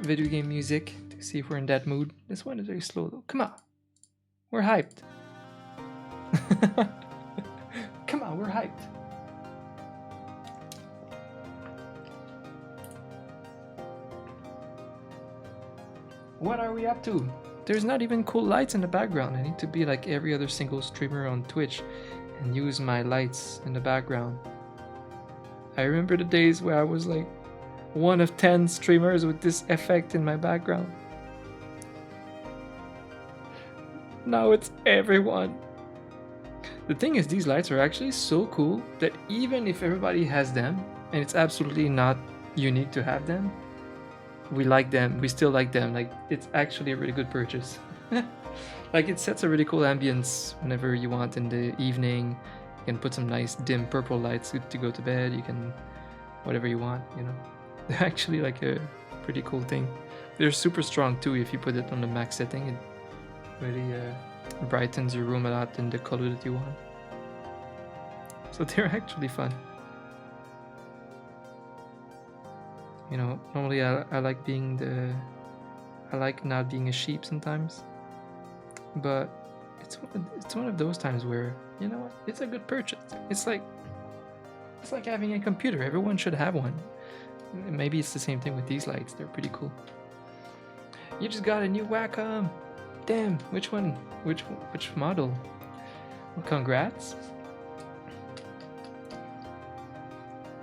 video game music to see if we're in that mood. This one is very slow though. Come on, we're hyped. Come on, we're hyped. What are we up to? There's not even cool lights in the background. I need to be like every other single streamer on Twitch and use my lights in the background. I remember the days where I was like one of 10 streamers with this effect in my background. Now it's everyone. The thing is, these lights are actually so cool that even if everybody has them, and it's absolutely not unique to have them, we like them, we still like them. Like, it's actually a really good purchase. Like, it sets a really cool ambience whenever you want in the evening. You can put some nice dim purple lights to go to bed. You can, whatever you want, you know. They're actually like a pretty cool thing. They're super strong too if you put it on the max setting. It really brightens your room a lot in the color that you want. So they're actually fun. You know, normally I like being I like not being a sheep sometimes, but it's one of those times where, you know what, it's a good purchase. It's like having a computer. Everyone should have one. Maybe it's the same thing with these lights. They're pretty cool. You just got a new Wacom. Damn, which one? Which model? Well, congrats.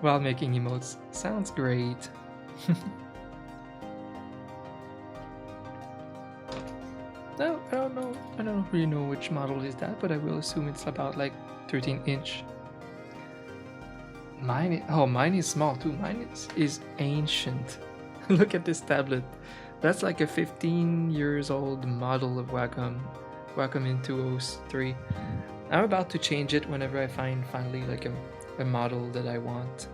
While making emotes. Sounds great. No, I don't know. I don't really know which model is that, but I will assume it's about like 13-inch. Mine is small too. Mine is ancient. Look at this tablet. That's like a 15 years old model of Wacom in 203. I'm about to change it whenever I find finally like a model that I want.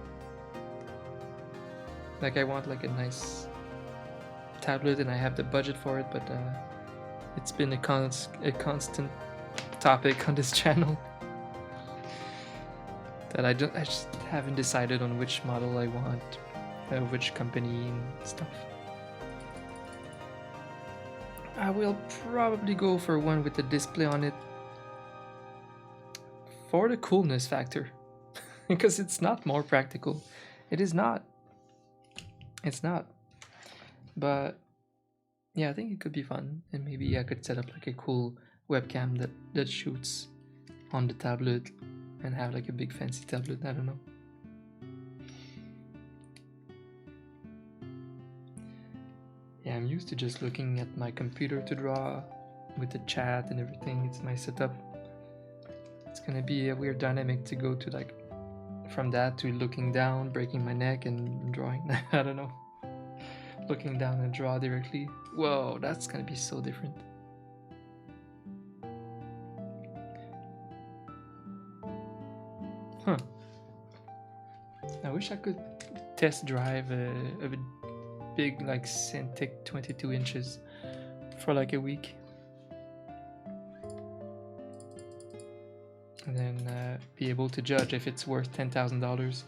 Like, I want like a nice tablet and I have the budget for it, but it's been a constant topic on this channel that I just haven't decided on which model I want, which company and stuff. I will probably go for one with the display on it for the coolness factor, because it's not more practical. It is not. It's not. But yeah, I think it could be fun, and maybe I could set up like a cool webcam that shoots on the tablet and have like a big fancy tablet. I don't know. Yeah, I'm used to just looking at my computer to draw with the chat and everything. It's my setup. It's gonna be a weird dynamic to go to like from that to looking down, breaking my neck and drawing. I don't know. Looking down and draw directly. Whoa, that's gonna be so different. Huh. I wish I could test drive a big like Cintiq 22 inches for like a week. And then be able to judge if it's worth $10,000.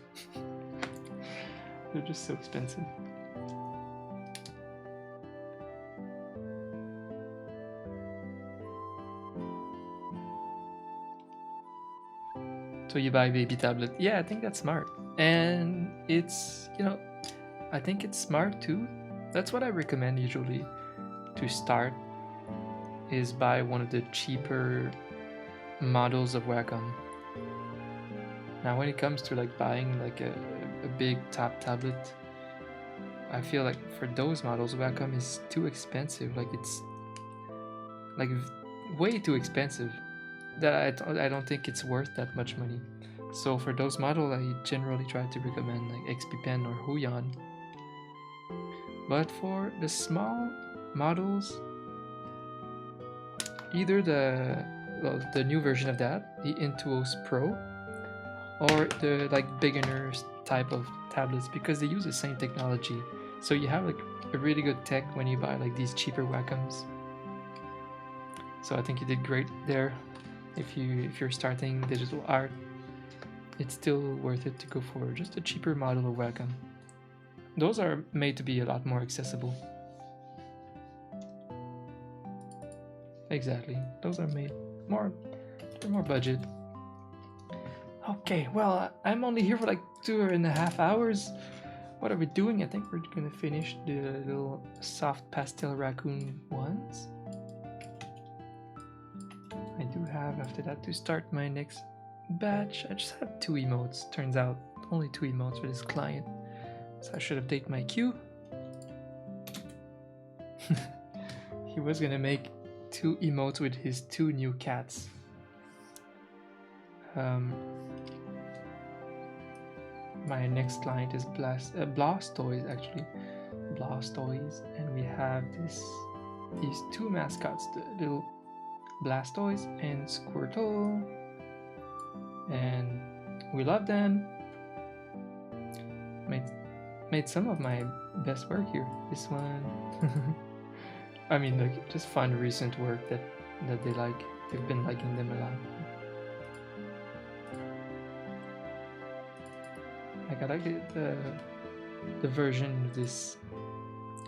They're just so expensive. So you buy a baby tablet. Yeah, I think that's smart. And it's, you know, I think it's smart too. That's what I recommend usually to start, is buy one of the cheaper models of Wacom. Now when it comes to like buying like a big top tablet, I feel like for those models Wacom is too expensive. Like, it's like way too expensive, that I don't think it's worth that much money. So for those models I generally try to recommend like XP Pen or Huion. But for the small models, either the new version of that, the Intuos Pro, or the like beginners type of tablets, because they use the same technology. So you have like a really good tech when you buy like these cheaper Wacoms. So I think you did great there. If you're starting digital art, it's still worth it to go for just a cheaper model of Wacom. Those are made to be a lot more accessible. Exactly. Those are made more, they're more budget. Okay, well, I'm only here for like 2.5 hours. What are we doing? I think we're gonna finish the little soft pastel raccoon ones. I do have after that to start my next batch. I just have 2 emotes. Turns out only 2 emotes for this client. So I should update my queue. He was gonna make 2 emotes with his 2 new cats. My next client is Blastoise actually. Blastoise, and we have these 2 mascots, the little Blastoise and Squirtle, and we love them. Made some of my best work here. This one. I mean, like, just fun recent work that they like. They've been liking them a lot. Like, I like the version of this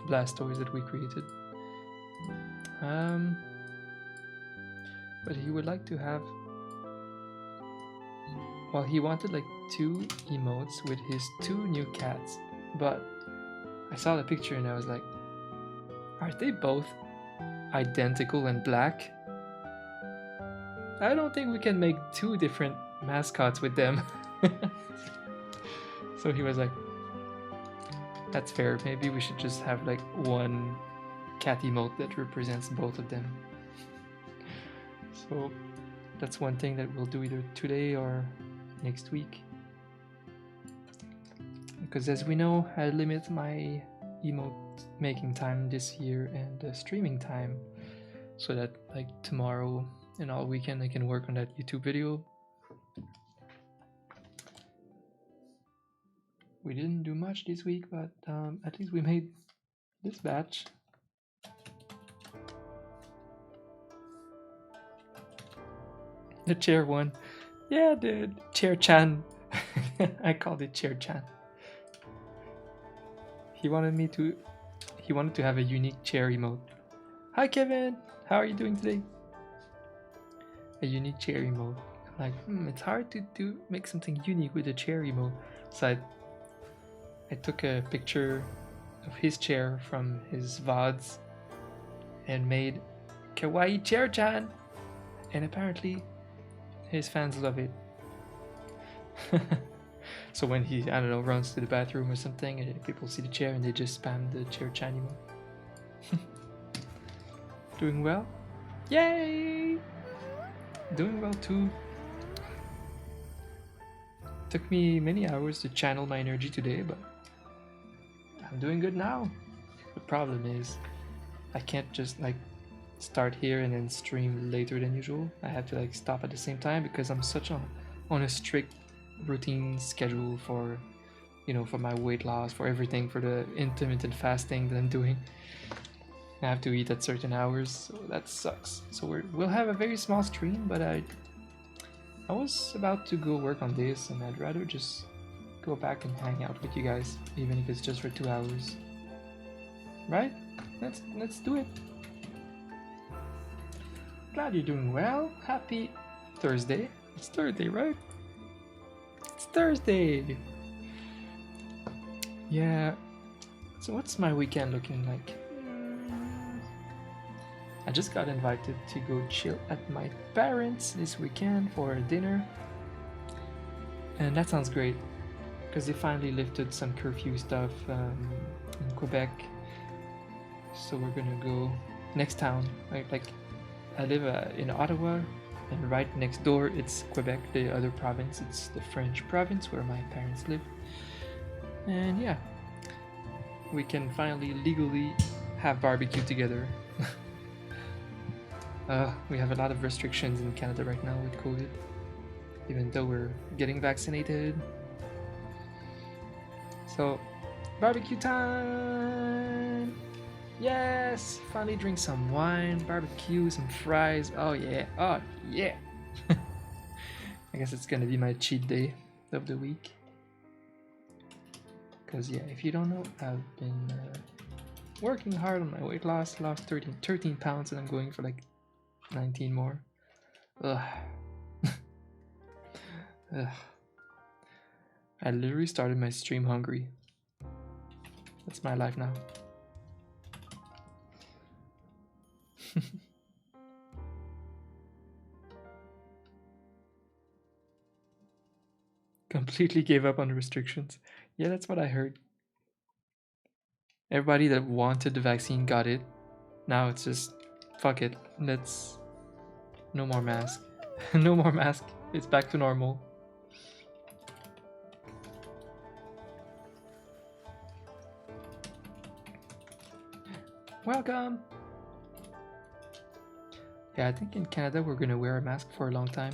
Blastoise that we created. But he would like to have. Well, he wanted like 2 emotes with his 2 new cats, but I saw the picture and I was like, are they both identical and black? I don't think we can make 2 different mascots with them. So he was like, that's fair, maybe we should just have like 1 cat emote that represents both of them. So that's one thing that we'll do either today or next week. Because as we know, I limit my emote making time this year and streaming time, so that like tomorrow and all weekend I can work on that YouTube video. We didn't do much this week, but at least we made this batch. The chair one. Yeah, the chair chan. I called it chair chan. He wanted to have a unique chair emote. Hi Kevin, how are you doing today? A unique chair emote. I'm like, it's hard to make something unique with a chair emote. So I took a picture of his chair from his VODs and made kawaii chair-chan, and apparently his fans love it. So when he, I don't know, runs to the bathroom or something, and people see the chair and they just spam the chair-chan emote. Doing well? Yay! Doing well too. Took me many hours to channel my energy today, but I'm doing good now. The problem is I can't just like start here and then stream later than usual. I have to like stop at the same time because I'm such on a strict routine schedule for, you know, for my weight loss, for everything, for the intermittent fasting that I'm doing. I have to eat at certain hours, so that sucks. So we'll have a very small stream, but I was about to go work on this, and I'd rather just go back and hang out with you guys, even if it's just for 2 hours. Right? Let's do it. Glad you're doing well. Happy Thursday. It's Thursday, right? It's Thursday. Yeah. So what's my weekend looking like? I just got invited to go chill at my parents this weekend for dinner. And that sounds great, because they finally lifted some curfew stuff in Quebec. So we're gonna go next town. Like I live in Ottawa, and right next door it's Quebec, the other province. It's the French province where my parents live. And yeah, we can finally legally have barbecue together. We have a lot of restrictions in Canada right now with COVID, even though we're getting vaccinated. So, barbecue time! Yes! Finally drink some wine, barbecue, some fries. Oh yeah, oh yeah! I guess it's gonna be my cheat day of the week. Because yeah, if you don't know, I've been working hard on my weight loss. Lost 13 pounds, and I'm going for like 19 more. Ugh. Ugh. I literally started my stream hungry. That's my life now. Completely gave up on the restrictions. Yeah, that's what I heard. Everybody that wanted the vaccine got it. Now it's just, fuck it. Let's, no more mask. No more mask. It's back to normal. Welcome. Yeah, I think in Canada we're gonna wear a mask for a long time.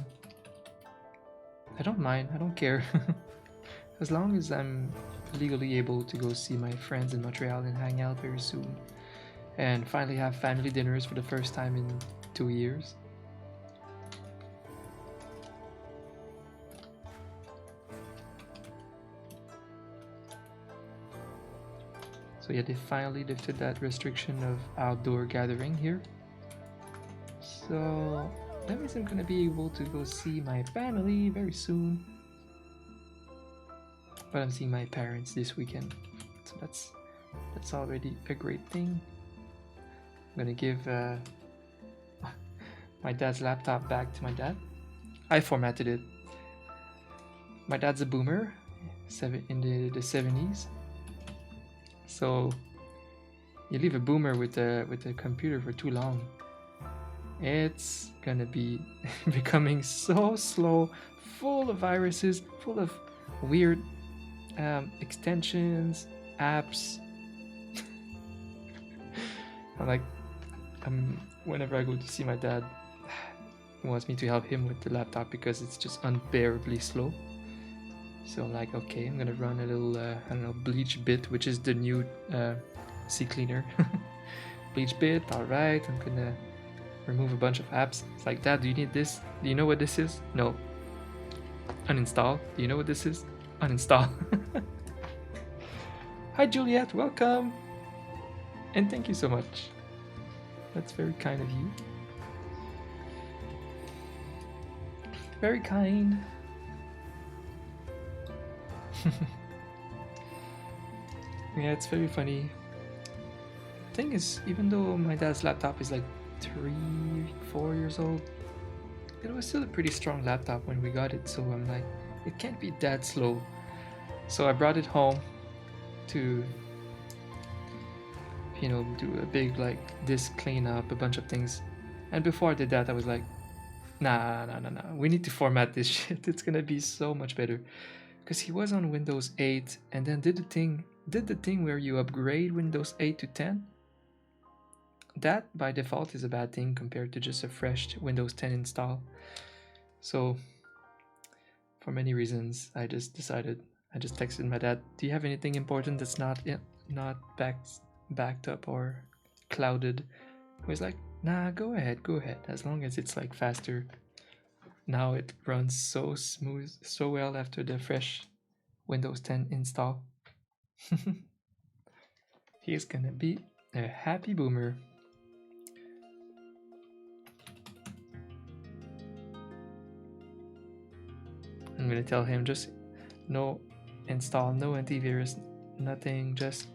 I don't mind. I don't care. As long as I'm legally able to go see my friends in Montreal and hang out very soon. And finally have family dinners for the first time in 2 years. So yeah, they finally lifted that restriction of outdoor gathering here. So that means I'm gonna be able to go see my family very soon. But I'm seeing my parents this weekend, so that's already a great thing. I'm gonna give my dad's laptop back to my dad. I formatted it. My dad's a boomer, in the 70s. So you leave a boomer with a computer for too long, it's gonna be becoming so slow, full of viruses, full of weird extensions, apps. Whenever I go to see my dad, he wants me to help him with the laptop because it's just unbearably slow. So I'm like, okay, I'm gonna run a little, I don't know, bleach bit, which is the new sea cleaner. Bleach bit, alright, I'm gonna remove a bunch of apps. It's like, Dad, do you need this? Do you know what this is? No. Uninstall. Do you know what this is? Uninstall. Hi Juliet, welcome! And thank you so much. That's very kind of you. Very kind. Yeah, it's very funny. Thing is, even though my dad's laptop is like 3-4 years old, it was still a pretty strong laptop when we got it, so I'm like, it can't be that slow. So I brought it home to, you know, do a big like disk cleanup, a bunch of things. And before I did that, I was like, nah, we need to format this shit. It's gonna be so much better. Because he was on Windows 8 and then did the thing where you upgrade Windows 8 to 10. That by default is a bad thing compared to just a fresh Windows 10 install. So for many reasons, I just texted my dad, do you have anything important that's not backed up or clouded? He was like, nah, go ahead, as long as it's like faster. Now it runs so smooth, so well after the fresh Windows 10 install. He's gonna be a happy boomer. I'm gonna tell him just no install, no antivirus, nothing, just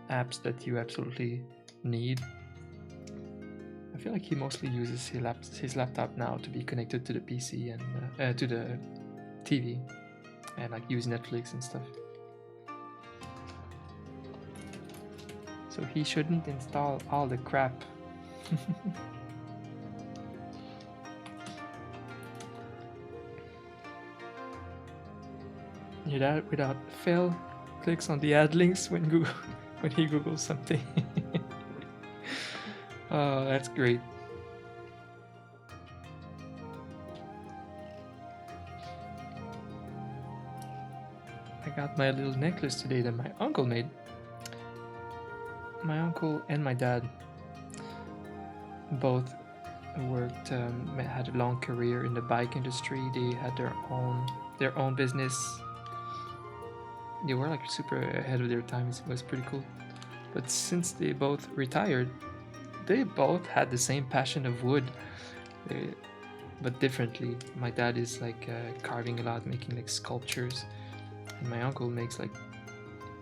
apps that you absolutely need. I feel like he mostly uses his laptop now to be connected to the PC and to the TV and like use Netflix and stuff. So he shouldn't install all the crap. Your dad, without fail, clicks on the ad links when he Googles something. Oh, that's great. I got my little necklace today that my uncle made. My uncle and my dad both worked, had a long career in the bike industry. They had their own business. they were like super ahead of their time. It was pretty cool. But since they both retired, they both had the same passion of wood, they, but differently. My dad is like carving a lot, making like sculptures, and my uncle makes like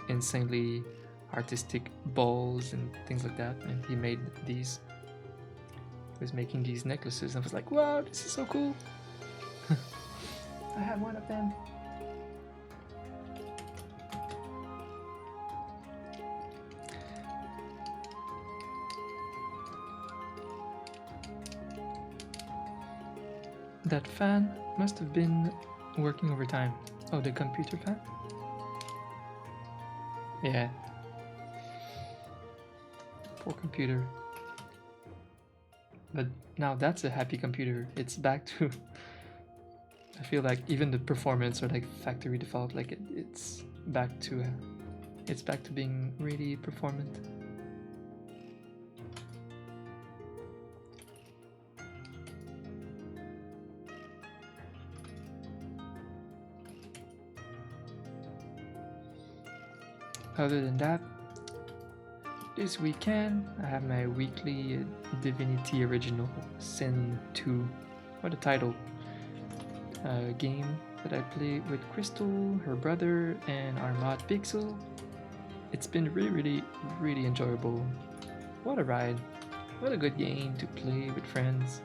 insanely artistic bowls and things like that. And he made these. He was making these necklaces, and I was like, "Wow, this is so cool!" I have one of them. That fan must have been working overtime. Oh, the computer fan? Yeah. Poor computer. But now that's a happy computer. It's back to... I feel like even the performance or like factory default, like it's back to... it's back to being really performant. Other than that, this weekend I have my weekly Divinity Original Sin 2, what a title, game that I play with Crystal, her brother, and our mod Pixel. It's been really enjoyable. What a ride. What a good game to play with friends.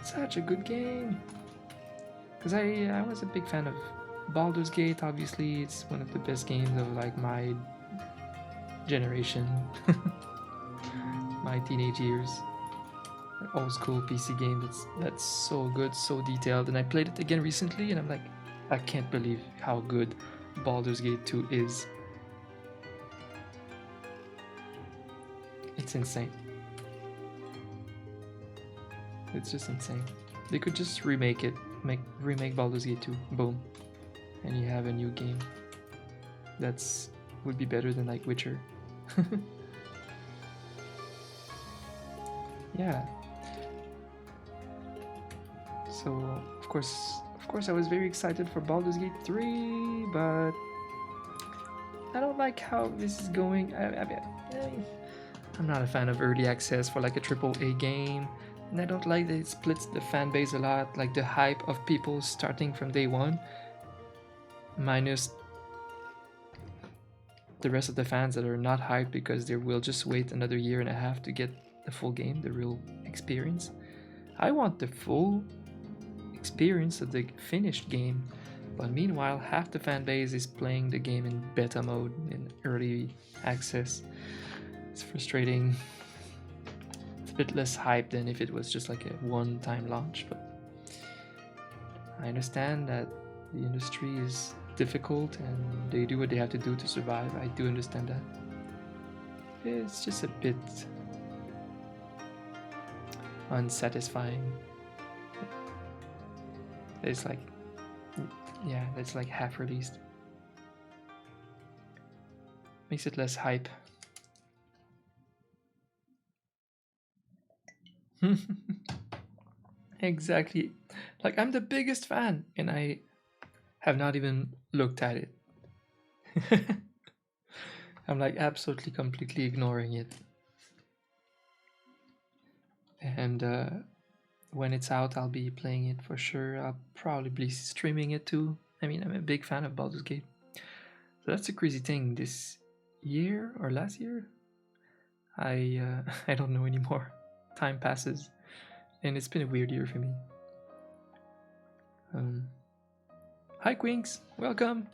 Such a good game. Because I was a big fan of Baldur's Gate, obviously. It's one of the best games of like my generation. My teenage years. An old school PC game that's so good, so detailed. And I played it again recently and I'm like, I can't believe how good Baldur's Gate 2 is. It's insane. It's just insane. They could just remake it, remake Baldur's Gate 2, boom, and you have a new game. That's would be better than like Witcher. Yeah. So of course, I was very excited for Baldur's Gate 3, but I don't like how this is going. I'm not a fan of early access for like a AAA game. And I don't like that it splits the fan base a lot, like the hype of people starting from day one, minus the rest of the fans that are not hyped because they will just wait another year and a half to get the full game, the real experience. I want the full experience of the finished game, but meanwhile, half the fan base is playing the game in beta mode, in early access. It's frustrating. A bit less hype than if it was just like a one-time launch, but I understand that the industry is difficult and they do what they have to do to survive. I do understand that. It's just a bit unsatisfying. It's like, yeah, it's like half released. Makes it less hype. Exactly. Like, I'm the biggest fan, and I have not even looked at it. I'm like absolutely completely ignoring it. And when it's out, I'll be playing it for sure. I'll probably be streaming it too. I mean, I'm a big fan of Baldur's Gate. So that's a crazy thing. This year or last year, I don't know anymore. Time passes, and it's been a weird year for me. Hi Quinks, welcome.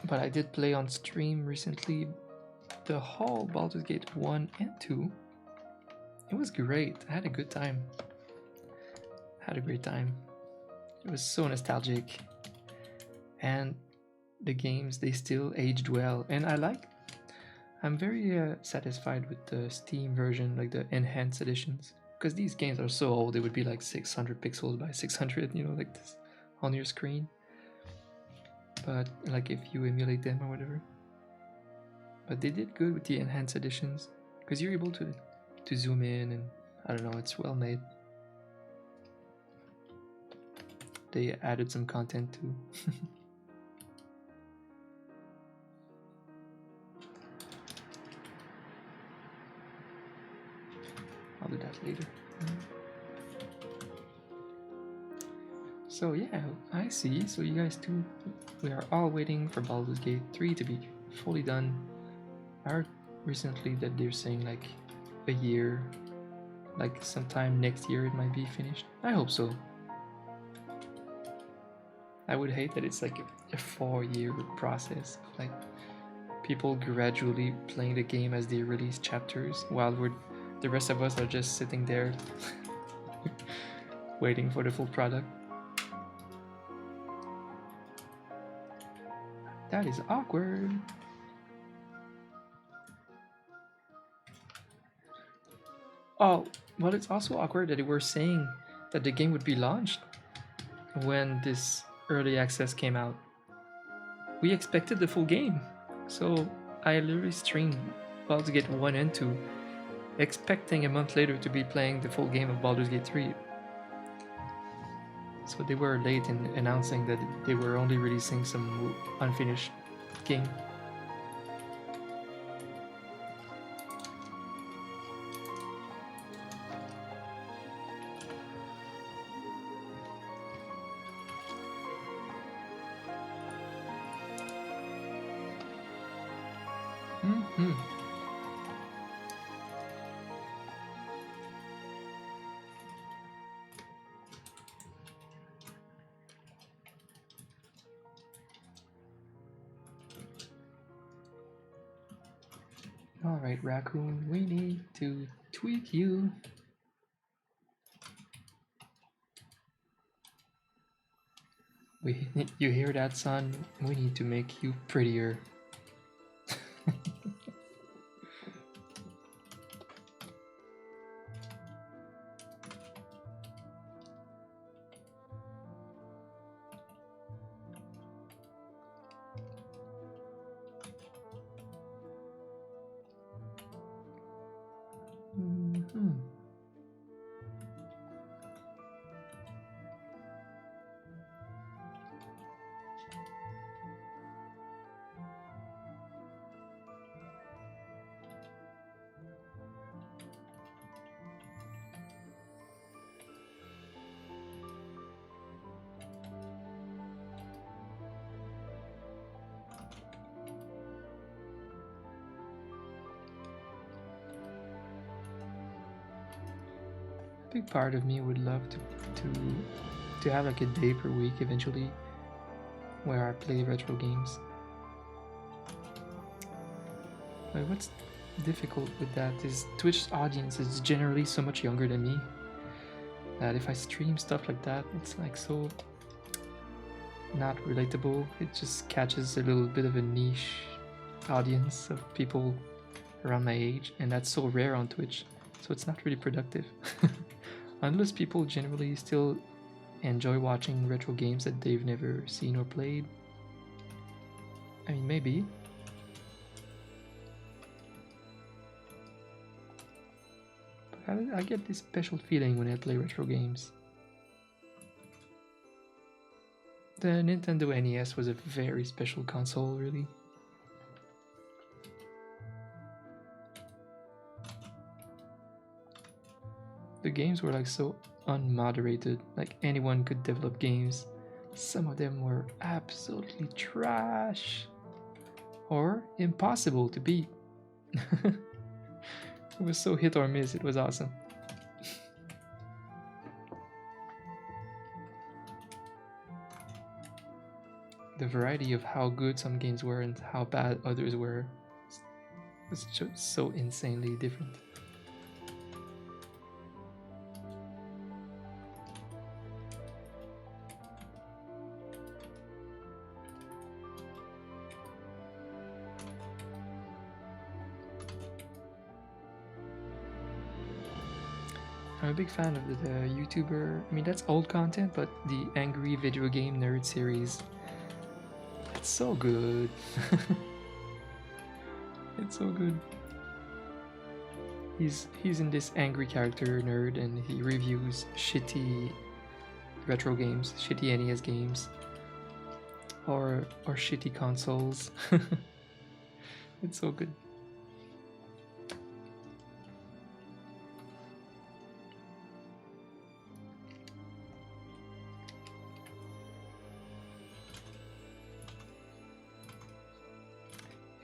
But I did play on stream recently the whole Baldur's Gate 1 and 2. It was great. I had a good time. Had a great time. It was so nostalgic. And the games, they still aged well. And I'm very satisfied with the Steam version, like the enhanced editions. Because these games are so old, it would be like 600 pixels by 600, like this on your screen. But like if you emulate them or whatever. But they did good with the enhanced editions because you're able to to zoom in, and I don't know, it's well made. They added some content too. I'll do that later. So yeah, I see. So you guys too, we are all waiting for Baldur's Gate 3 to be fully done. I heard recently that they're saying like a year, like sometime next year it might be finished. I hope so. I would hate that it's like a 4-year process, like people gradually playing the game as they release chapters, while the rest of us are just sitting there waiting for the full product. That is awkward. Oh, well, it's also awkward that they were saying that the game would be launched when this early access came out. We expected the full game, so I literally streamed Baldur's Gate 1 and 2, expecting a month later to be playing the full game of Baldur's Gate 3. So they were late in announcing that they were only releasing some unfinished game. Mm-hmm. Alright, Raccoon, we need to tweak you. You hear that, son? We need to make you prettier. Mm-hmm. Big part of me would love to have like a day per week eventually where I play retro games. But what's difficult with that is Twitch's audience is generally so much younger than me that if I stream stuff like that, it's like so not relatable. It just catches a little bit of a niche audience of people around my age, and that's so rare on Twitch, so it's not really productive. Unless people generally still enjoy watching retro games that they've never seen or played. I mean, maybe. But I get this special feeling when I play retro games. The Nintendo NES was a very special console, really. The games were like so unmoderated, like anyone could develop games. Some of them were absolutely trash or impossible to beat. It was so hit or miss, it was awesome. The variety of how good some games were and how bad others were was just so insanely different. I'm a big fan of the YouTuber, I mean that's old content, but the Angry Video Game Nerd series. It's so good. It's so good. He's in this angry character nerd, and he reviews shitty retro games, shitty NES games, or shitty consoles. It's so good.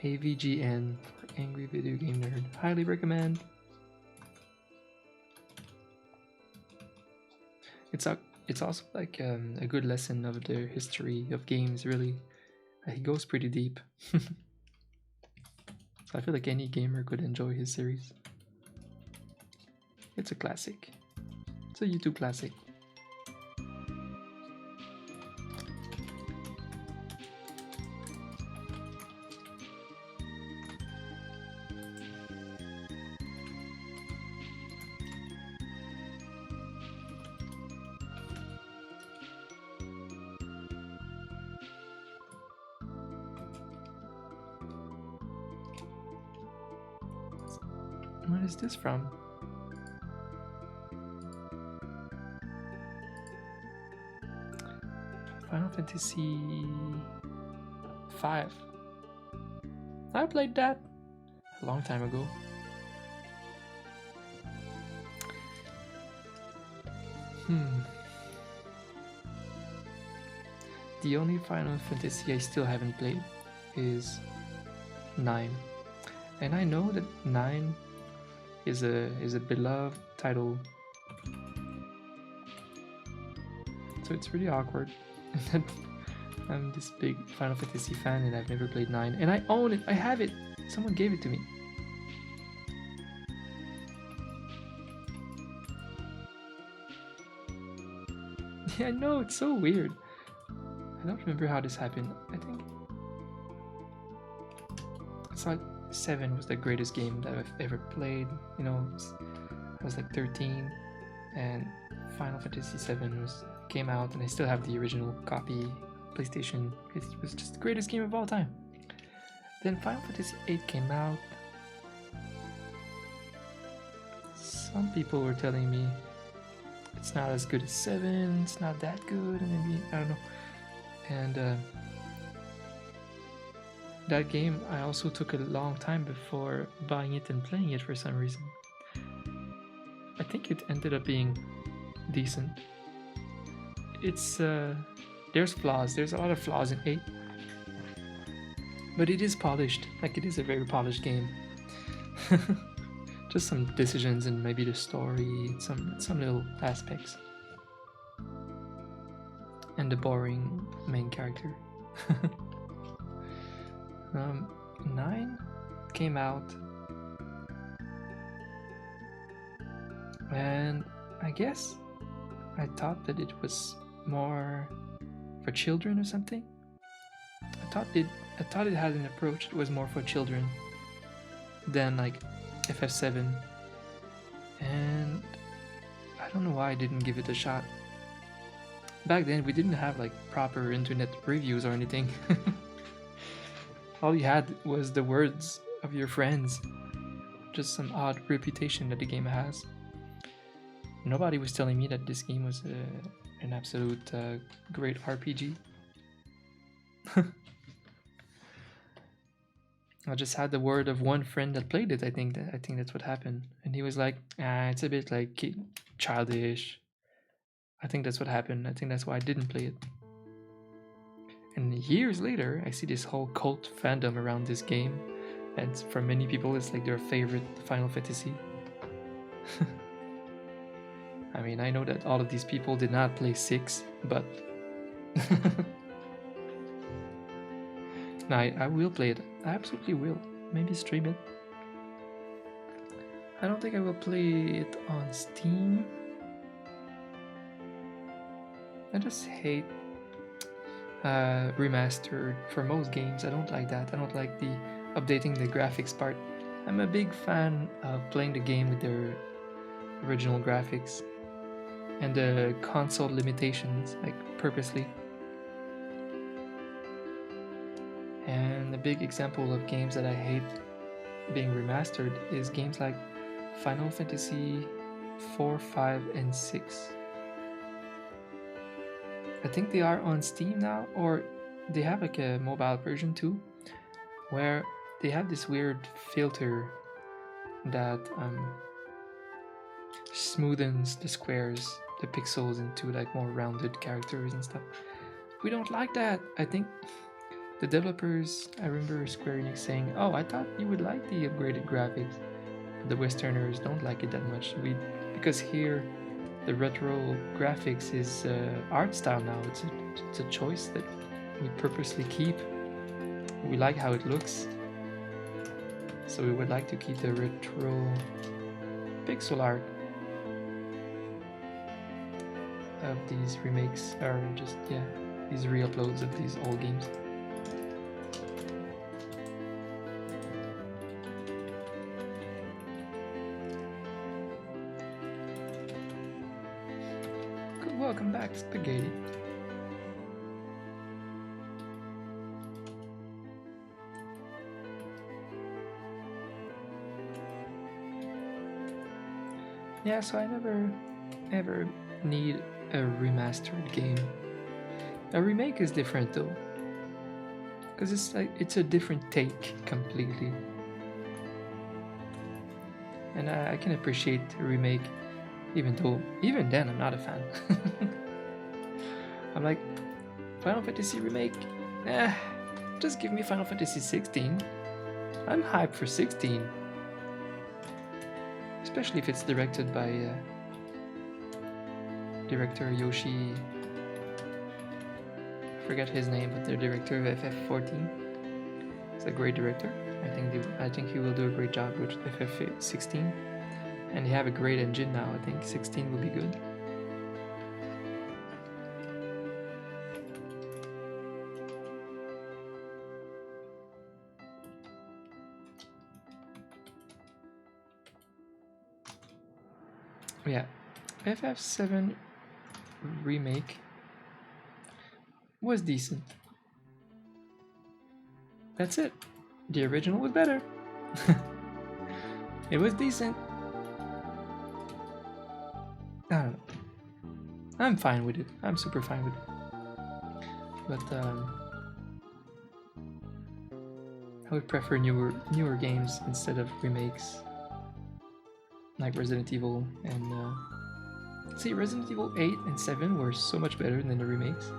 AVGN for Angry Video Game Nerd. Highly recommend. It's also like a good lesson of the history of games. Really, he goes pretty deep. So I feel like any gamer could enjoy his series. It's a classic. It's a YouTube classic. What is this from? Final Fantasy 5. I played that a long time ago. The only Final Fantasy I still haven't played is 9. And I know that 9 is a beloved title. So it's really awkward that I'm this big Final Fantasy fan and I've never played 9. And I own it, I have it. Someone gave it to me. Yeah, I know, it's so weird. I don't remember how this happened. I think I thought 7 was the greatest game that I've ever played. You know, I was like 13 and Final Fantasy 7 came out and I still have the original copy PlayStation. It was just the greatest game of all time. Then Final Fantasy 8 came out. Some people were telling me it's not as good as 7, it's not that good, and maybe, I don't know. And that game, I also took a long time before buying it and playing it for some reason. I think it ended up being decent. It's there's flaws, there's a lot of flaws in 8, but it is polished, like it is a very polished game. Just some decisions and maybe the story, some little aspects, and the boring main character. 9 came out, and I guess I thought that it was more for children or something. I thought it had an approach that was more for children than like FF7, and I don't know why I didn't give it a shot. Back then we didn't have like proper internet reviews or anything. All you had was the words of your friends, just some odd reputation that the game has. Nobody was telling me that this game was an absolute great RPG. I just had the word of one friend that played it. I think that's what happened, and he was like, it's a bit like childish. I think that's what happened. I think that's why I didn't play it. And years later, I see this whole cult fandom around this game, and for many people, it's like their favorite Final Fantasy. I mean, I know that all of these people did not play 6, but no, I will play it. I absolutely will. Maybe stream it. I don't think I will play it on Steam. I just hate remastered for most games. I don't like that. I don't like the updating the graphics part. I'm a big fan of playing the game with their original graphics and the console limitations, like purposely. And a big example of games that I hate being remastered is games like Final Fantasy 4, 5, and 6. I think they are on Steam now, or they have like a mobile version too, where they have this weird filter that smoothens the squares, the pixels into like more rounded characters and stuff. We don't like that. I think the developers, I remember Square Enix saying, "Oh, I thought you would like the upgraded graphics." But the Westerners don't like it that much. Because here the retro graphics is art style now. It's a choice that we purposely keep. We like how it looks, so we would like to keep the retro pixel art of these remakes, or just these re-uploads of these old games. Good, welcome back, Spaghetti. Yeah, so I never ever need a remastered game. A remake is different though, because it's a different take completely, and I can appreciate a remake, even then I'm not a fan. I'm like, Final Fantasy remake, just give me Final Fantasy 16. I'm hyped for 16, especially if it's directed by director Yoshi. I forget his name, but the director of FF14. He's a great director. I think he will do a great job with FF16, and they have a great engine now. I think 16 will be good. Yeah, FF7 remake was decent. That's it. The original was better. It was decent. I don't know. I'm fine with it. I'm super fine with it. But I would prefer newer games instead of remakes, like Resident Evil and see, Resident Evil 8 and 7 were so much better than the remakes.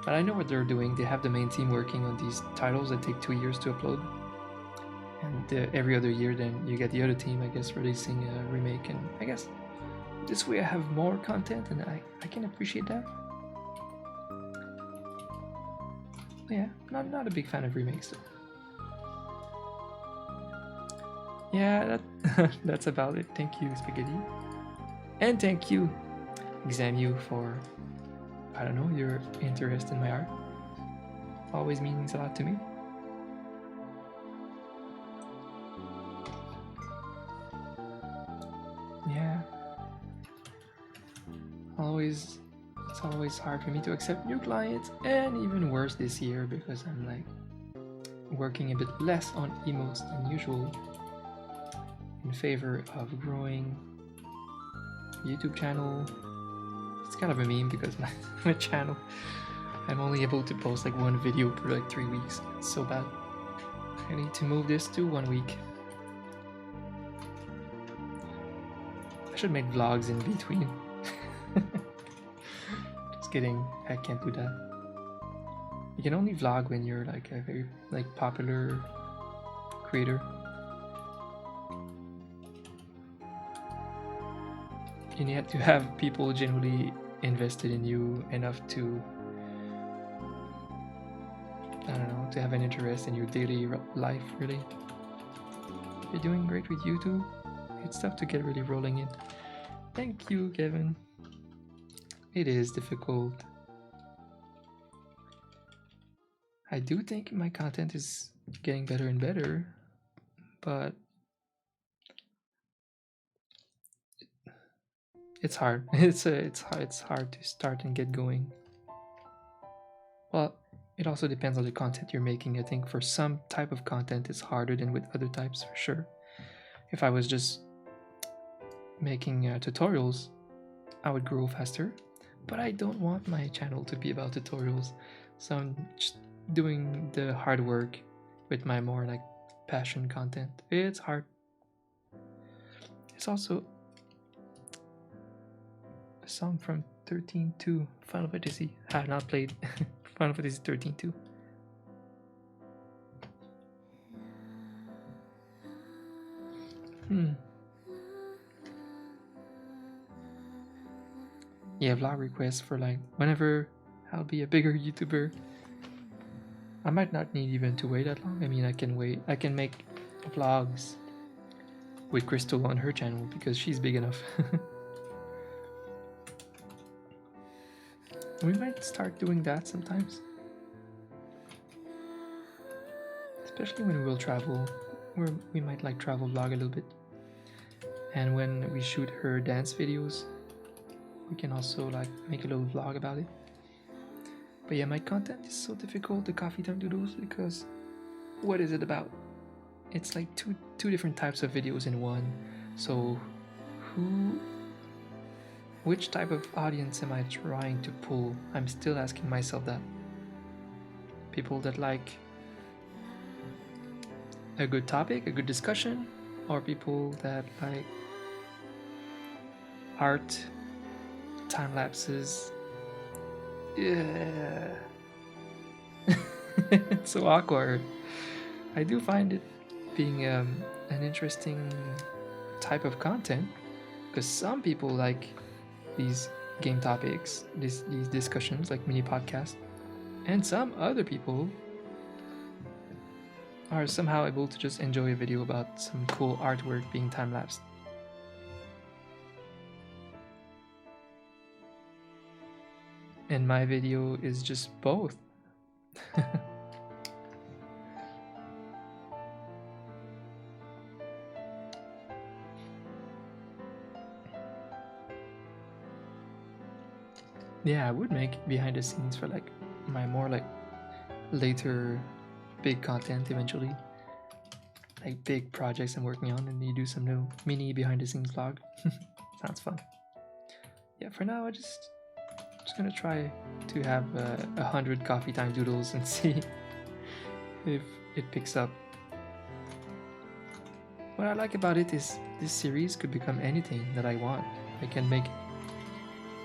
But I know what they're doing. They have the main team working on these titles that take 2 years to upload, and every other year then you get the other team, I guess, releasing a remake, and I guess this way I have more content, and I can appreciate that. Yeah, not a big fan of remakes though. Yeah, that's about it. Thank you, Spaghetti. And thank you, Examu, for, I don't know, your interest in my art. Always means a lot to me. Yeah. It's always hard for me to accept new clients, and even worse this year because I'm like working a bit less on emotes than usual in favor of growing YouTube channel. It's kind of a meme because my channel, I'm only able to post like one video per like 3 weeks. It's so bad. I need to move this to 1 week. I should make vlogs in between. Just kidding, I can't do that. You can only vlog when you're like a very popular creator. You need to have people genuinely invested in you enough to, I don't know, to have an interest in your daily life, really. You're doing great with YouTube. It's tough to get really rolling in. Thank you, Kevin. It is difficult. I do think my content is getting better and better, but it's hard. It's hard to start and get going. Well, it also depends on the content you're making. I think for some type of content it's harder than with other types, for sure. If I was just making tutorials, I would grow faster. But I don't want my channel to be about tutorials, so I'm just doing the hard work with my more like passion content. It's hard. It's also a song from 13.2 Final Fantasy. I have not played Final Fantasy 13.2. Yeah, vlog requests for like whenever I'll be a bigger YouTuber. I might not need even to wait that long. I mean, I can wait. I can make vlogs with Crystal on her channel because she's big enough. We might start doing that sometimes. Especially when we'll travel. We might like travel vlog a little bit. And when we shoot her dance videos, we can also like make a little vlog about it. But yeah, my content is so difficult, the coffee time doodles, because what is it about? It's like two different types of videos in one. So which type of audience am I trying to pull? I'm still asking myself that. People that like a good topic, a good discussion, or people that like art, time lapses. Yeah. It's so awkward. I do find it being an interesting type of content because some people like these game topics, these discussions like mini podcasts, and some other people are somehow able to just enjoy a video about some cool artwork being time lapsed. And my video is just both. Yeah, I would make behind the scenes for like my more like later big content eventually. Like big projects I'm working on, and you do some new mini behind the scenes vlog. Sounds fun. Yeah, for now I just gonna try to have 100 coffee time doodles and see if it picks up. What I like about it is this series could become anything that I want. I can make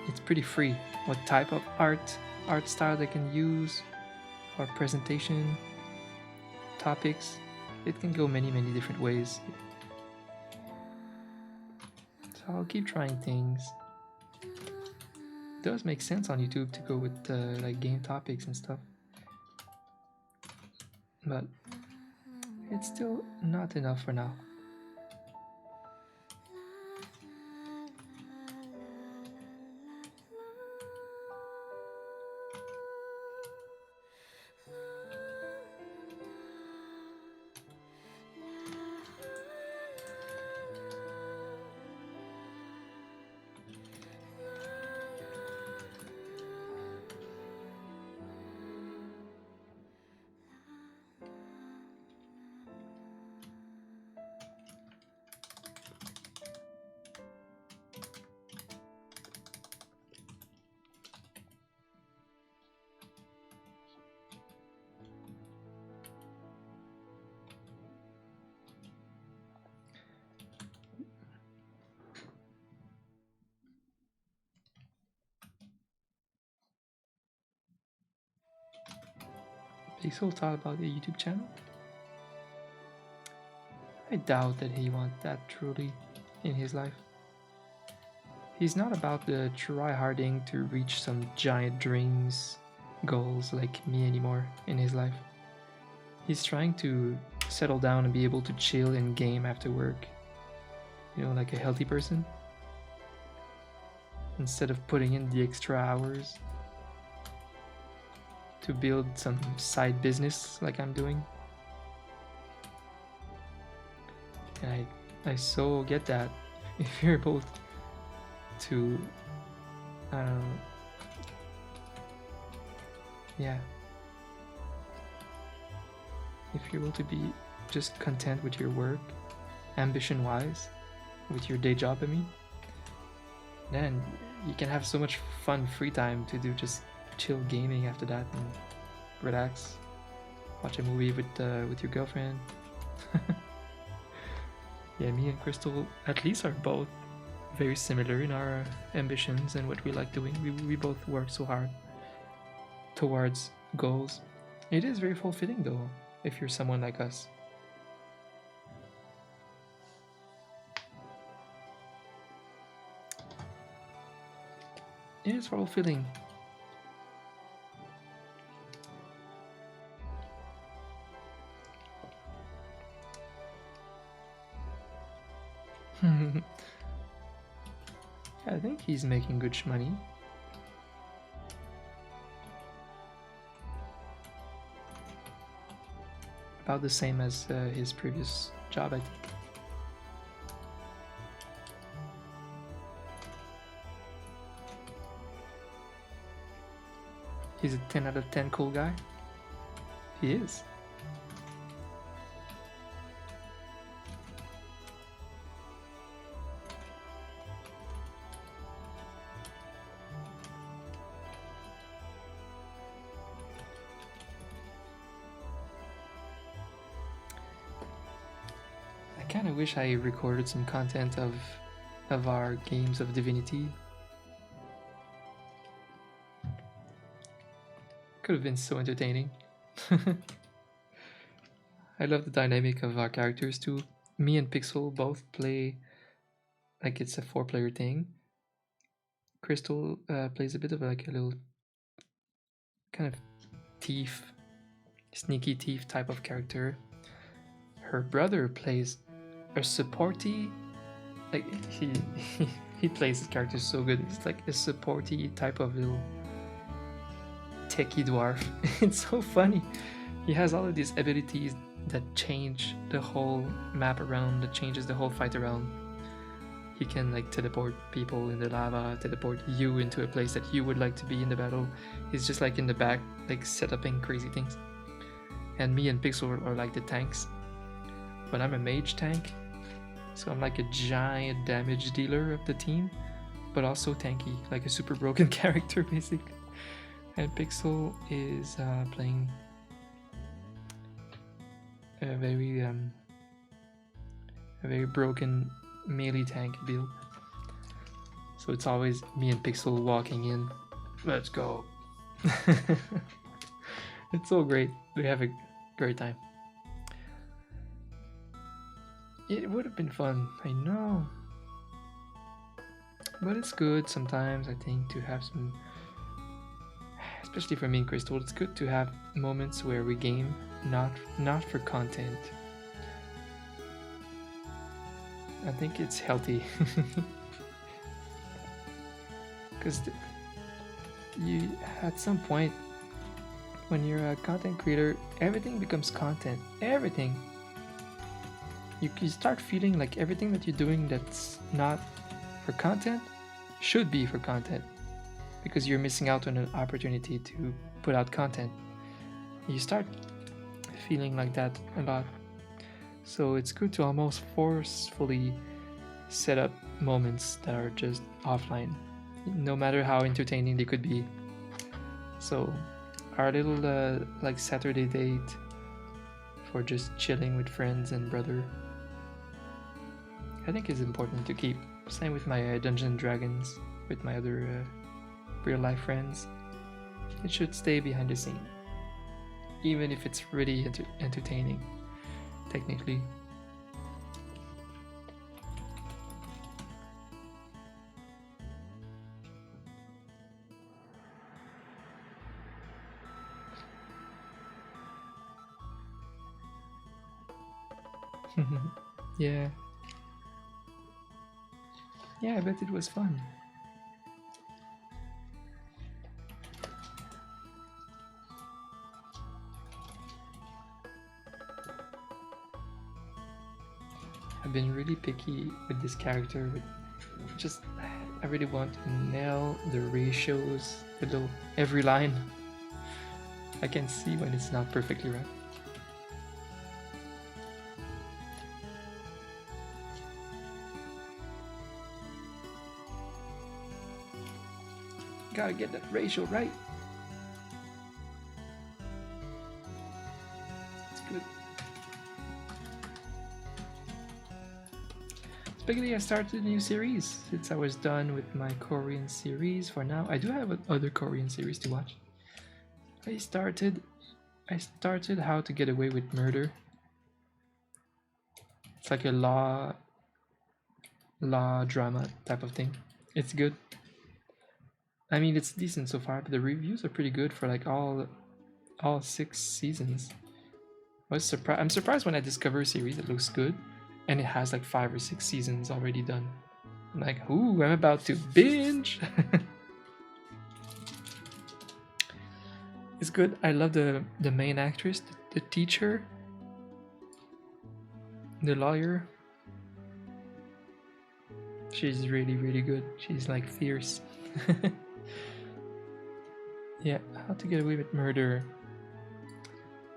it's pretty free. What type of art style I can use, or presentation, topics. It can go many different ways. So I'll keep trying things. It does make sense on YouTube to go with like game topics and stuff, but it's still not enough for now. Pixel thought about the YouTube channel? I doubt that he wants that truly in his life. He's not about the try-harding to reach some giant dreams, goals like me anymore in his life. He's trying to settle down and be able to chill and game after work. You know, like a healthy person. Instead of putting in the extra hours to build some side business like I'm doing. And I so get that. If you're able to, I don't know, yeah. If you're able to be just content with your work, ambition-wise, with your day job, I mean, then you can have so much fun free time to do just chill gaming after that and relax, watch a movie with your girlfriend. Yeah, me and Crystal at least are both very similar in our ambitions and what we like doing. We both work so hard towards goals. It is very fulfilling though, if you're someone like us. It is fulfilling. I think he's making good money. About the same as his previous job, I think. He's a 10 out of 10 cool guy. He is. I kind of wish I recorded some content of our games of Divinity. Could have been so entertaining. I love the dynamic of our characters too. Me and Pixel both play like it's a 4-player thing. Crystal plays a bit of like a little kind of thief, sneaky thief type of character. Her brother plays a supporty, like he plays his character so good. It's like a supporty type of little techie dwarf. It's so funny. He has all of these abilities that change the whole map around, that changes the whole fight around. He can like teleport people in the lava, teleport you into a place that you would like to be in the battle. He's just like in the back, like setuping crazy things. And me and Pixel are like the tanks. But I'm a mage tank, so I'm like a giant damage dealer of the team, but also tanky, like a super broken character basically. And Pixel is playing a very broken melee tank build. So it's always me and Pixel walking in. Let's go. It's so great. We have a great time. It would have been fun, I know. But it's good sometimes, I think, to have some, especially for me and Crystal, it's good to have moments where we game not for content. I think it's healthy. Because you, at some point, when you're a content creator, everything becomes content. Everything. You start feeling like everything that you're doing that's not for content should be for content, because you're missing out on an opportunity to put out content. You start feeling like that a lot. So it's good to almost forcefully set up moments that are just offline, no matter how entertaining they could be. So our little like Saturday date for just chilling with friends and brother, I think is important to keep. Same with my Dungeons & Dragons, with my other real life friends. It should stay behind the scene, even if it's really entertaining, technically. Yeah. Yeah, I bet it was fun. I've been really picky with this character. Just, I really want to nail the ratios, every line. I can see when it's not perfectly right. Gotta get that ratio right. It's good. Speaking, I started a new series since I was done with my Korean series for now. I do have other Korean series to watch. I started How to Get Away with Murder. It's like a law drama type of thing. It's good. I mean, it's decent so far, but the reviews are pretty good for like all 6 seasons. I'm surprised when I discover a series that looks good and it has like 5 or 6 seasons already done. I'm like, ooh, I'm about to binge. It's good. I love the main actress, the teacher, the lawyer. She's really, really good. She's like fierce. Yeah, How to Get Away with Murder.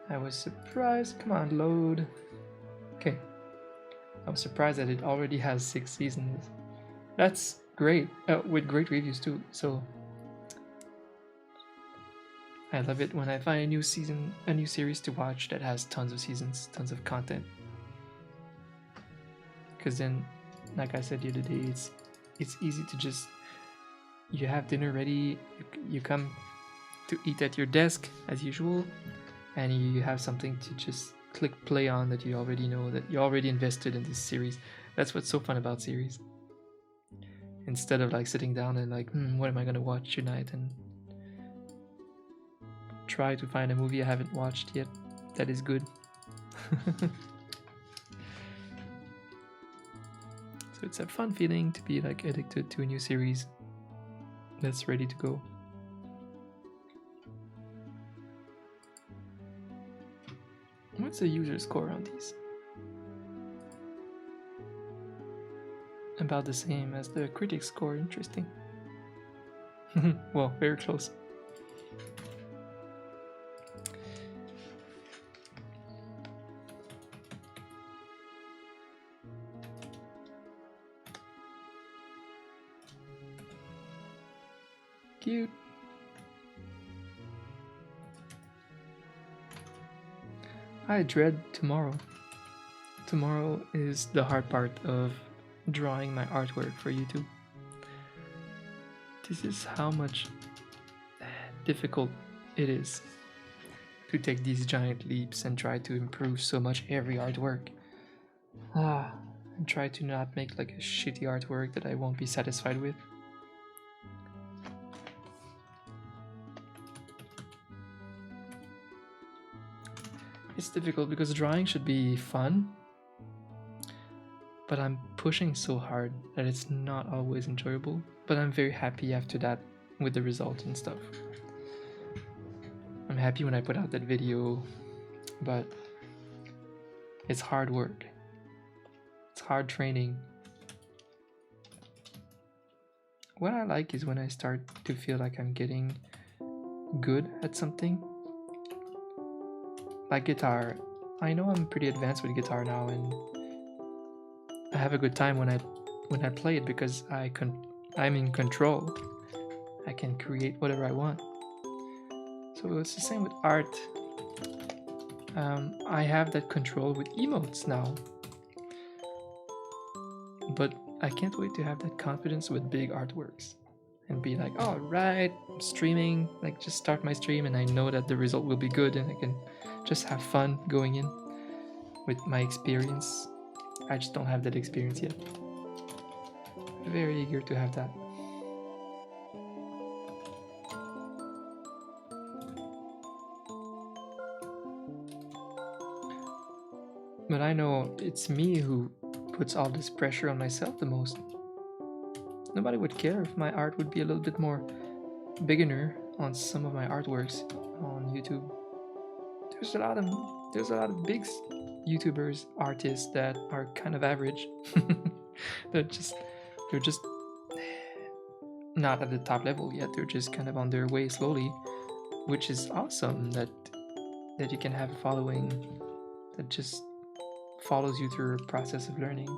I was surprised. Come on, load. Okay. I was surprised that it already has 6 seasons. That's great. With great reviews too. So I love it when I find a new series to watch that has tons of seasons, tons of content. Because then, like I said the other day, it's easy to just, you have dinner ready, you come to eat at your desk as usual, and you have something to just click play on that you already know, that you already invested in this series. That's what's so fun about series. Instead of like sitting down and like, what am I gonna watch tonight, and try to find a movie I haven't watched yet that is good. So it's a fun feeling to be like addicted to a new series that's ready to go. What's the user score on these? About the same as the critic score. Interesting. Well, very close. Cute. I dread tomorrow. Tomorrow is the hard part of drawing my artwork for YouTube. This is how much difficult it is to take these giant leaps and try to improve so much every artwork. And try to not make like a shitty artwork that I won't be satisfied with. It's difficult because drawing should be fun, but I'm pushing so hard that it's not always enjoyable. But I'm very happy after that with the result and stuff. I'm happy when I put out that video, but it's hard work. It's hard training. What I like is when I start to feel like I'm getting good at something. Like guitar. I know I'm pretty advanced with guitar now, and I have a good time when I play it because I'm in control. I can create whatever I want. So it's the same with art. I have that control with emotes now. But I can't wait to have that confidence with big artworks. And be like, all right, I'm streaming, like just start my stream and I know that the result will be good and I can just have fun going in with my experience. I just don't have that experience yet. Very eager to have that. But I know it's me who puts all this pressure on myself the most. Nobody would care if my art would be a little bit more beginner on some of my artworks on YouTube. There's a lot of big YouTubers, artists that are kind of average. they're just not at the top level yet. They're just kind of on their way slowly, which is awesome that you can have a following that just follows you through a process of learning.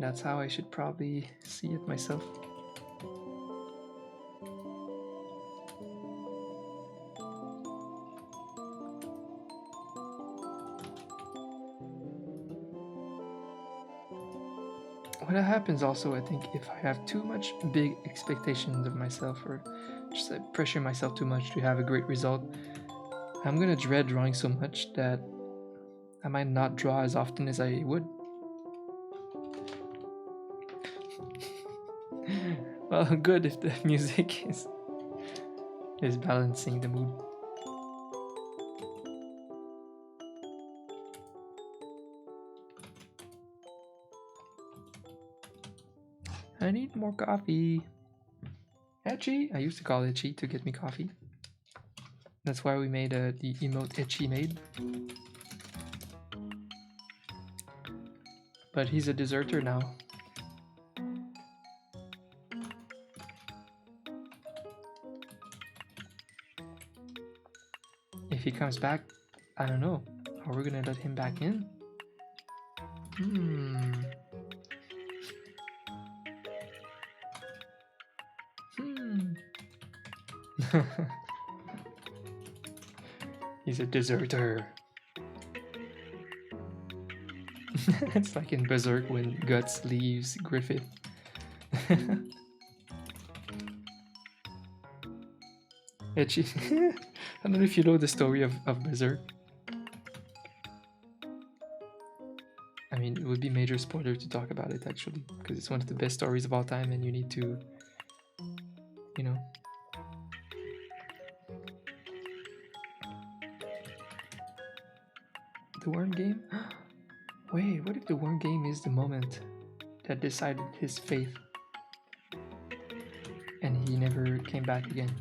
That's how I should probably see it myself. what happens also, I think, if I have too much big expectations of myself, or just like pressure myself too much to have a great result, I'm gonna dread drawing so much that I might not draw as often as I would. Well, good if the music is balancing the mood. I need more coffee. Etchy? I used to call Etchy to get me coffee. That's why we made the emote Etchy made. But he's a deserter now. If he comes back, I don't know. Are we gonna let him back in? He's a deserter. It's like in Berserk when Guts leaves Griffith. Etchy. I don't know if you know the story of Berserk. I mean, it would be major spoiler to talk about it, actually, because it's one of the best stories of all time, and you need to, you know. The worm game? Wait, what if the worm game is the moment that decided his fate and he never came back again?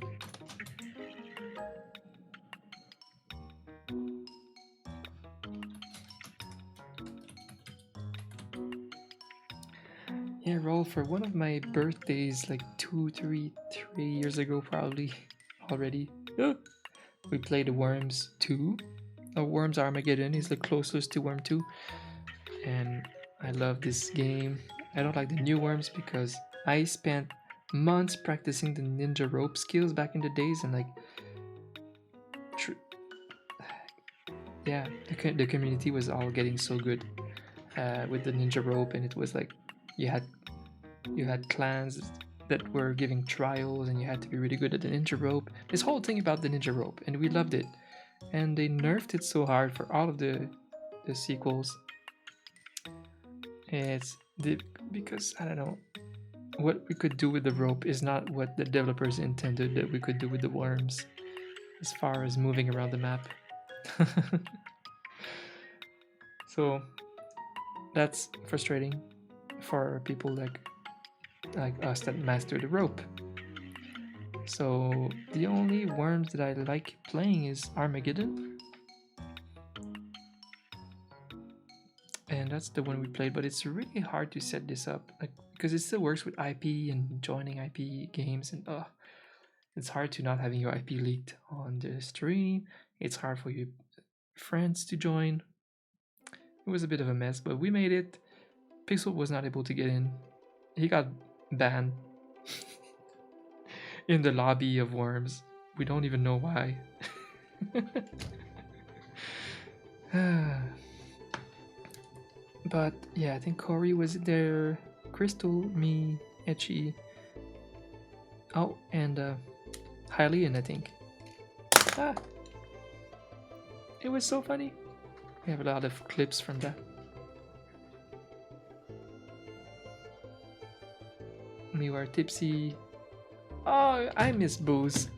Yeah, roll for one of my birthdays, like 3 years ago, probably already. We played Worms 2. Worms Armageddon is the closest to Worm 2, and I love this game. I don't like the new Worms because I spent months practicing the ninja rope skills back in the days, and like, yeah, the community was all getting so good with the ninja rope, and it was like you had clans that were giving trials, and you had to be really good at the ninja rope. This whole thing about the ninja rope, and we loved it. And they nerfed it so hard for all of the sequels. It's because I don't know, what we could do with the rope is not what the developers intended that we could do with the worms, as far as moving around the map. So that's frustrating for people like us that master the rope. So the only worms that I like playing is Armageddon, and that's the one we played. But it's really hard to set this up, like, because it still works with IP and joining IP games, and it's hard to not having your IP leaked on the stream. It's hard for your friends to join. It was a bit of a mess, but we made it. Pixel was not able to get in. He got banned in the lobby of Worms. We don't even know why. But yeah, I think Corey was there, Crystal, me, Etchy. Oh, and Hylian, I think. It was so funny. We have a lot of clips from that. We were tipsy. Oh, I miss booze.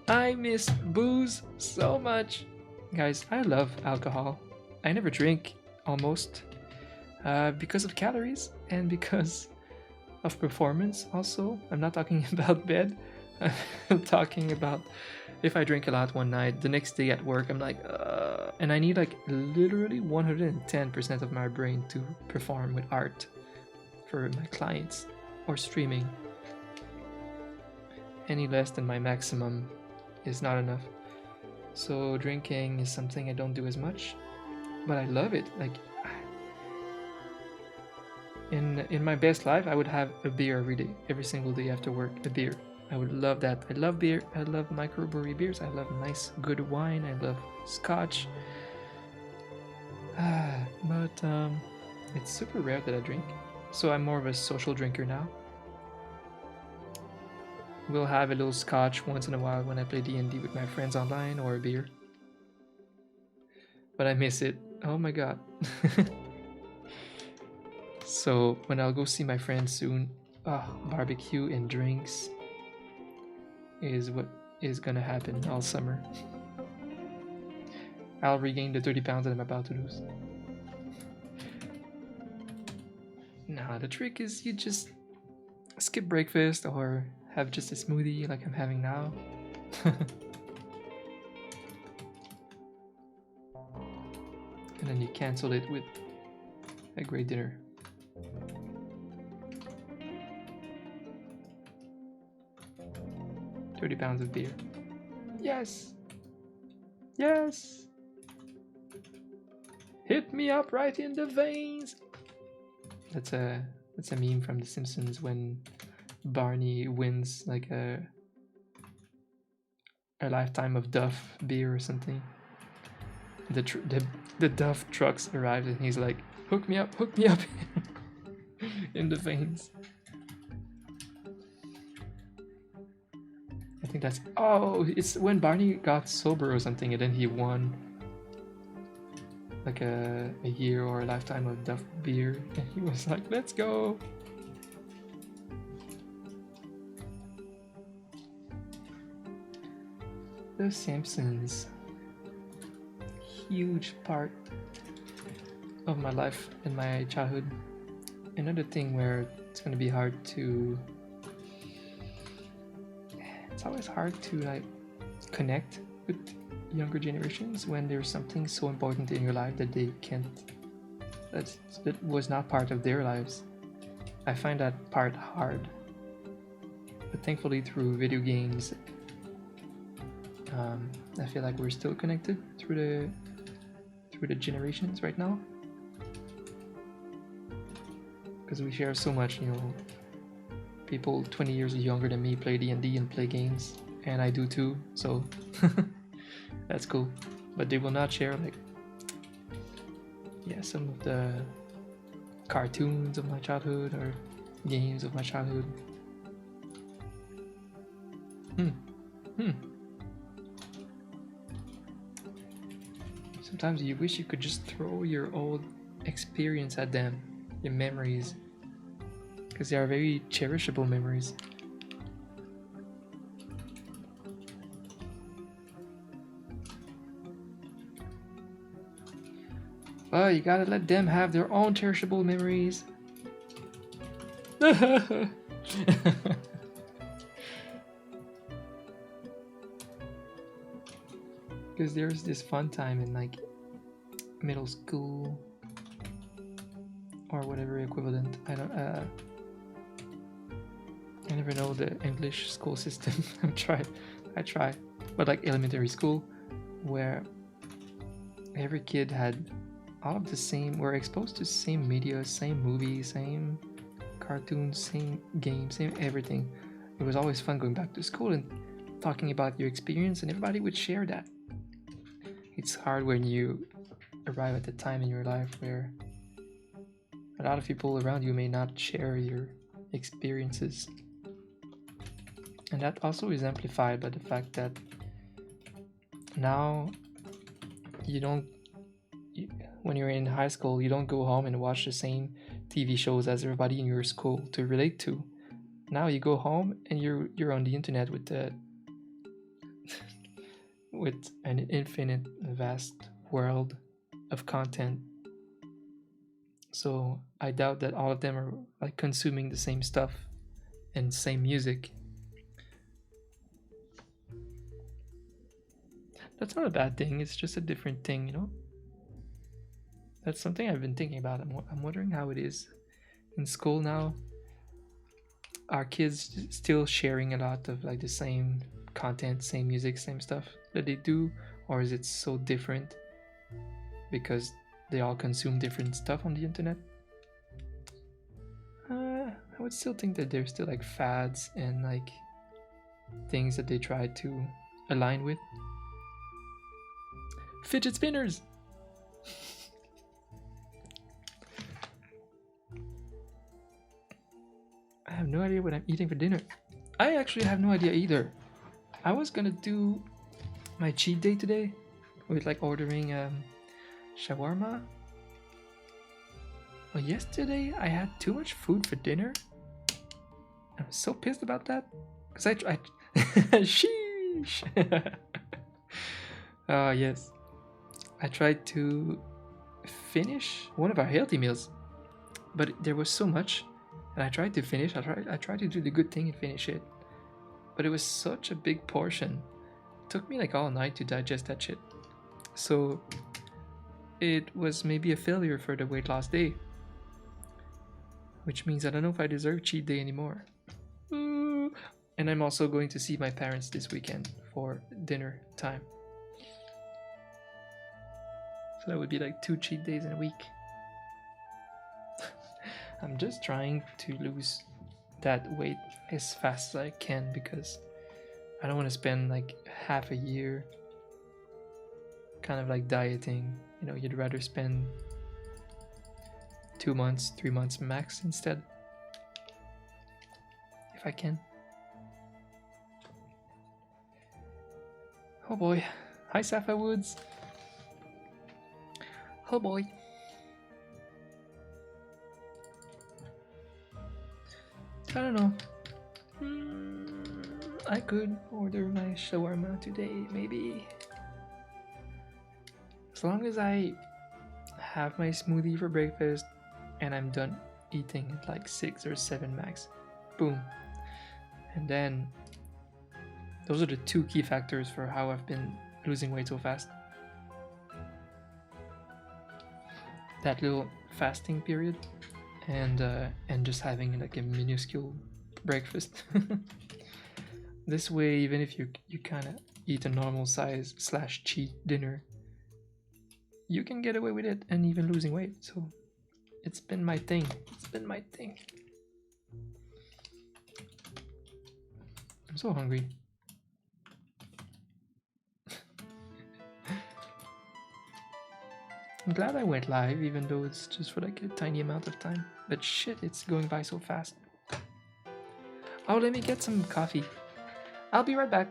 I miss booze so much. Guys, I love alcohol. I never drink, almost. Because of calories and because of performance also. I'm not talking about bed. I'm talking about if I drink a lot one night, the next day at work, I'm like, and I need like literally 110% of my brain to perform with art for my clients or streaming. Any less than my maximum is not enough. So drinking is something I don't do as much, but I love it. Like, in my best life, I would have a beer every single day after work, a beer. I would love that. I love beer. I love microbrewery beers. I love nice, good wine. I love scotch. But It's super rare that I drink, so I'm more of a social drinker now. We'll have a little scotch once in a while when I play D&D with my friends online, or a beer. But I miss it. Oh my god. So when I'll go see my friends soon, barbecue and drinks is what is gonna happen all summer. I'll regain the 30 pounds that I'm about to lose. Nah, the trick is you just skip breakfast or have just a smoothie like I'm having now. And then you cancel it with a great dinner. £30 of beer. Yes! Yes! Hit me up right in the veins! That's a meme from The Simpsons when Barney wins like a lifetime of Duff beer or something. The Duff trucks arrive and he's like, hook me up in the veins. I think that's it's when Barney got sober or something, and then he won like a year or a lifetime of Duff beer, and he was like, let's go. The Simpsons, huge part of my life and my childhood. Another thing where it's gonna be hard to, it's always hard to like connect with younger generations when there's something so important in your life that they can't, that was not part of their lives. I find that part hard, but thankfully through video games, I feel like we're still connected through the generations right now, because we share so much. You know, people 20 years younger than me play D&D and play games, and I do too, so that's cool. But they will not share like, yeah, some of the cartoons of my childhood or games of my childhood. Sometimes you wish you could just throw your old experience at them, your memories, because they are very cherishable memories. Well, you gotta let them have their own cherishable memories. Because there's this fun time in like middle school or whatever equivalent. I never know the English school system. I try, but like elementary school, where every kid had all of the same, were exposed to same media, same movies, same cartoons, same games, same everything. It was always fun going back to school and talking about your experience, and everybody would share that. It's hard when you arrive at the time in your life where a lot of people around you may not share your experiences. And that also is amplified by the fact that now when you're in high school, you don't go home and watch the same TV shows as everybody in your school to relate to. Now you go home and you're on the internet with with an infinite vast world of content. So I doubt that all of them are like consuming the same stuff and same music. That's not a bad thing, it's just a different thing, you know? That's something I've been thinking about. I'm wondering how it is in school now. Are kids still sharing a lot of like the same content, same music, same stuff that they do, or is it so different because they all consume different stuff on the internet? I would still think that there's still like fads and like things that they try to align with. Fidget spinners! I have no idea what I'm eating for dinner. I actually have no idea either. I was gonna do my cheat day today with like ordering shawarma. Well, yesterday I had too much food for dinner. I'm so pissed about that because I tried. Sheesh. Yes, I tried to finish one of our healthy meals, but there was so much, and I tried to finish. I tried to do the good thing and finish it, but it was such a big portion. It took me like all night to digest that shit. So it was maybe a failure for the weight loss day, which means I don't know if I deserve cheat day anymore. Ooh. And I'm also going to see my parents this weekend for dinner time. So that would be like 2 cheat days in a week. I'm just trying to lose that weight as fast as I can because I don't want to spend like half a year kind of like dieting. You know, you'd rather spend 2 months, 3 months max instead. If I can. Oh boy. Hi, Sapphire Woods. Oh boy. I don't know. I could order my shawarma today, maybe. As long as I have my smoothie for breakfast and I'm done eating at like 6 or 7 max. Boom. And then those are the 2 key factors for how I've been losing weight so fast. That little fasting period and just having like a minuscule breakfast. This way, even if you kind of eat a normal size / cheat dinner, you can get away with it and even losing weight. So it's been my thing. It's been my thing. I'm so hungry. I'm glad I went live, even though it's just for like a tiny amount of time. But shit, it's going by so fast. Oh, let me get some coffee. I'll be right back.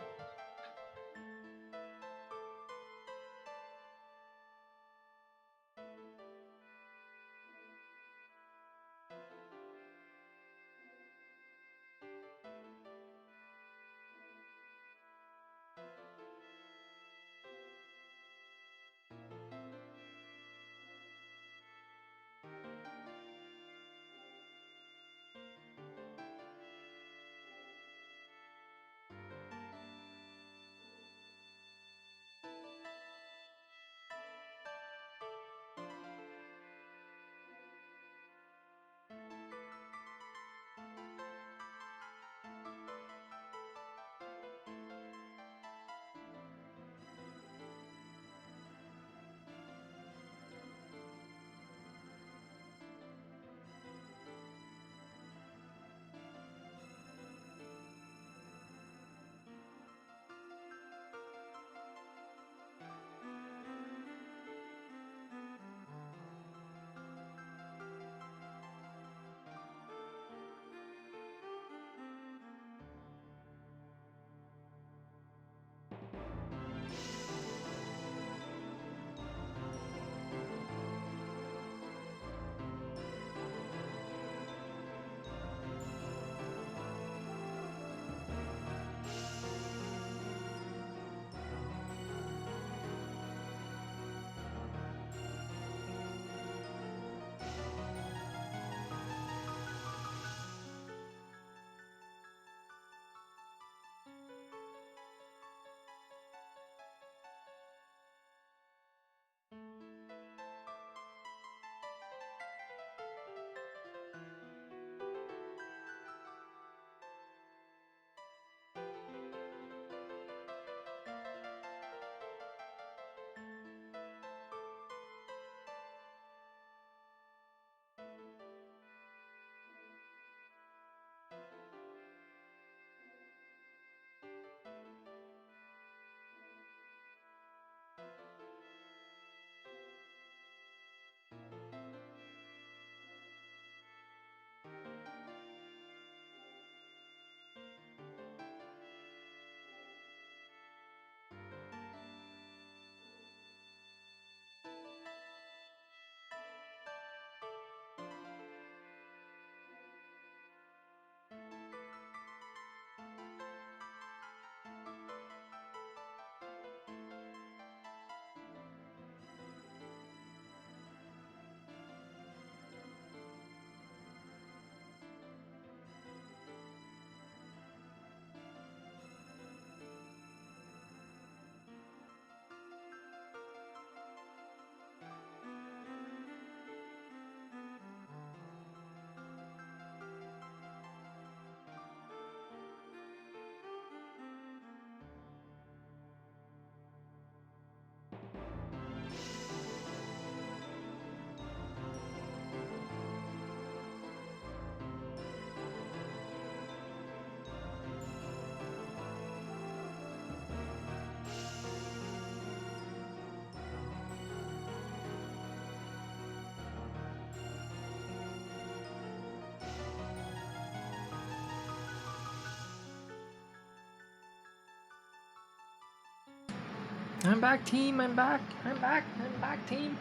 I'm back, team. I'm back. I'm back. I'm back, team.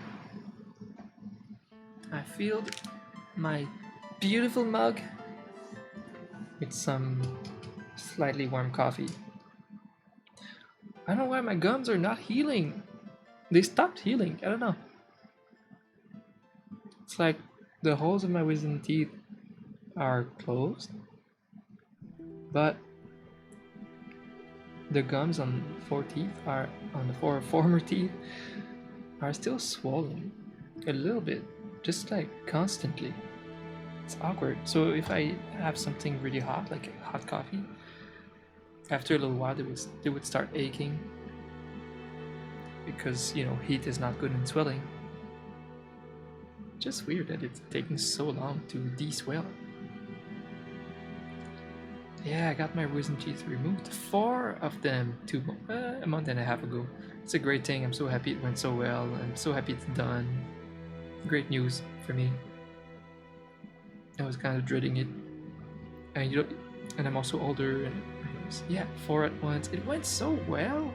I filled my beautiful mug with some slightly warm coffee. I don't know why my gums are not healing. They stopped healing. I don't know. It's like the holes of my wisdom teeth are closed, but the gums on the four former teeth are still swollen a little bit, just like constantly. It's awkward. So if I have something really hot, like a hot coffee, after a little while they would start aching because heat is not good in swelling. Just weird that it's taking so long to de-swell. Yeah, I got my wisdom teeth removed. 4 of them a month and a half ago. It's a great thing. I'm so happy it went so well. I'm so happy it's done. Great news for me. I was kind of dreading it, and and I'm also older. And yeah, 4 at once. It went so well.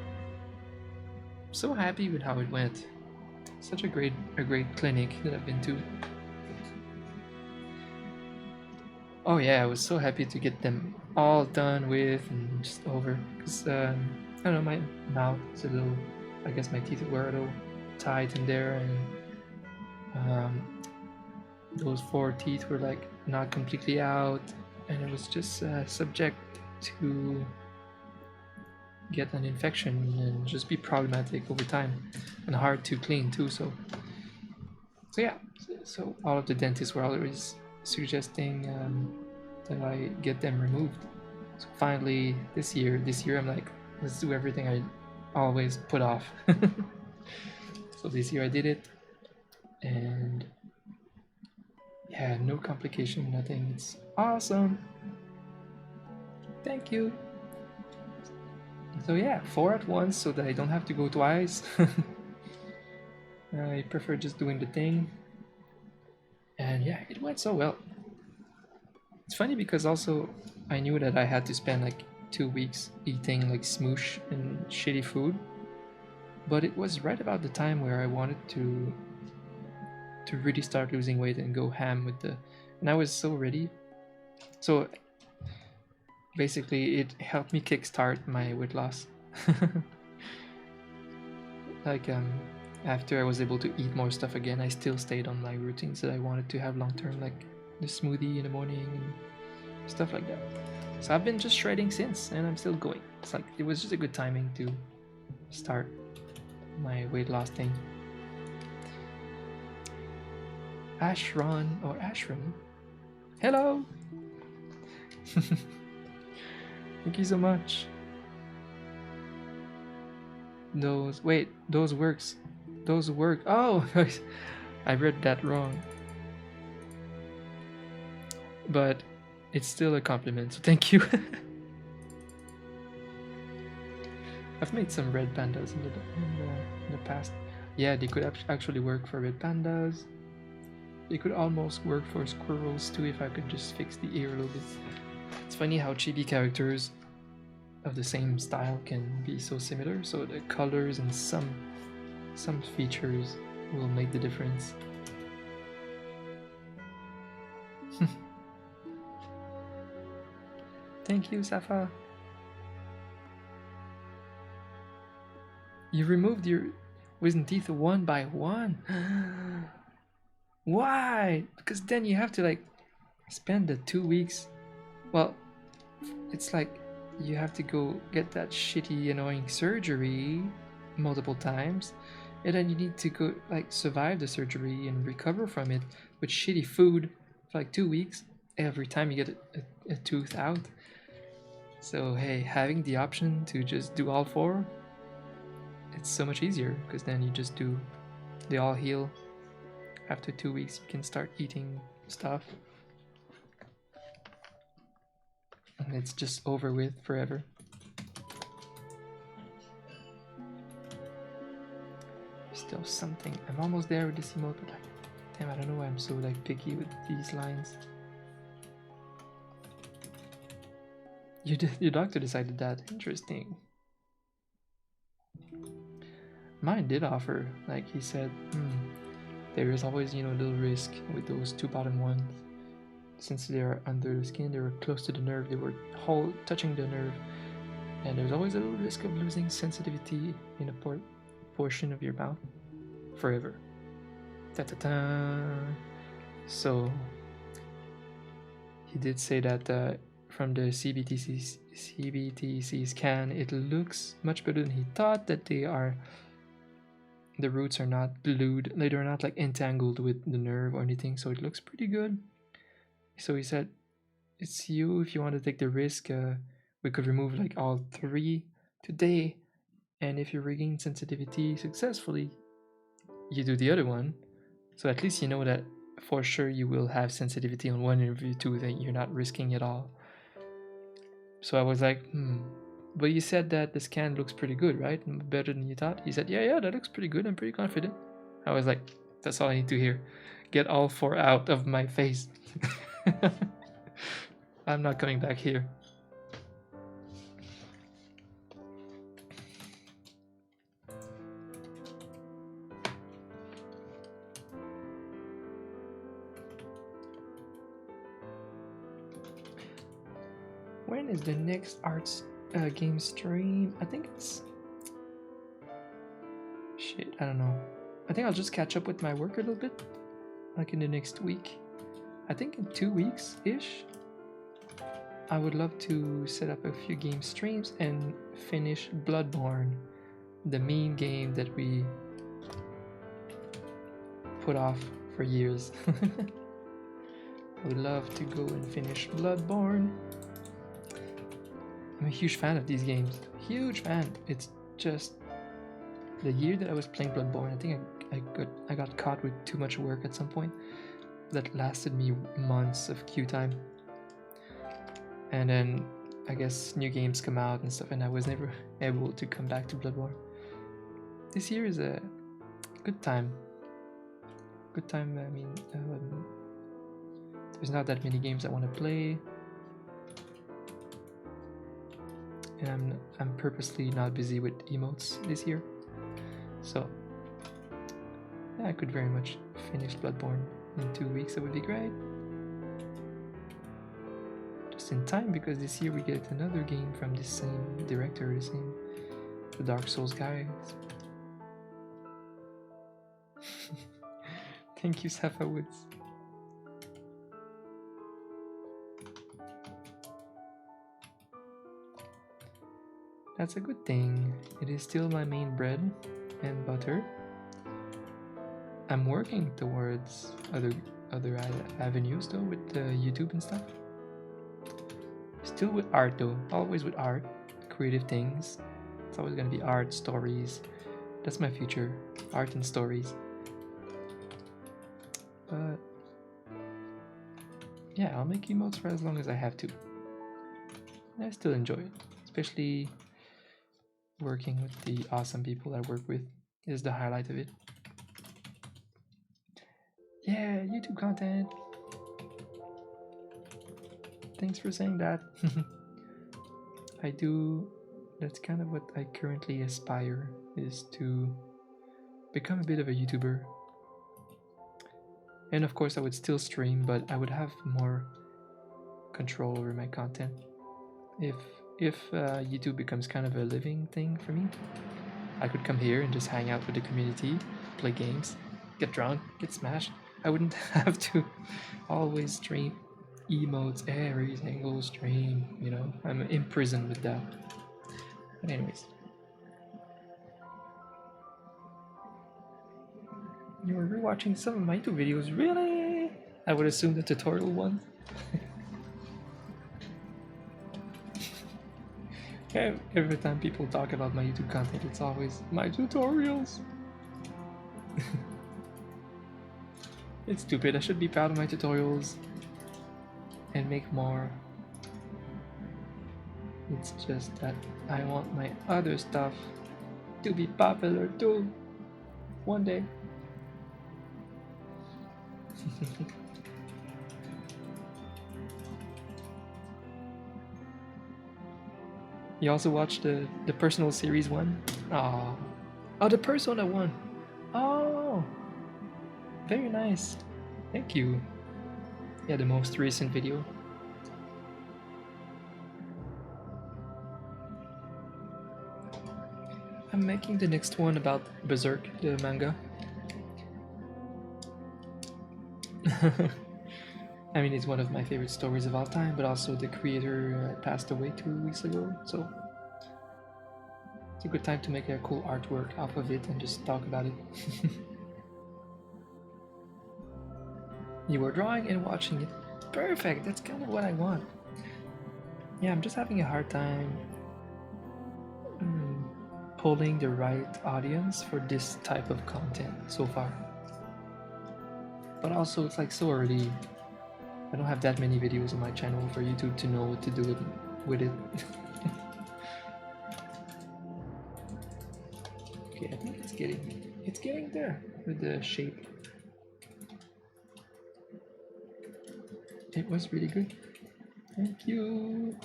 I'm so happy with how it went. Such a great clinic that I've been to. Oh yeah, I was so happy to get them all done with and just over. Because I don't know, my mouth is a little. I guess my teeth were a little tight in there, and those 4 teeth were like not completely out, and it was just subject to get an infection and just be problematic over time, and hard to clean too. So yeah, so all of the dentists were always suggesting that I get them removed. So finally, this year I'm like, let's do everything I always put off. So this year I did it, and yeah, no complication, nothing. It's awesome. Thank you. So yeah, 4 at once so that I don't have to go twice. I prefer just doing the thing. And yeah, it went so well. It's funny because also I knew that I had to spend like 2 weeks eating like smoosh and shitty food. But it was right about the time where I wanted to really start losing weight and go ham with and I was so ready. So basically it helped me kickstart my weight loss. Like after I was able to eat more stuff again, I still stayed on my routines that I wanted to have long term, like the smoothie in the morning and stuff like that. So I've been just shredding since, and I'm still going. It's like it was just a good timing to start my weight loss thing. Ashron or Ashram, hello. Thank you so much. Those work. Oh, I read that wrong. But it's still a compliment, so thank you. I've made some red pandas in the past. Yeah, they could actually work for red pandas. They could almost work for squirrels too if I could just fix the ear a little bit. It's funny how chibi characters of the same style can be so similar, so the colors and some features will make the difference. Thank you, Safa. You removed your wisdom teeth one by one. Why? Because then you have to like spend the 2 weeks. Well, it's like you have to go get that shitty, annoying surgery multiple times, and then you need to go like survive the surgery and recover from it with shitty food for like 2 weeks every time you get a tooth out. So hey, having the option to just do all 4, it's so much easier because then you just do, they all heal. After 2 weeks, you can start eating stuff. And it's just over with forever. Still something. I'm almost there with this emote, but like, damn, I don't know why I'm so like picky with these lines. Your doctor decided that. Interesting. mine did offer. Like he said, there is always, a little risk with those two bottom ones. Since they are under the skin, they were close to the nerve, they were touching the nerve, and there's always a little risk of losing sensitivity in a portion of your mouth forever. Ta-ta-ta. So he did say that from the CBTC scan, it looks much better than he thought. That the roots are not glued, they're not like entangled with the nerve or anything. So it looks pretty good. So he said, it's you, if you want to take the risk, we could remove like all 3 today, and if you regain sensitivity successfully, you do the other one. So at least you know that for sure you will have sensitivity on one interview too, that you're not risking it all. So I was like, but you said that the scan looks pretty good, right? Better than you thought? He said, yeah, that looks pretty good, I'm pretty confident. I was like, that's all I need to hear. Get all 4 out of my face. I'm not coming back here. When is the next arts game stream? I think it's... Shit, I don't know. I think I'll just catch up with my work a little bit. Like in the next week. I think in 2 weeks-ish. I would love to set up a few game streams and finish Bloodborne. The main game that we put off for years. I would love to go and finish Bloodborne. I'm a huge fan of these games. Huge fan. It's just the year that I was playing Bloodborne, I think I got caught with too much work at some point. That lasted me months of queue time. And then I guess new games come out and stuff, and I was never able to come back to Bloodborne. This year is a good time. Good time, I mean, there's not that many games I want to play. And I'm purposely not busy with emotes this year. So yeah, I could very much finish Bloodborne in 2 weeks. That would be great. Just in time, because this year we get another game from the same director, the Dark Souls guys. Thank you, Safa Woods. That's a good thing. It is still my main bread and butter. I'm working towards other avenues though, with YouTube and stuff. Still with art though, always with art, creative things. It's always gonna be art, stories. That's my future, art and stories. But yeah, I'll make emotes for as long as I have to. And I still enjoy it, especially working with the awesome people I work with is the highlight of it. Yeah, YouTube content. Thanks for saying that. I do, that's kind of what I currently aspire, is to become a bit of a YouTuber. And of course I would still stream, but I would have more control over my content. If YouTube becomes kind of a living thing for me, I could come here and just hang out with the community, play games, get drunk, get smashed. I wouldn't have to always stream emotes every single stream, you know? I'm imprisoned with that. But anyways. You were rewatching some of my YouTube videos, really? I would assume the tutorial one. Every time people talk about my YouTube content, it's always my tutorials. It's stupid. I should be proud of my tutorials and make more. It's just that I want my other stuff to be popular too, one day. You also watched the personal series one? Aww. Oh, the Persona one. Oh, very nice. Thank you. Yeah, the most recent video. I'm making the next one about Berserk, the manga. I mean, it's one of my favorite stories of all time, but also the creator passed away 2 weeks ago, so it's a good time to make a cool artwork off of it and just talk about it. You were drawing and watching it. Perfect, that's kind of what I want. Yeah, I'm just having a hard time pulling the right audience for this type of content so far. But also, it's like so early. I don't have that many videos on my channel for YouTube to know what to do with it. Okay, I think it's getting there with the shape. It was really good. Thank you.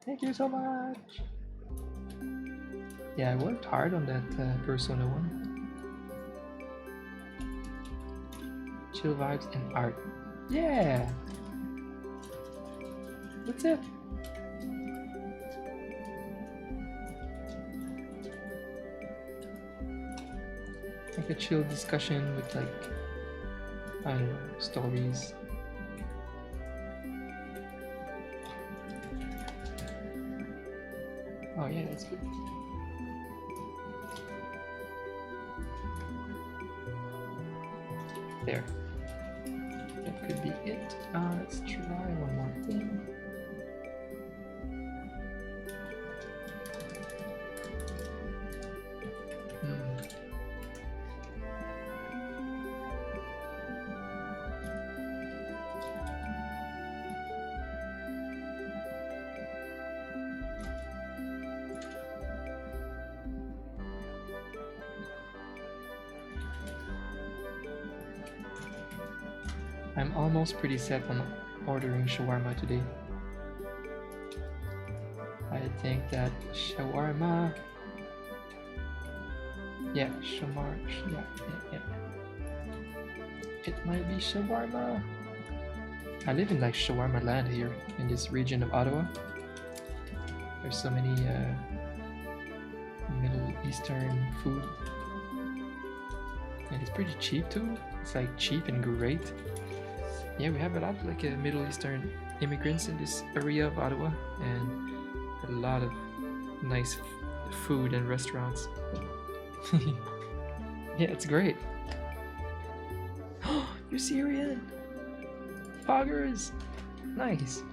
Thank you so much. Yeah, I worked hard on that Persona one. Chill vibes and art. Yeah. That's it. Like a chill discussion with like, I don't know, stories. Oh yeah, that's good. There. That could be it. Let's try one more thing. I'm almost pretty set on ordering shawarma today. I think that shawarma... Yeah, yeah. It might be shawarma. I live in like shawarma land here in this region of Ottawa. There's so many Middle Eastern food. And it's pretty cheap too. It's like cheap and great. Yeah, we have a lot of like Middle Eastern immigrants in this area of Ottawa, and a lot of nice food and restaurants. Yeah, it's great. You're Syrian. Poggers. Nice.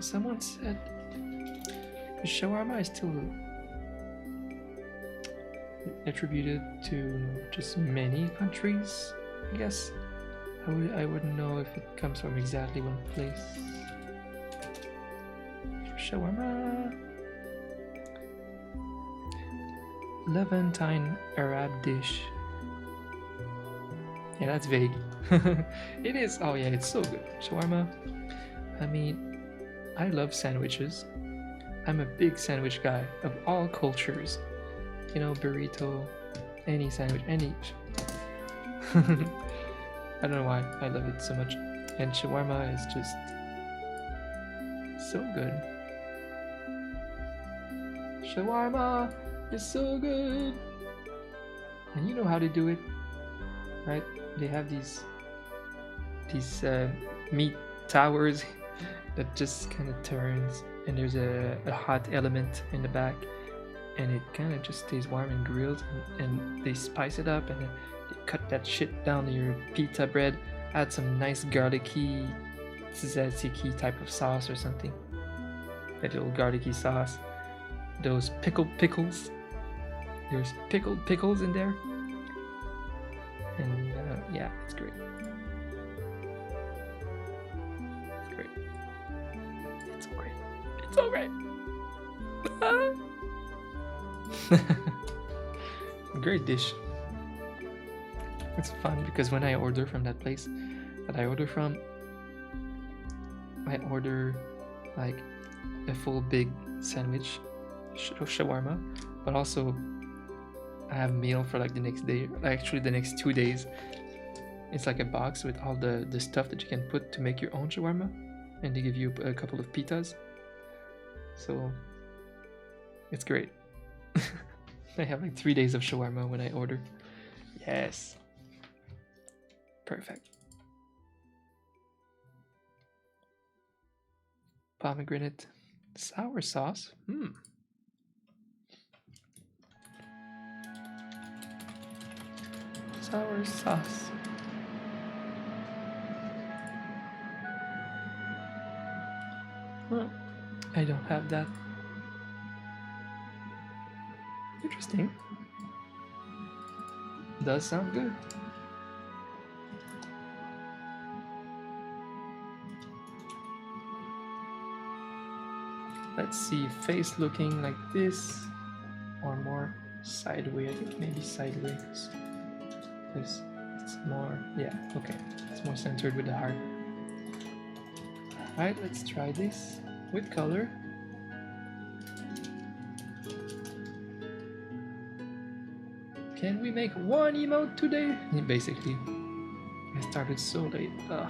Someone said the shawarma is still attributed to just many countries, I guess. I wouldn't know if it comes from exactly one place. Shawarma. Levantine Arab dish. Yeah, that's vague. It is. Oh yeah, it's so good. Shawarma. I mean, I love sandwiches. I'm a big sandwich guy of all cultures. You know, burrito, any sandwich, any. I don't know why I love it so much. And shawarma is just so good. Shawarma is so good. And you know how to do it, right? They have these meat towers that just kind of turns, and there's a hot element in the back, and it kind of just stays warm and grilled, and they spice it up, and then they cut that shit down to your pita bread, add some nice garlicky tzatziki type of sauce or something, that little garlicky sauce, those pickled pickles, there's pickled pickles in there, and yeah, it's great. It's great. It's so great. It's so great. Great dish. It's fun because when I order from that place that I order from, I order like a full big sandwich, shawarma, but also I have meal for like the next day, actually the next 2 days. It's like a box with all the stuff that you can put to make your own shawarma, and they give you a couple of pitas. So it's great. I have like 3 days of shawarma when I order. Yes. Perfect. Pomegranate sour sauce. Sour sauce. I don't have that. Interesting. Does sound good. Let's see, face looking like this or more sideways. I think maybe sideways. Because it's more, yeah, okay. It's more centered with the heart. Alright, let's try this with color. Can we make one emote today? Basically, I started so late. Ugh.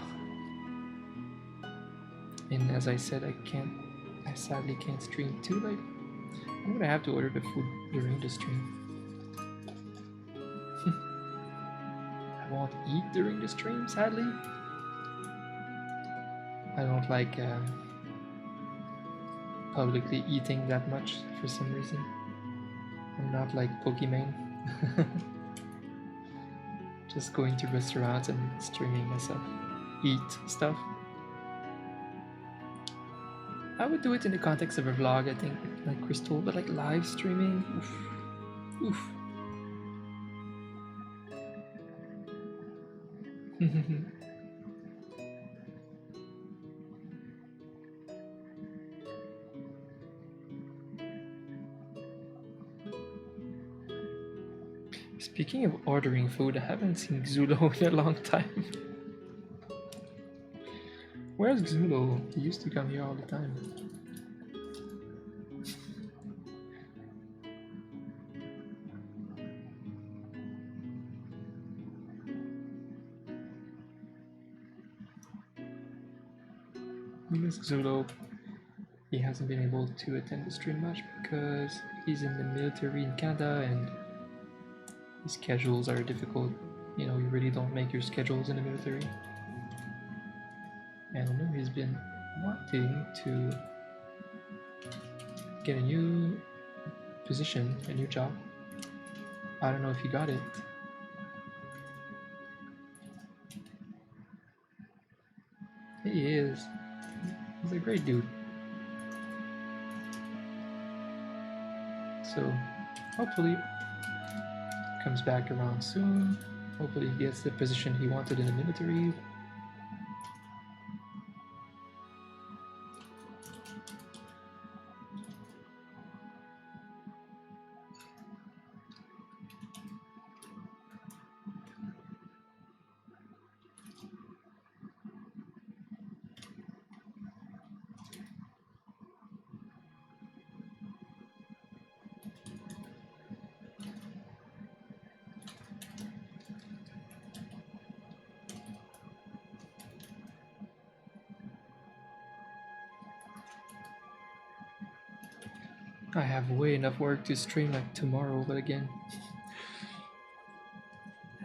And as I said, I sadly can't stream too late. I'm gonna have to order the food during the stream. I won't eat during the stream, sadly. I don't like publicly eating that much for some reason. I'm not like Pokemon. Just going to restaurants and streaming myself eat stuff. I would do it in the context of a vlog, I think, like Crystal, but like live streaming, oof. Speaking of ordering food, I haven't seen Xulo in a long time. Where's Xulo? He used to come here all the time. Miss Xulo, he hasn't been able to attend the stream much because he's in the military in Canada and his schedules are difficult. You know, you really don't make your schedules in the military. I don't know, he's been wanting to get a new position, a new job. I don't know if he got it. He is. He's a great dude. So hopefully comes back around soon. Hopefully he gets the position he wanted in the military. I have way enough work to stream like tomorrow, but again,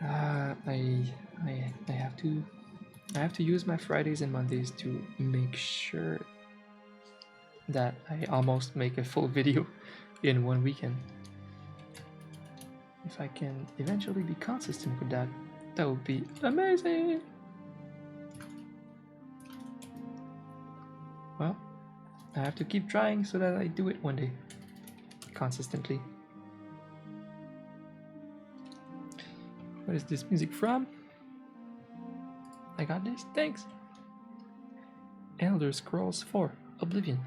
I have to use my Fridays and Mondays to make sure that I almost make a full video in one weekend. If I can eventually be consistent with that, that would be amazing. Well, I have to keep trying so that I do it one day consistently. What is this music from? I got this, thanks. Elder Scrolls 4 Oblivion.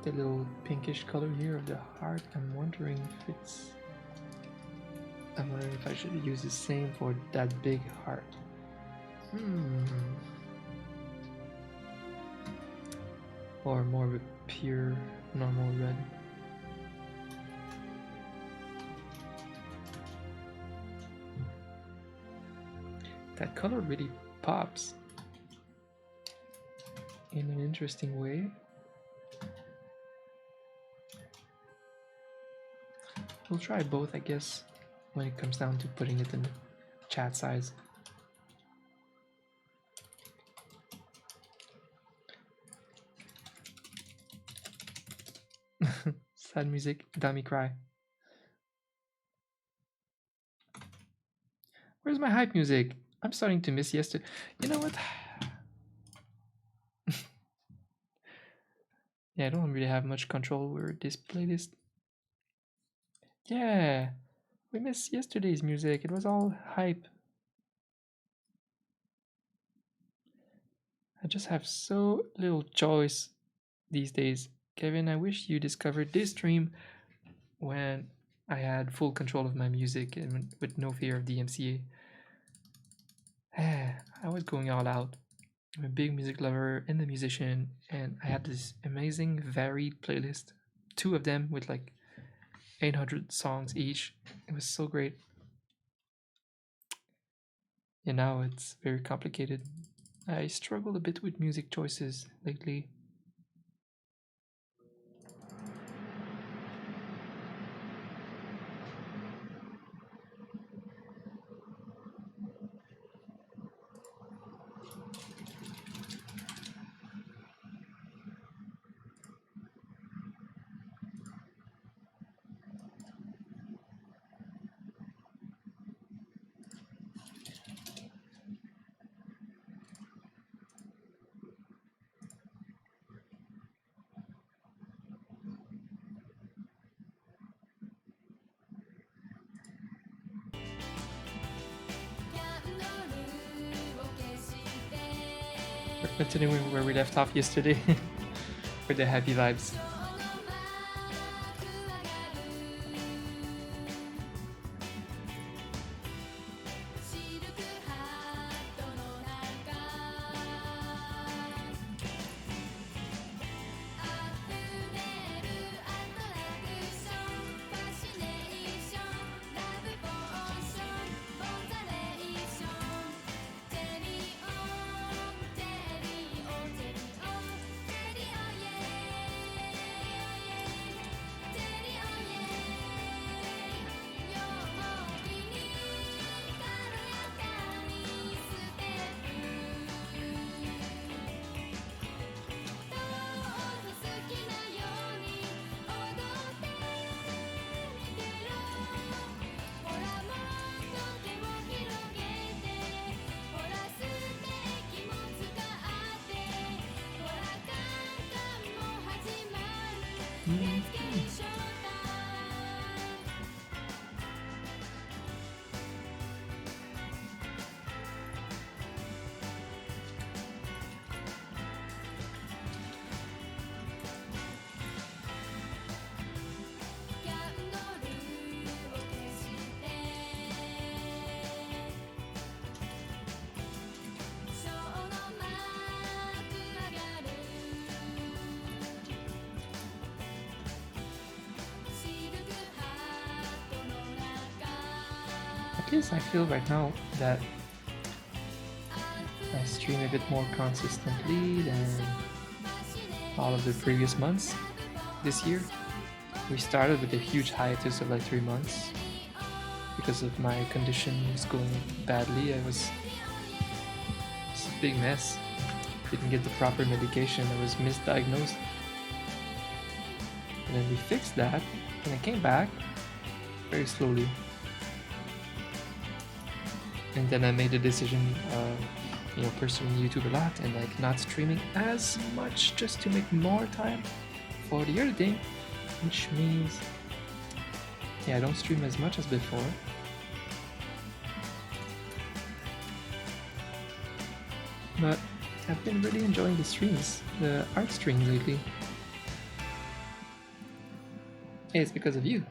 the little pinkish color here of the heart. I'm wondering if I should use the same for that big heart. Or more of a pure normal red. That color really pops in an interesting way. We'll try both, I guess, when it comes down to putting it in the chat size. Sad music, dummy cry. Where's my hype music? I'm starting to miss yesterday. You know what? Yeah, I don't really have much control over this playlist. Yeah, we missed yesterday's music. It was all hype. I just have so little choice these days. Kevin, I wish you discovered this stream when I had full control of my music and with no fear of DMCA. I was going all out. I'm a big music lover and a musician, and I had this amazing varied playlist. 2 of them with like 800 songs each. It was so great. And now it's very complicated. I struggle a bit with music choices lately. Continuing where we left off yesterday with the happy vibes. At least I feel right now that I stream a bit more consistently than all of the previous months this year. We started with a huge hiatus of like 3 months because of my condition was going badly. It's a big mess. Didn't get the proper medication. I was misdiagnosed. And then we fixed that, and I came back very slowly. And then I made a decision of, pursuing YouTube a lot and like not streaming as much just to make more time for the other thing, which means, I don't stream as much as before. But I've been really enjoying the streams, the art streams lately. Hey, it's because of you.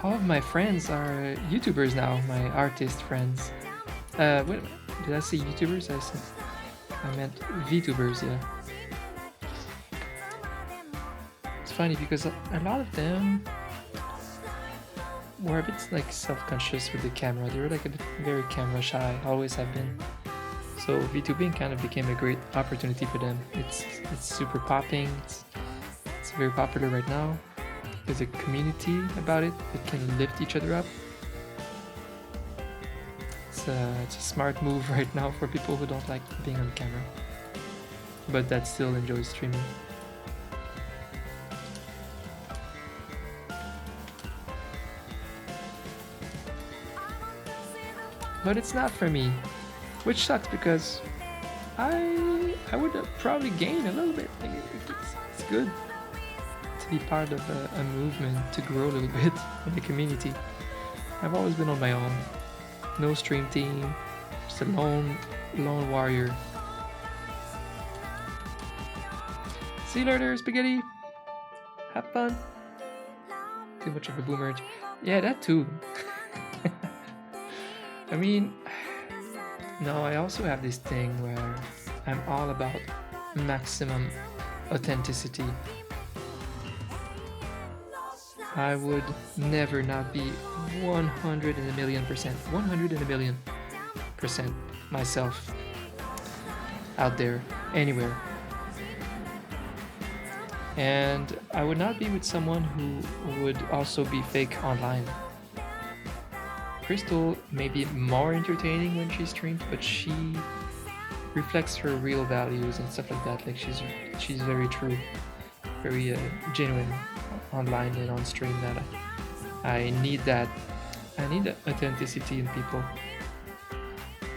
All of my friends are YouTubers now, my artist friends. Wait a minute, did I say YouTubers? I meant VTubers, yeah. It's funny because a lot of them were a bit like self-conscious with the camera. They were like a bit very camera shy, always have been. So VTubing kind of became a great opportunity for them. It's super popping. It's very popular right now. There's a community about it. It can lift each other up. It's a smart move right now for people who don't like being on camera, but that still enjoys streaming. But it's not for me, which sucks because I would probably gain a little bit. Like it's good to be part of a movement, to grow a little bit in the community. I've always been on my own, no stream team, just a lone warrior. See you later, spaghetti. Have fun. Too much of a boomer. Yeah, that too. I mean, no, I also have this thing where I'm all about maximum authenticity. I would never not be 100 in a million percent, 100 in a million percent myself out there, anywhere. And I would not be with someone who would also be fake online. Crystal may be more entertaining when she streams, but she reflects her real values and stuff like that. Like she's very true, very genuine online and on stream. That I need that. I need that authenticity in people.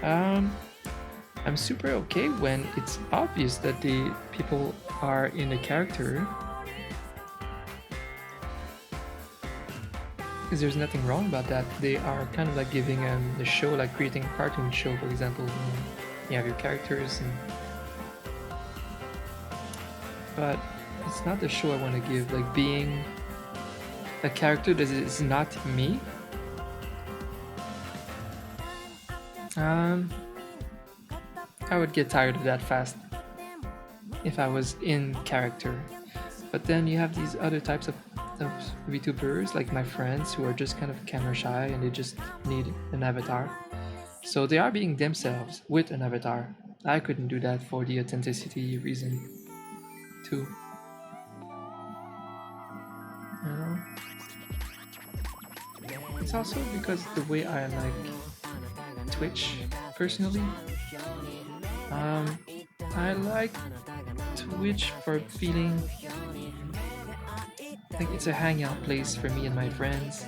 I'm super okay when it's obvious that the people are in a character, because there's nothing wrong about that. They are kind of like giving the show, like creating a cartoon show, for example. You have your characters, but it's not the show I want to give. Like being a character that is not me. I would get tired of that fast if I was in character. But then you have these other types of VTubers, like my friends, who are just kind of camera shy and they just need an avatar. So they are being themselves with an avatar. I couldn't do that for the authenticity reason too. You know? It's also because the way I like Twitch personally. I like Twitch for feeling like it's a hangout place for me and my friends.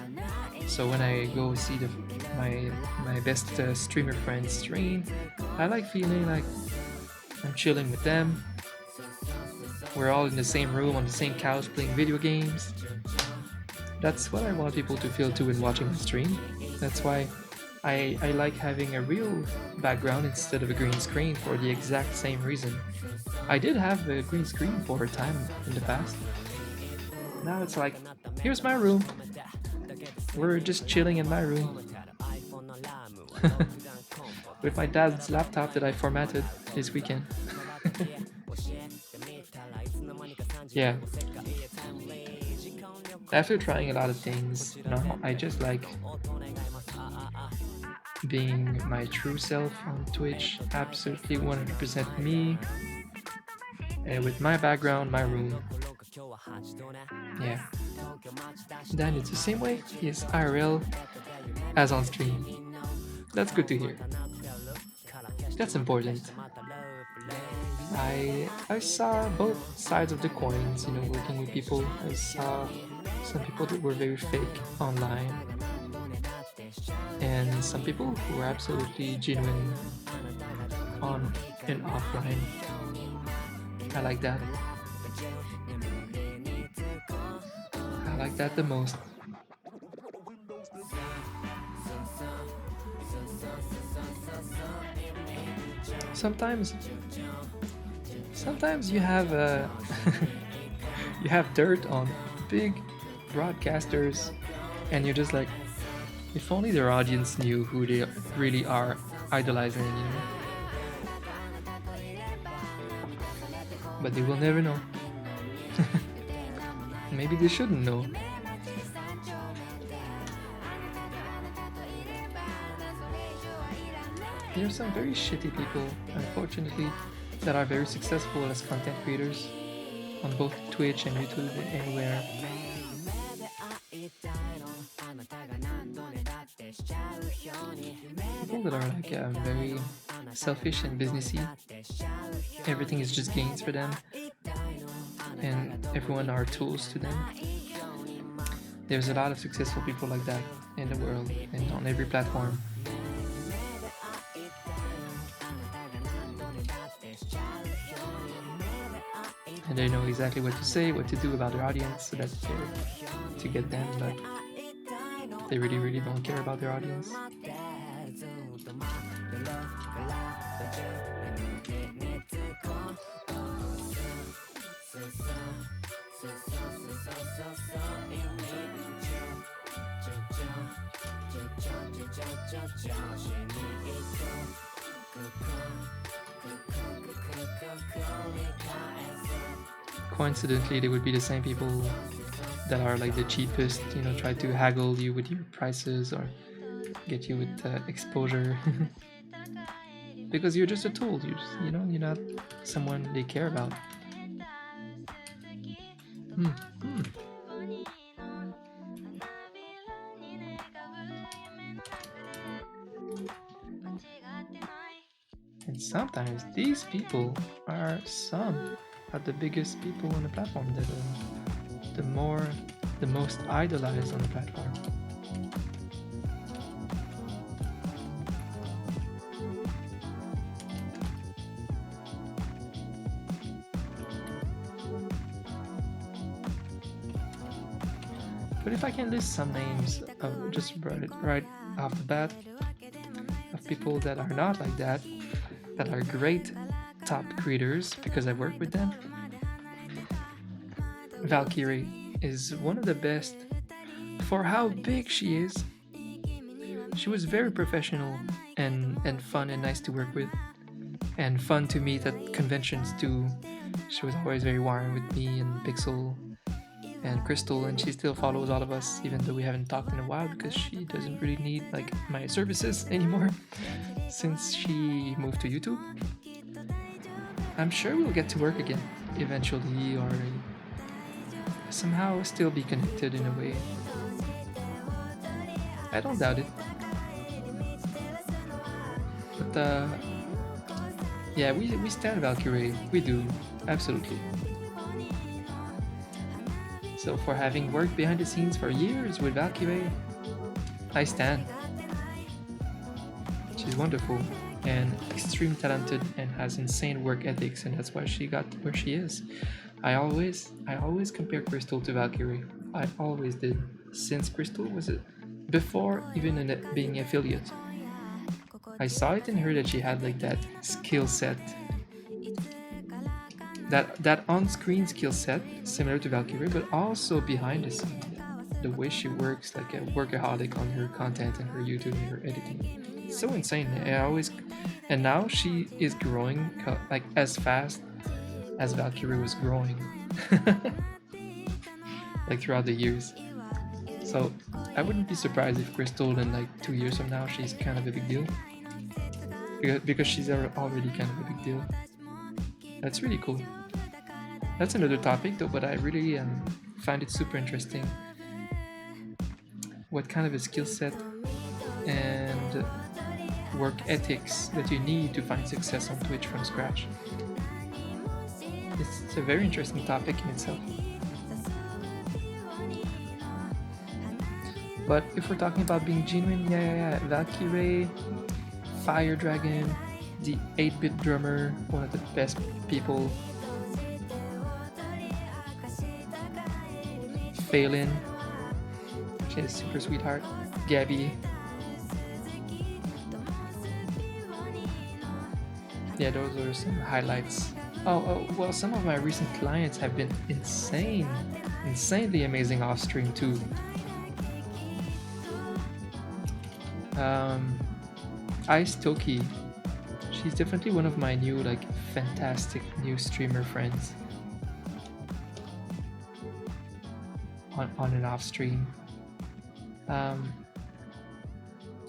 So when I go see my best streamer friends stream, I like feeling like I'm chilling with them. we're all in the same room on the same couch playing video games. That's what I want people to feel too when watching the stream. That's why I like having a real background instead of a green screen for the exact same reason. I did have a green screen for a time in the past. Now it's like, here's my room. We're just chilling in my room. With my dad's laptop that I formatted this weekend. Yeah. After trying a lot of things, now I just like being my true self on Twitch, absolutely 100% me, and with my background, my room. Yeah. Then it's the same way is IRL as on stream. That's good to hear. That's important. I saw both sides of the coins, working with people. I saw some people that were very fake online, and some people who were absolutely genuine on and offline. I like that. I like that the most. Sometimes you have you have dirt on big broadcasters, and you're just like, if only their audience knew who they really are idolizing, But they will never know. Maybe they shouldn't know. There are some very shitty people, unfortunately, that are very successful as content creators on both Twitch and YouTube and anywhere. People that are like very selfish and businessy. Everything is just gains for them, and everyone are tools to them. There's a lot of successful people like that in the world and on every platform. And they know exactly what to say, what to do about their audience so that to get them, but they really don't care about their audience. Coincidentally, they would be the same people that are like the cheapest, try to haggle you with your prices or get you with exposure. Because you're just a tool, you're not someone they care about. And sometimes these people are some of the biggest people on the platform, that are the most idolized on the platform. But if I can list some names of just right off the bat of people that are not like that are great top creators because I work with them. Valkyrie is one of the best for how big she is. She was very professional and fun and nice to work with, and fun to meet at conventions too. She was always very warm with me and Pixel and Crystal, and she still follows all of us even though we haven't talked in a while because she doesn't really need like my services anymore since she moved to YouTube. I'm sure we'll get to work again eventually, or somehow still be connected in a way. I don't doubt it. But yeah, we stand Valkyrie. We do, absolutely. So for having worked behind the scenes for years with Valkyrie, I stand. She's wonderful and extremely talented and has insane work ethics, and that's why she got where she is. I always compare Crystal to Valkyrie. I always did. Since Crystal was it before even in it being affiliate. I saw it in her that she had like that skill set, that on-screen skill set similar to Valkyrie, but also behind the scene, the way she works like a workaholic on her content and her YouTube and her editing. It's so insane. And now she is growing like as fast as Valkyrie was growing, like throughout the years. So I wouldn't be surprised if Crystal in like 2 years from now she's kind of a big deal, because she's already kind of a big deal. That's really cool. That's another topic though, but I really find it super interesting. What kind of a skill set and work ethics that you need to find success on Twitch from scratch. It's a very interesting topic in itself. But if we're talking about being genuine, yeah. Valkyrie, Fire Dragon, the 8-bit drummer, one of the best people. Phelan, she's a super sweetheart. Gabby. Yeah, those are some highlights. Oh, well, some of my recent clients have been insanely amazing off stream too. Ice Toki, she's definitely one of my new, like, fantastic new streamer friends on and off stream.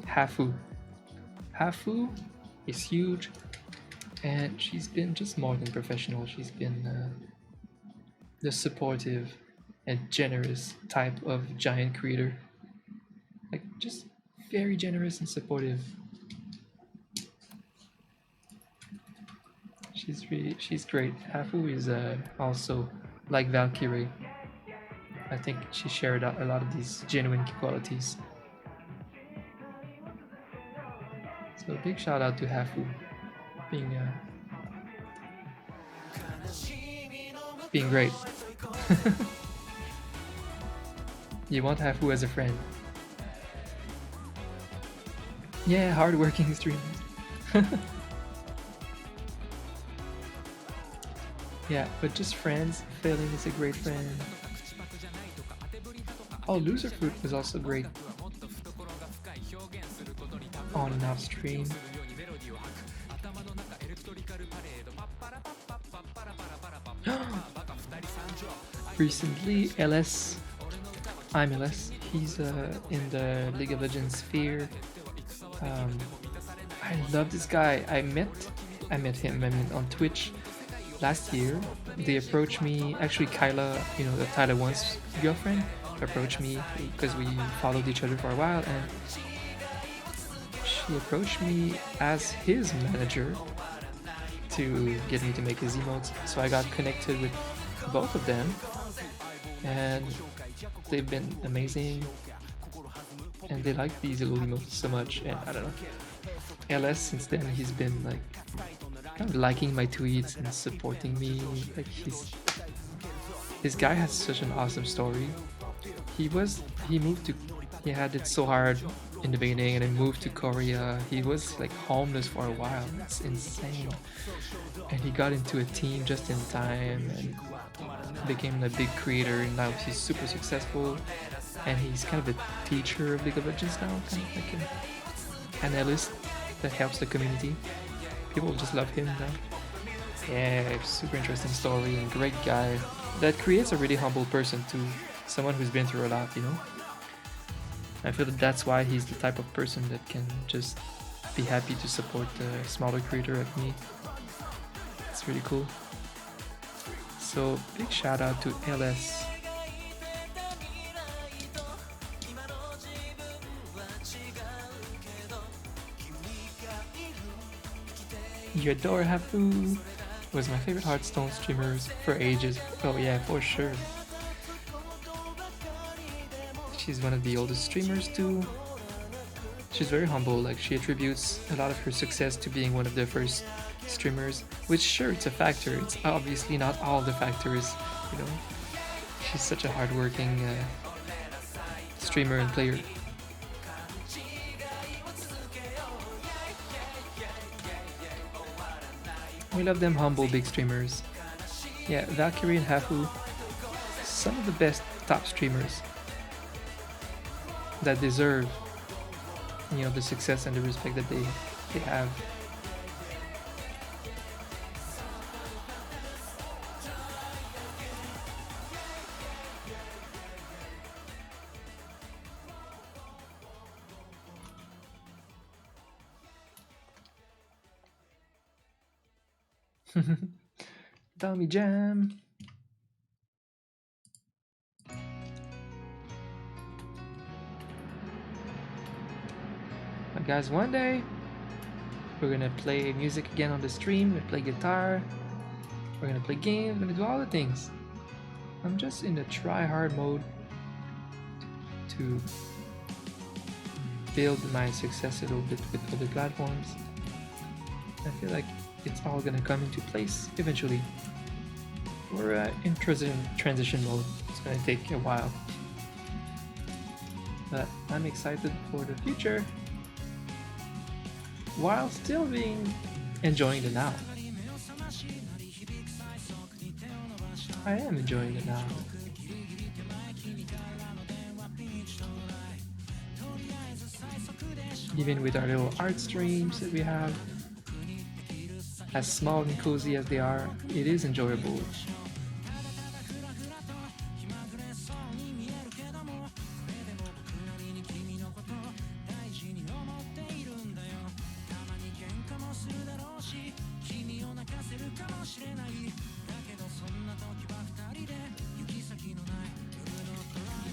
Hafu is huge, and she's been just more than professional. She's been the supportive and generous type of giant creator, like just very generous and supportive. She's great. Hafu is also like Valkyrie. I think she shared a lot of these genuine qualities. So big shout out to Hafu being great. You want Hafu as a friend. Yeah, hardworking streamers. Yeah, but just friends. Failing is a great friend. Oh, Loser Fruit was also great on and off stream. Recently, LS, I'm LS. He's in the League of Legends sphere. I love this guy. I met him. On Twitch last year. They approached me. Actually, Kyla, the Tyler One's girlfriend, approached me because we followed each other for a while, and she approached me as his manager to get me to make his emotes. So I got connected with both of them, and they've been amazing, and they like these little emotes so much. And I don't know, LS, since then he's been like kind of liking my tweets and supporting me. Like this guy has such an awesome story. He had it so hard in the beginning, and then moved to Korea. He was like homeless for a while. It's insane. And he got into a team just in time and became a big creator, and now he's super successful, and he's kind of a teacher of League of Legends now, kind of like an analyst that helps the community. People just love him now. Yeah, super interesting story, and great guy that creates a really humble person too, someone who's been through a lot. I feel that's why he's the type of person that can just be happy to support a smaller creator like me. It's really cool. So big shout out to LS. You adore Hafu. Was my favorite Hearthstone streamers for ages. Oh yeah, for sure. She's one of the oldest streamers too. she's very humble. Like she attributes a lot of her success to being one of the first streamers, which sure it's a factor. It's obviously not all the factors, you know. She's such a hardworking streamer and player. We love them humble big streamers. Yeah, Valkyrie and Hafu, some of the best top streamers that deserve, you know, the success and the respect that they have. Tommy Jam. But guys, one day we're gonna play music again on the stream. We're gonna play guitar. We're gonna play games. We're gonna do all the things. I'm just in a try-hard mode to build my success a little bit with other platforms. I feel like it's all gonna come into place eventually. We're in transition mode. It's gonna take a while, but I'm excited for the future while still enjoying the now. I am enjoying it now. Even with our little art streams that we have, as small and cozy as they are, it is enjoyable.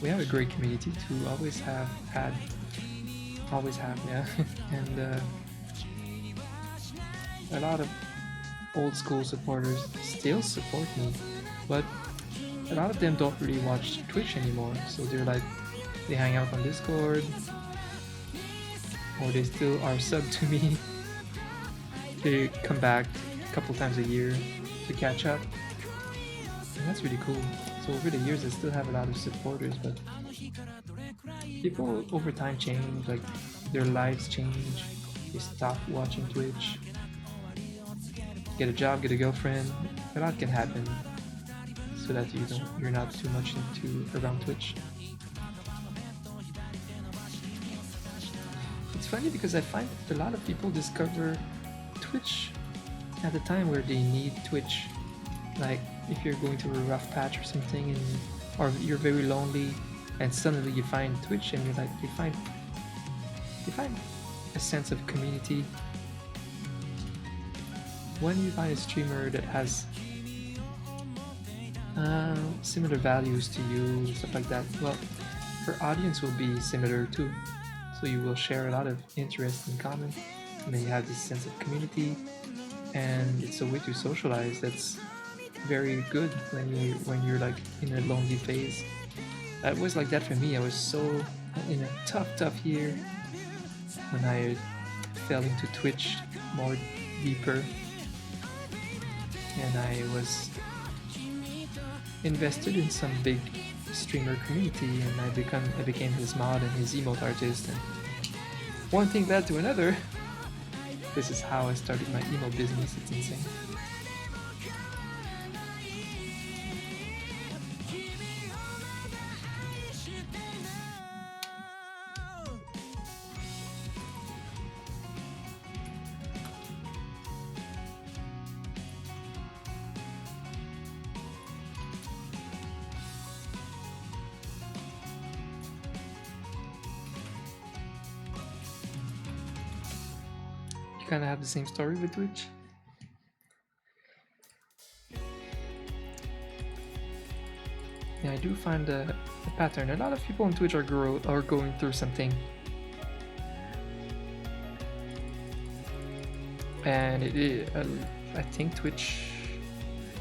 We have a great community too, always have, yeah. And a lot of old school supporters still support me, but a lot of them don't really watch Twitch anymore, so they're like, they hang out on Discord, or they still are sub to me. They come back a couple times a year to catch up, and that's really cool. So over the years I still have a lot of supporters, but people over time change, like their lives change, they stop watching Twitch, get a job, get a girlfriend, a lot can happen so that you're not too much around Twitch. It's funny because I find that a lot of people discover Twitch at the time where they need Twitch. Like if you're going through a rough patch or something, or you're very lonely, and suddenly you find Twitch, and you're like, you find a sense of community. When you find a streamer that has similar values to you, stuff like that, well, her audience will be similar too. So you will share a lot of interest in common, and then you have this sense of community, and it's a way to socialize that's very good when you're like in a lonely phase. That was like that for me. I was so in a tough year when I fell into Twitch more deeper, and I was invested in some big streamer community, and I became his mod and his emote artist, and one thing led to another. This is how I started my emote business. It's insane. Kind of have the same story with Twitch. Yeah, I do find a pattern. A lot of people on Twitch are going through something, and I think Twitch,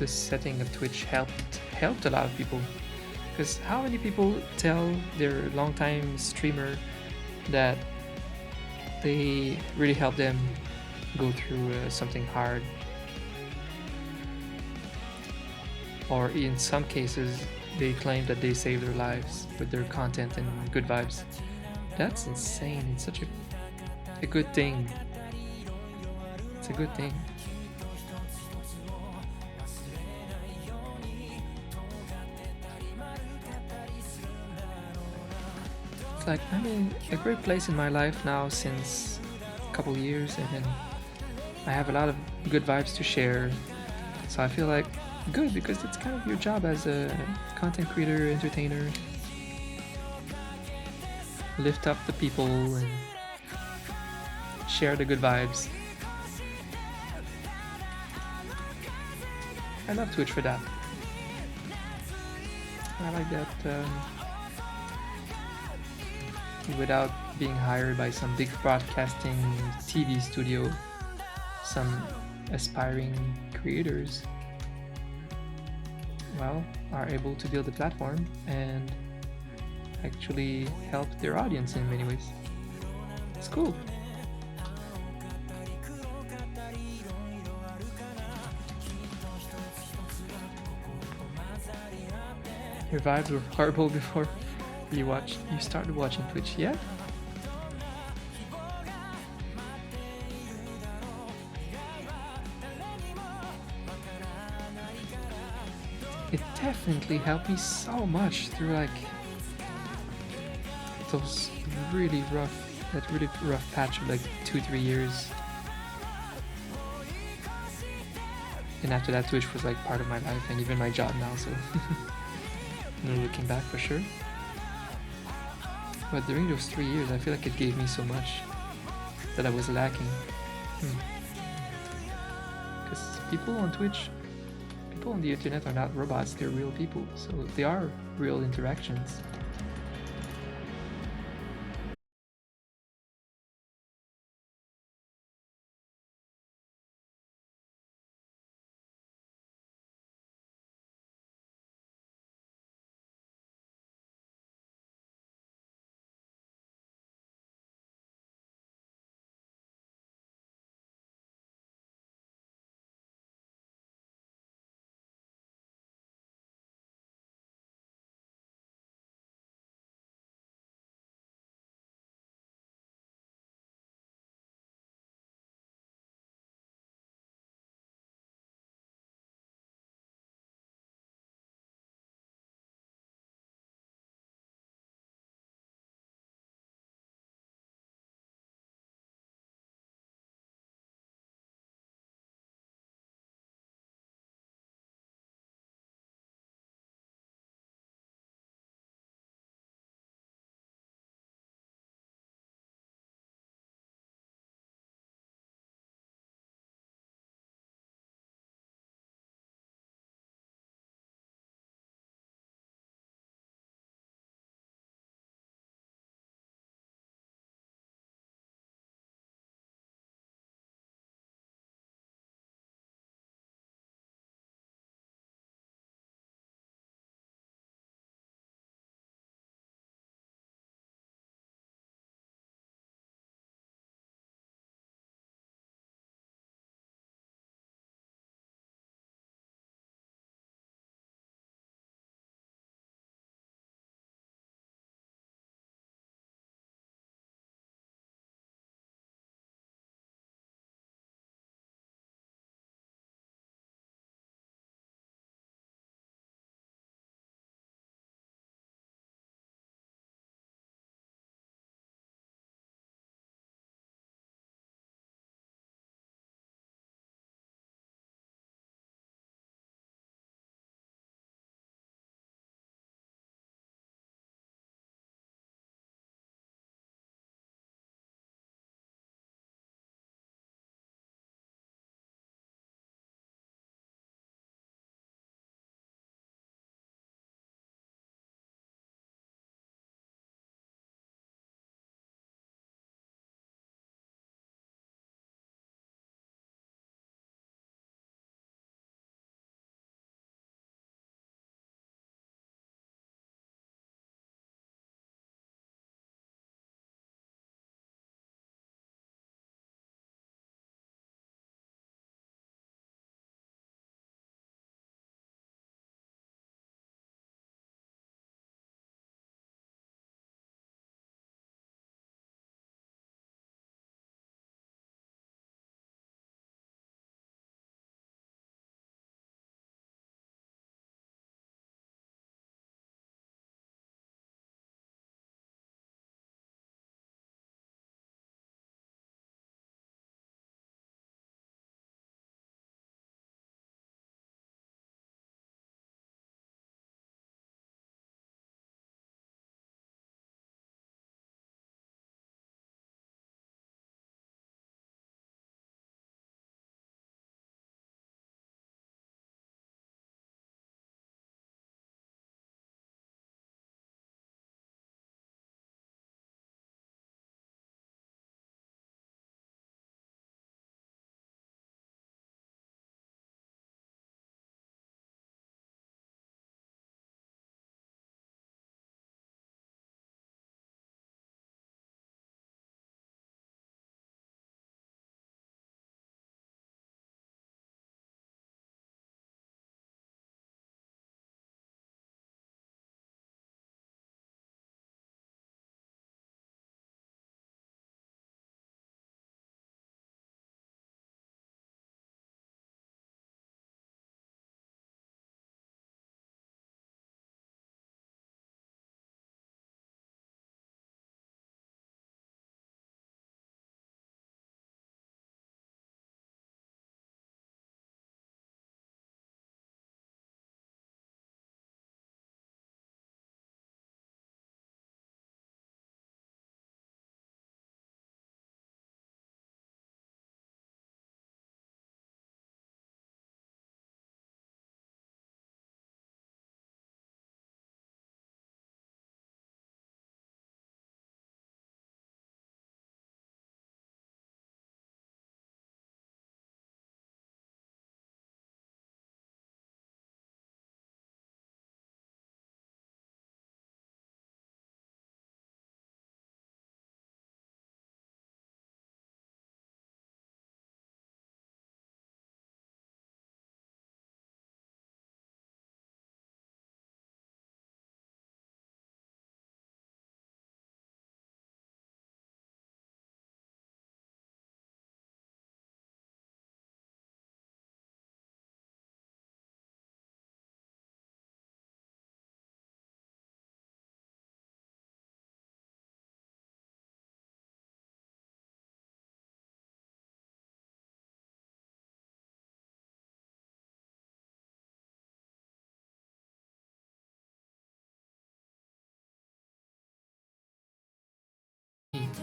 the setting of Twitch helped a lot of people, because how many people tell their longtime streamer that they really help them go through something hard, or in some cases, they claim that they save their lives with their content and good vibes. That's insane. It's such a good thing. It's a good thing. It's like I'm in a great place in my life now since a couple years, and I have a lot of good vibes to share. So I feel like good because it's kind of your job as a content creator, entertainer. Lift up the people and share the good vibes. I love Twitch for that. I like that without being hired by some big broadcasting TV studio, some aspiring creators, well, are able to build a platform and actually help their audience in many ways. It's cool. Your vibes were horrible before you started watching Twitch, yeah? It definitely helped me so much through like those really rough patch of like 2-3 years. And after that, Twitch was like part of my life and even my job now, so no looking back for sure. But during those 3 years, I feel like it gave me so much that I was lacking. Because people on Twitch, people on the internet are not robots, they're real people, so they are real interactions.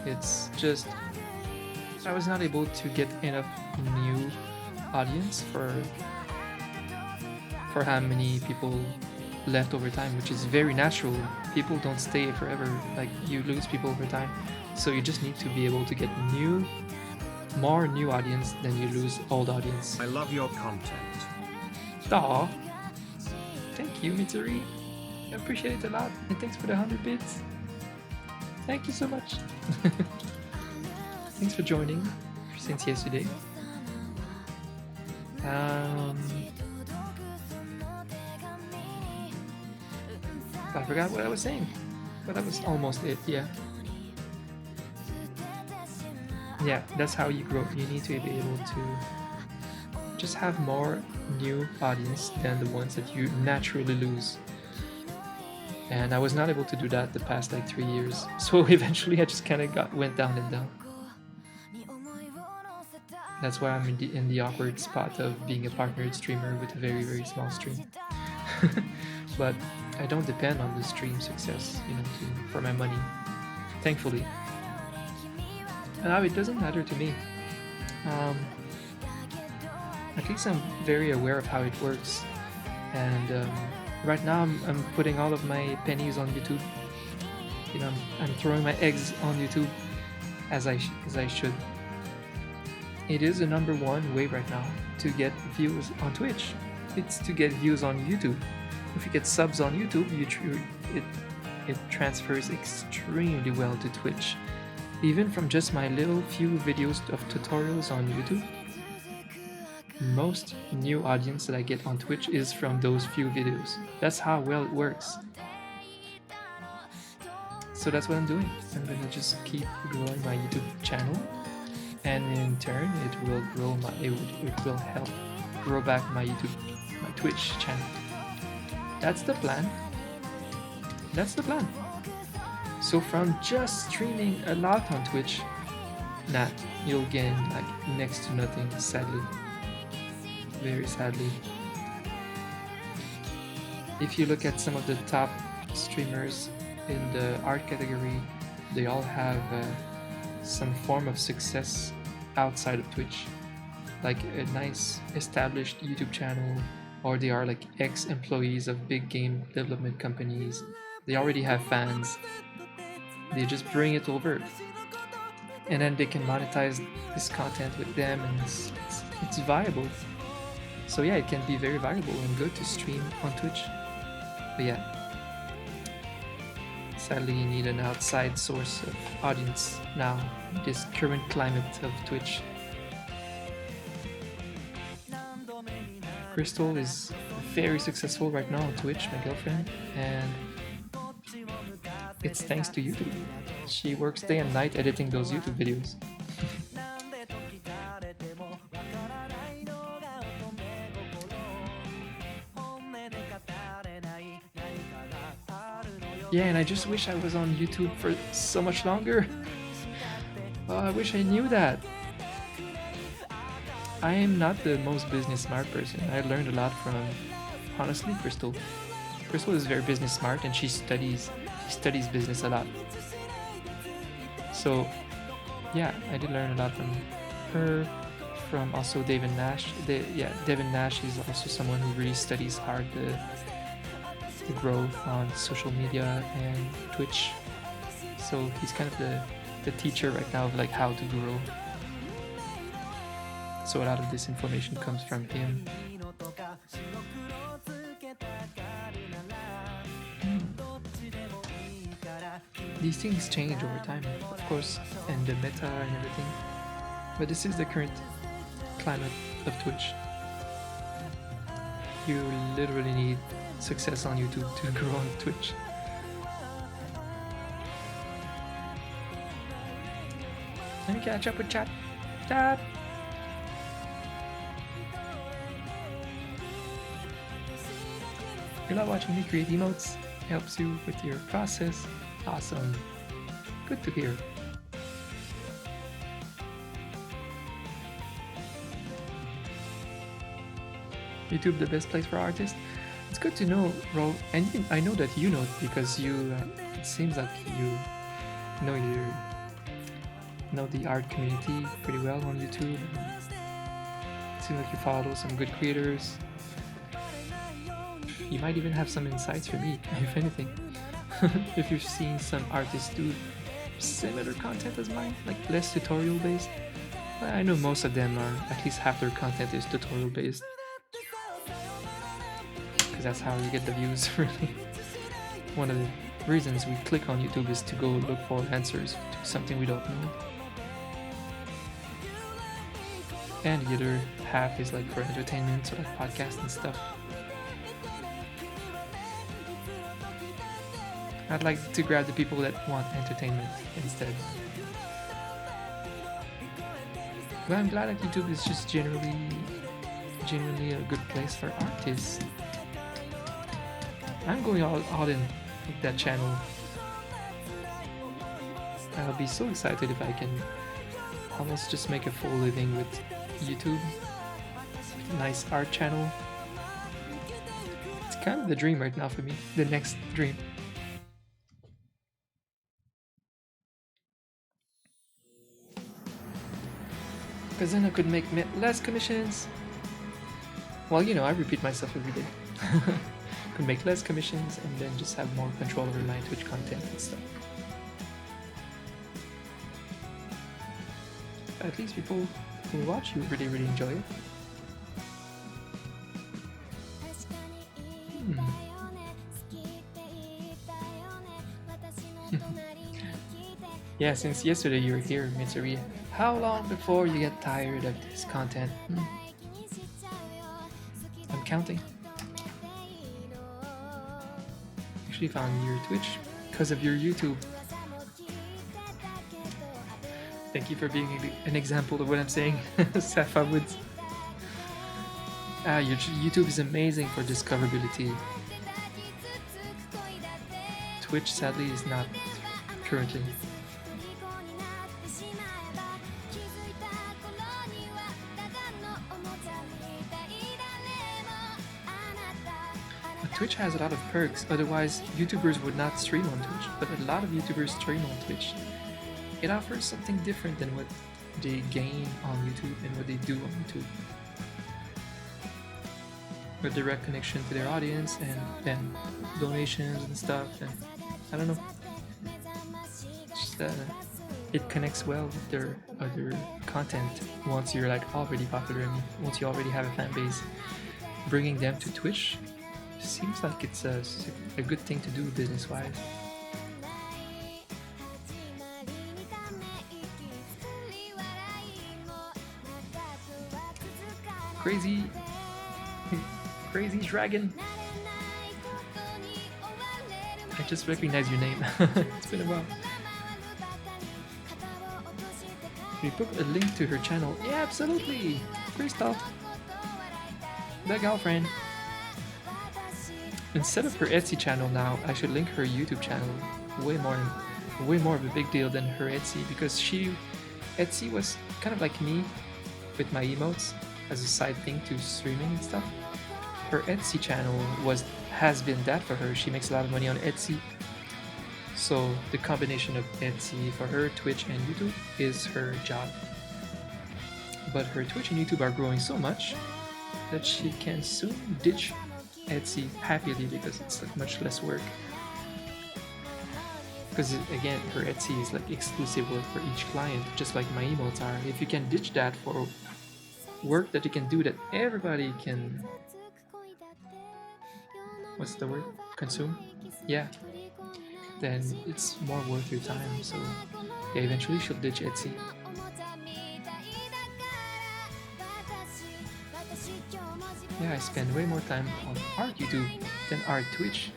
It's just I was not able to get enough new audience for how many people left over time, which is very natural. People don't stay forever. Like you lose people over time, so you just need to be able to get more new audience than you lose old audience. I love your content. Aw, thank you, Mitsuri. I appreciate it a lot, and thanks for the 100 bits. Thank you so much. Thanks for joining since yesterday. I forgot what I was saying, but that was almost it. Yeah, that's how you grow. You need to be able to just have more new audience than the ones that you naturally lose. And I was not able to do that the past like 3 years. So eventually I just kind of went down and down. That's why I'm in the awkward spot of being a partnered streamer with a very, very small stream. But I don't depend on the stream success, for my money, thankfully. Now it doesn't matter to me. At least I'm very aware of how it works, and right now I'm putting all of my pennies on YouTube. I'm throwing my eggs on YouTube as I should. It is the number one way right now to get views on Twitch. It's to get views on YouTube. If you get subs on YouTube, it transfers extremely well to Twitch. Even from just my little few videos of tutorials on YouTube, most new audience that I get on Twitch is from those few videos. That's how well it works. So that's what I'm doing. I'm gonna just keep growing my YouTube channel, and in turn, it will help grow back my Twitch channel. That's the plan. So from just streaming a lot on Twitch, you'll gain like next to nothing, sadly. Very sadly. If you look at some of the top streamers in the art category, they all have some form of success outside of Twitch, like a nice established YouTube channel, or they are like ex-employees of big game development companies. They already have fans. They just bring it over, and then they can monetize this content with them, and it's viable. So yeah, it can be very valuable and good to stream on Twitch. But yeah, sadly you need an outside source of audience now in this current climate of Twitch. Crystal is very successful right now on Twitch, my girlfriend, and it's thanks to YouTube. She works day and night editing those YouTube videos. Yeah, and I just wish I was on YouTube for so much longer. Oh, I wish I knew that. I am not the most business smart person. I learned a lot from, honestly, Crystal. Crystal is very business smart, and she studies business a lot. So yeah, I did learn a lot from her, from also David Nash. Devin Nash is also someone who really studies hard the growth on social media and Twitch. So he's kind of the teacher right now of like how to grow. So a lot of this information comes from him. These things change over time, of course, and the meta and everything. But this is the current climate of Twitch. You literally need success on YouTube to grow on Twitch. Let me catch up with chat. Chat! You love watching me create emotes? Helps you with your process? Awesome. Good to hear. YouTube the best place for artists? It's good to know, Ro, and I know that you know it because it seems like you know know the art community pretty well on YouTube. It seems like you follow some good creators. You might even have some insights for me, if anything. If you've seen some artists do similar content as mine, like less tutorial based. I know most of them are, at least half their content is tutorial based. Because that's how you get the views, really. One of the reasons we click on YouTube is to go look for answers to something we don't know. And the other half is like for entertainment, so like podcasts and stuff. I'd like to grab the people that want entertainment instead. But I'm glad that YouTube is just genuinely a good place for artists. I'm going all in with that channel. I'll be so excited if I can almost just make a full living with YouTube. Nice art channel. It's kind of the dream right now for me. The next dream. Because then I could make less commissions. Well, you know, I repeat myself every day. Could make less commissions and then just have more control over my Twitch content and stuff. At least people who watch you really enjoy it. Yeah, since yesterday you were here, Mitsuri. How long before you get tired of this content? I'm counting. Actually found your Twitch because of your YouTube. Thank you for being an example of what I'm saying, Safa Woods. Your YouTube is amazing for discoverability. Twitch sadly is not currently. Twitch has a lot of perks, otherwise YouTubers would not stream on Twitch, but a lot of YouTubers stream on Twitch. It offers something different than what they gain on YouTube and what they do on YouTube. A direct connection to their audience and then donations and stuff, and I don't know. Just, it connects well with their other content once you're like already popular and once you already have a fan base. Bringing them to Twitch seems like it's a good thing to do business-wise. Crazy dragon. I just recognize your name. It's been a while. We put a link to her channel. Yeah, absolutely. Crystal, the girlfriend. Instead of her Etsy channel now, I should link her YouTube channel. Way more of a big deal than her Etsy, because Etsy was kind of like me with my emotes as a side thing to streaming and stuff. Her Etsy channel has been that for her. She makes a lot of money on Etsy. So the combination of Etsy for her, Twitch and YouTube is her job. But her Twitch and YouTube are growing so much that she can soon ditch Etsy happily because it's like much less work. Because again, her Etsy is like exclusive work for each client, just like my emotes are. If you can ditch that for work that you can do that everybody can, what's the word? Consume? Yeah. Then it's more worth your time. So yeah, eventually she'll ditch Etsy. Yeah, I spend way more time on art YouTube than art Twitch.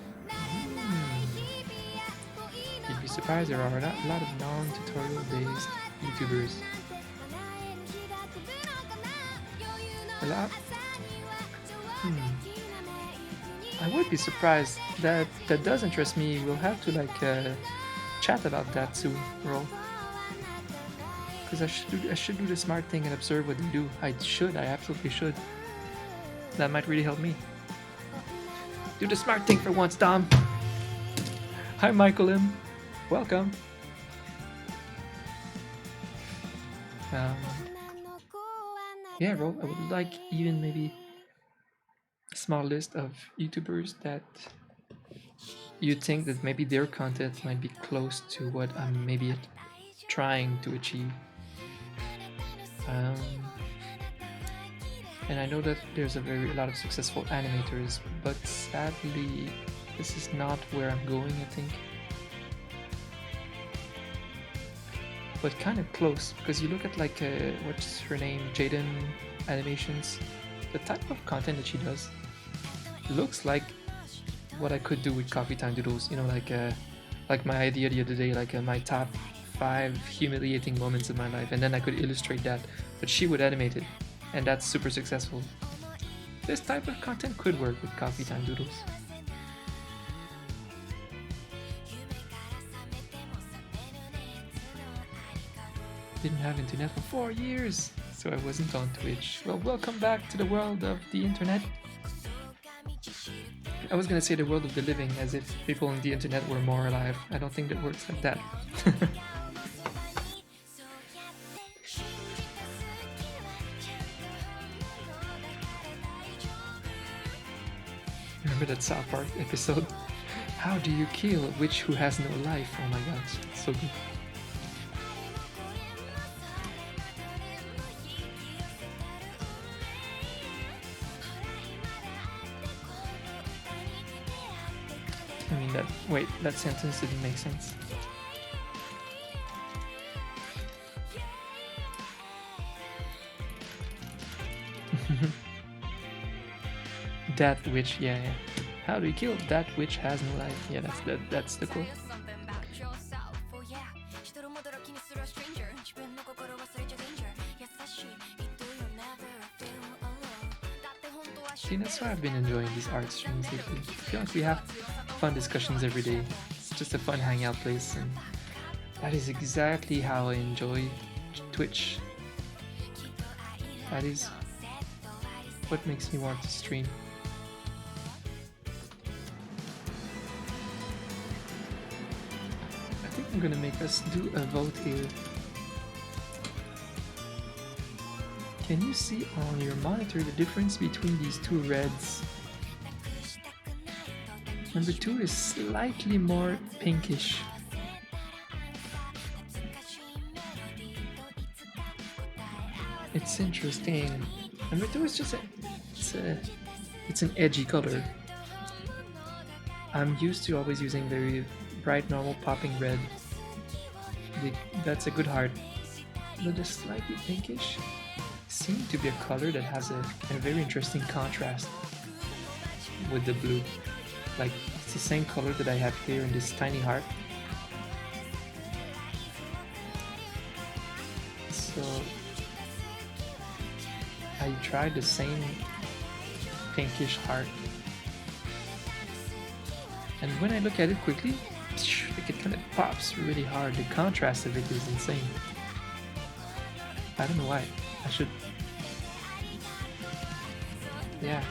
You'd be surprised there are a lot of non-tutorial based YouTubers. A lot? I would be surprised. That does interest me. We'll have to like chat about that soon, Roll. Because I should do the smart thing and observe what they do. I absolutely should. That might really help me. Do the smart thing for once, Dom. Hi, Michael M. Welcome. Um, yeah, bro, I would like even maybe a small list of YouTubers that you think that maybe their content might be close to what I'm maybe trying to achieve. Um, and I know that there's a lot of successful animators, but sadly, this is not where I'm going, I think. But kind of close, because you look at like, what's her name, Jaden Animations, the type of content that she does looks like what I could do with Coffee Time Doodles, you know, like my idea the other day, like my top 5 humiliating moments of my life, and then I could illustrate that, but she would animate it, and that's super successful. This type of content could work with Coffee Time Doodles. Didn't have internet for 4 years, so I wasn't on Twitch. Well, welcome back to the world of the internet. I was gonna say the world of the living, as if people on the internet were more alive. I don't think that works like that. Remember that South Park episode? How do you kill a witch who has no life? Oh my god, so good. I mean, that sentence didn't make sense. That witch, yeah. How do you kill that witch has no life? Yeah, that's the quote. See, that's why I've been enjoying these art streams lately. I feel like we have fun discussions every day. It's just a fun hangout place, and that is exactly how I enjoy Twitch. That is what makes me want to stream. I think I'm gonna make us do a vote here. Can you see on your monitor the difference between these two reds? Number 2 is slightly more pinkish. It's interesting. Number 2 is just it's an edgy color. I'm used to always using very bright, normal popping red. That's a good heart. But the slightly pinkish seems to be a color that has a very interesting contrast with the blue. Like, it's the same color that I have here in this tiny heart. So I tried the same pinkish heart, and when I look at it quickly, like it kind of pops really hard. The contrast of it is insane. I don't know why. I should... Yeah.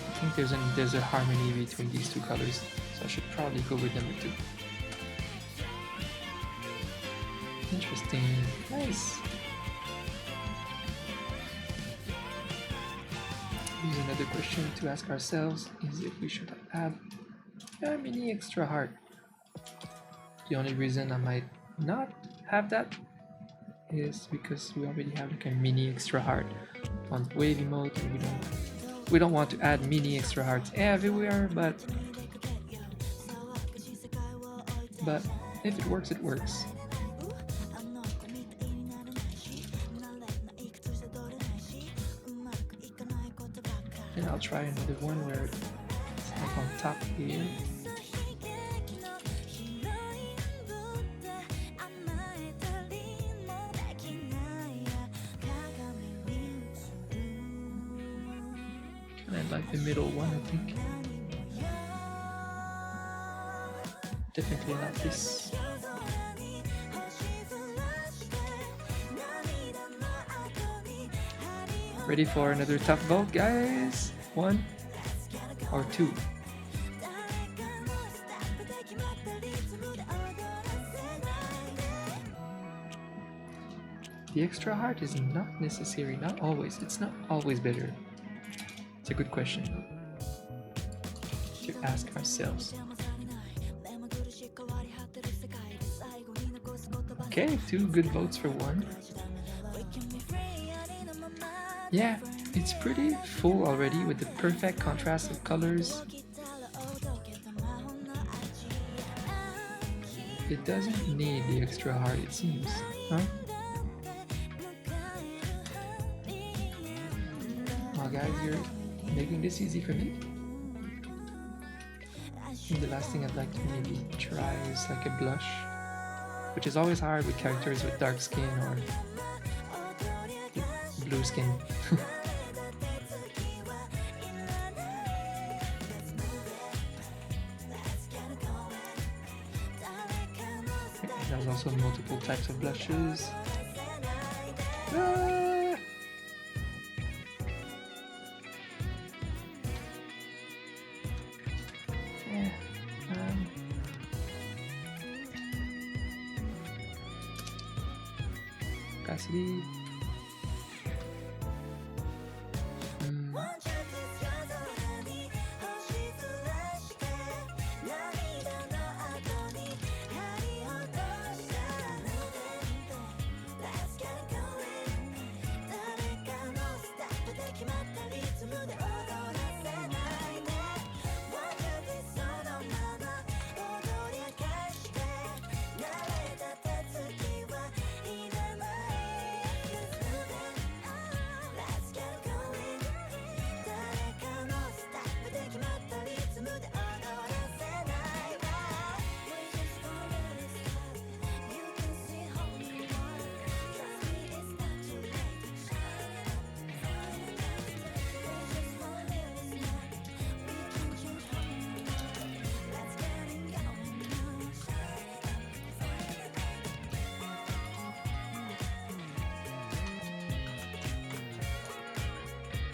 I think there's a harmony between these two colors, so I should probably go with number 2. Interesting. Nice. Here's another question to ask ourselves, is if we should have a mini extra heart. The only reason I might not have that is because we already have like a mini extra heart on wave emote, and we don't want to add mini extra hearts everywhere, but if it works, it works. And I'll try another one where it's like on top here. And I like the middle one, I think. Definitely not this. Ready for another tough vote, guys? 1 or 2? The extra heart is not necessary, not always. It's not always better. It's a good question to ask ourselves. Okay, 2 good votes for 1. Yeah, it's pretty full already with the perfect contrast of colors. It doesn't need the extra heart, it seems, huh? Well, guys, you're making this easy for me. And the last thing I'd like to maybe try is like a blush, which is always hard with characters with dark skin or blue skin. There's also multiple types of blushes. Ah! Yeah, opacity.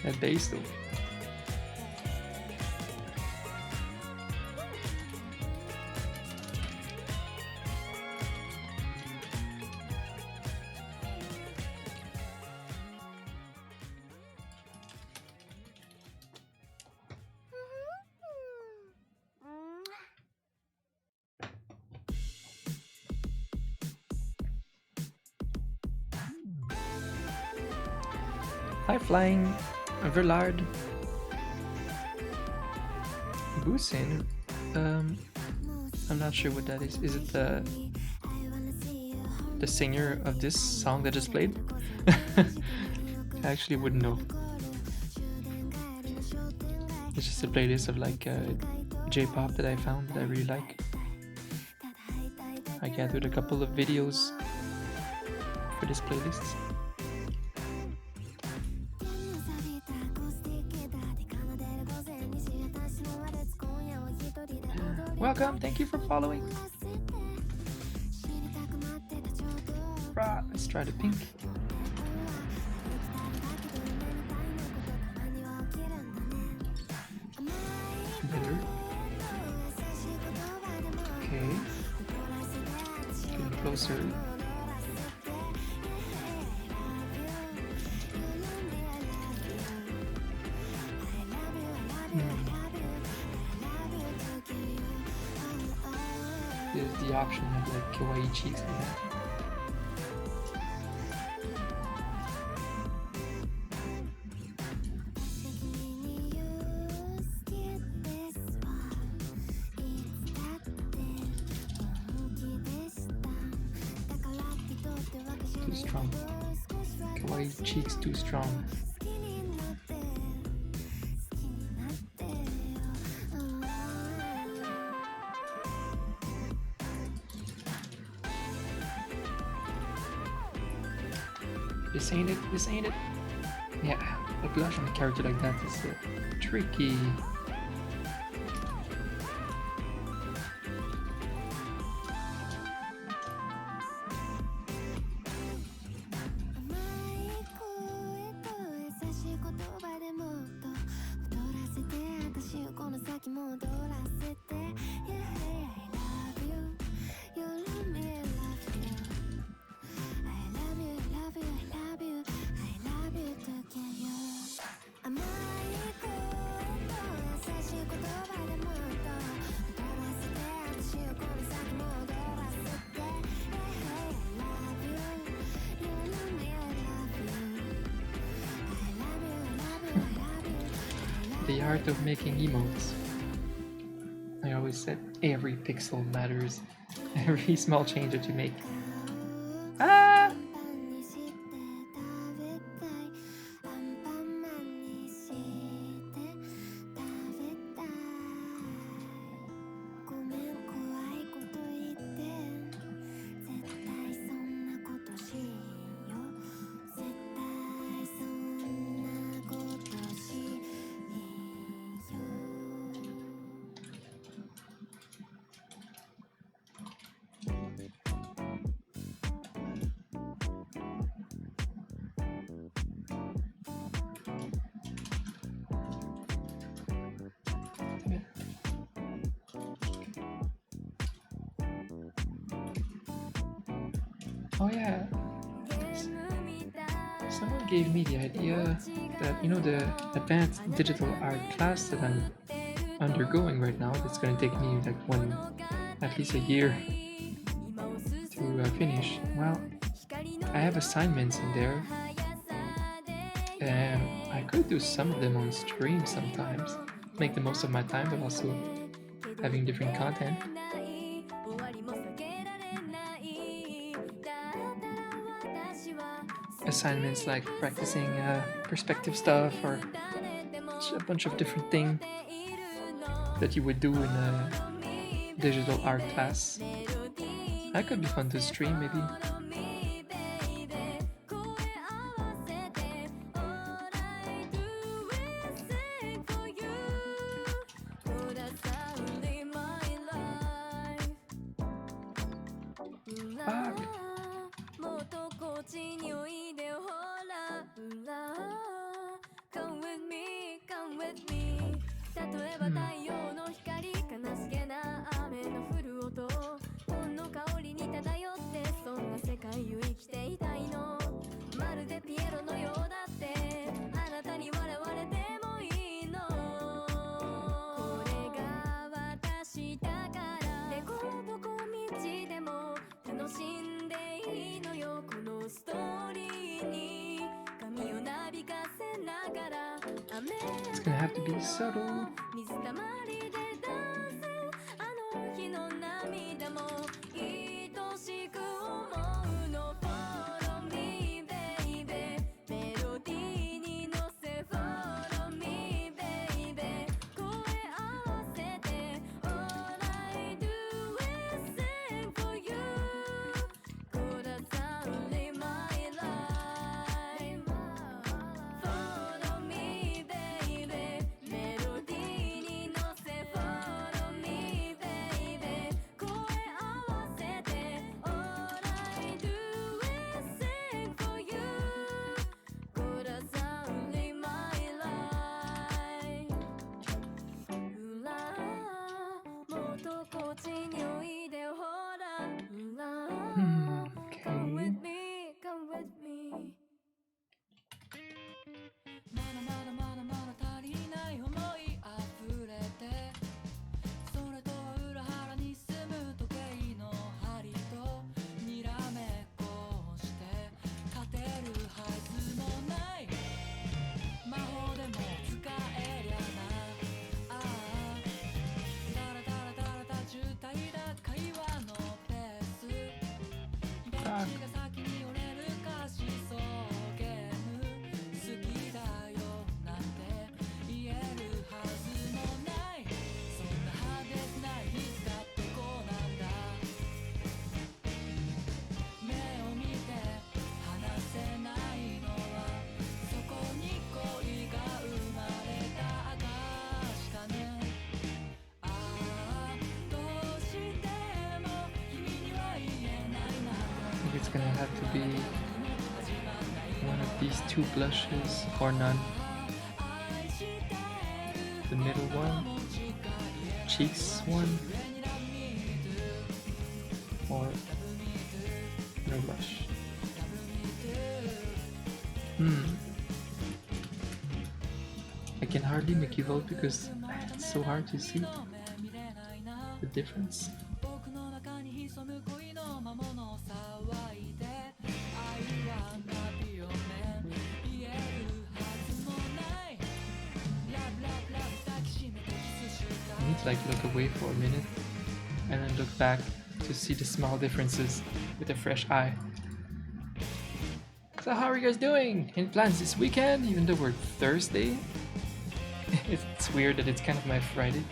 That bass though. High flying, Verlard, Busin. I'm not sure what that is. Is it the singer of this song that just played? I actually wouldn't know. It's just a playlist of like J-pop that I found that I really like. I gathered a couple of videos for this playlist. Welcome, thank you for following. Let's try the pink. Better. Okay. Getting closer. There's the option of like kawaii cheeks like that. Too strong. Kawaii cheeks too strong. This ain't it, this ain't it. Yeah, a blush on a character like that is tricky. the art of making emotes. I always said every pixel matters. Every small change that you make. Ah! Oh yeah, someone gave me the idea that, you know, the advanced digital art class that I'm undergoing right now, it's gonna take me like at least a year to finish. Well, I have assignments in there, and I could do some of them on stream sometimes, make the most of my time, but also having different content. Assignments like practicing perspective stuff or a bunch of different things that you would do in a digital art class. That could be fun to stream, maybe. It's gonna have to be subtle. It's gonna have to be one of these two blushes or none. The middle one, cheeks one, or no blush. I can hardly make you vote because it's so hard to see the difference. to like look away for a minute and then look back to see the small differences with a fresh eye. So how are you guys doing? Any plans this weekend, even though we're Thursday? It's weird that it's kind of my Friday.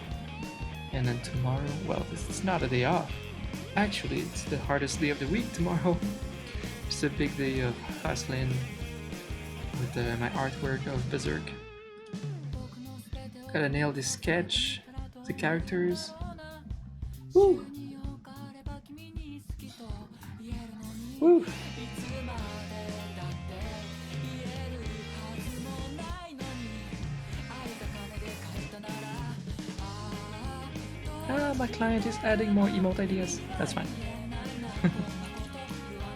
And then tomorrow, well, it's not a day off. Actually, it's the hardest day of the week tomorrow. It's a big day of hustling with my artwork of Berserk. Gotta nail this sketch, the characters. Woo! Woo! My client is adding more emote ideas. That's fine.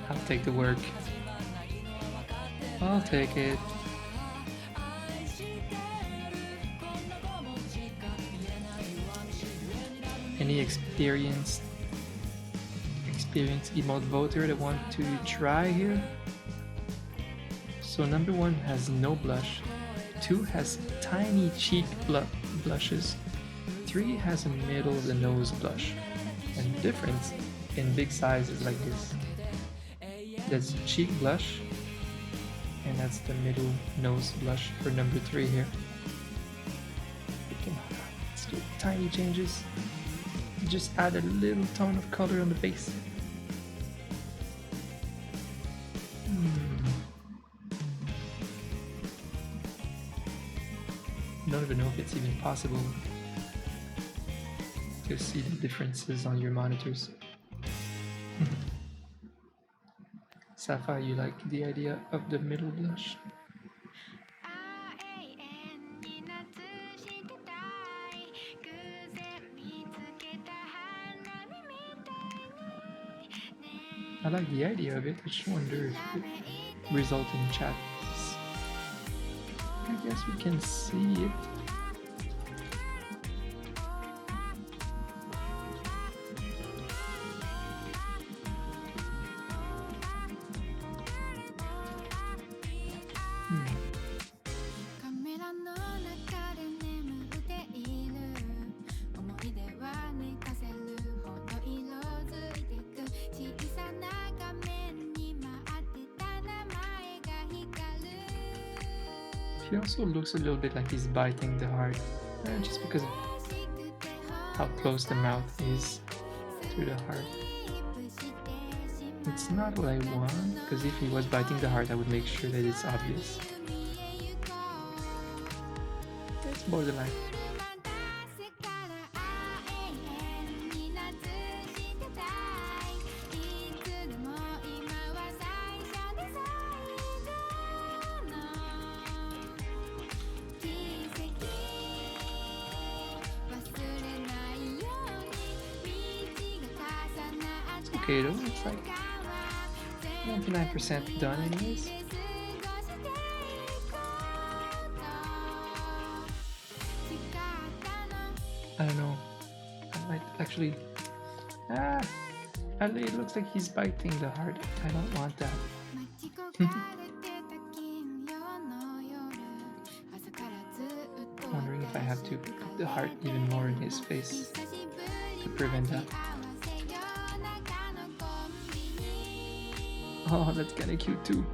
I'll take the work. I'll take it. Any experienced emote voter that want to try here? So number 1 has no blush, 2 has tiny cheek blushes, 3 has a middle of the nose blush, and the difference in big size is like this. That's cheek blush, and that's the middle nose blush for number 3 here. Let's do tiny changes. Just add a little tone of color on the base. I don't even know if it's even possible to see the differences on your monitors. Sapphire, you like the idea of the middle blush? I like the idea of it, I just wonder if it results in chat. I guess we can see it. He also looks a little bit like he's biting the heart, just because of how close the mouth is to the heart. It's not what I want, because if he was biting the heart, I would make sure that it's obvious. It's borderline. Okay though, it's like 99% done anyways. I don't know. I might actually... it looks like he's biting the heart. I don't want that. Wondering if I have to put the heart even more in his face to prevent that. Oh, that's kinda cute too.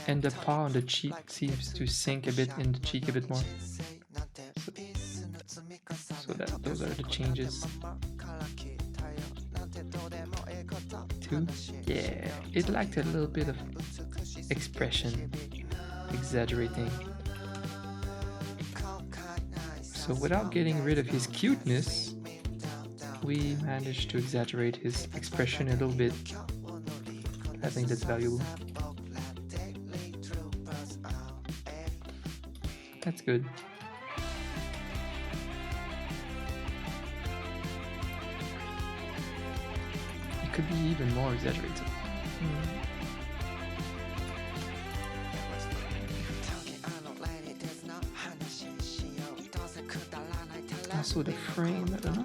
And the paw on the cheek seems to sink a bit in the cheek a bit more. So those are the changes. 2. Yeah, it lacked a little bit of expression, exaggerating. So without getting rid of his cuteness, we managed to exaggerate his expression a little bit. I think that's valuable. That's good. It could be even more exaggerated. Also the frame, I don't know.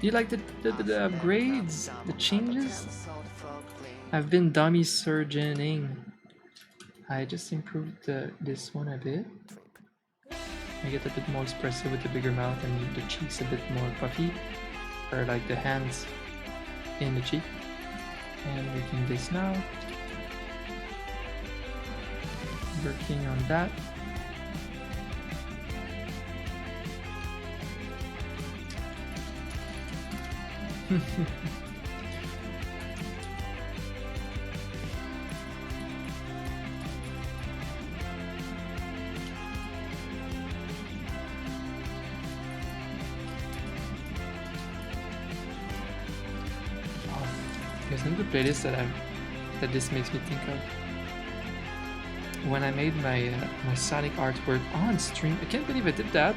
You like the upgrades, the changes? I've been dummy surgeoning. I just improved this one a bit. I get a bit more expressive with the bigger mouth and the cheeks a bit more puffy, or like the hands in the cheek. And making this now. Working on that. There's another playlist that this makes me think of. When I made my Sonic artwork on stream, I can't believe I did that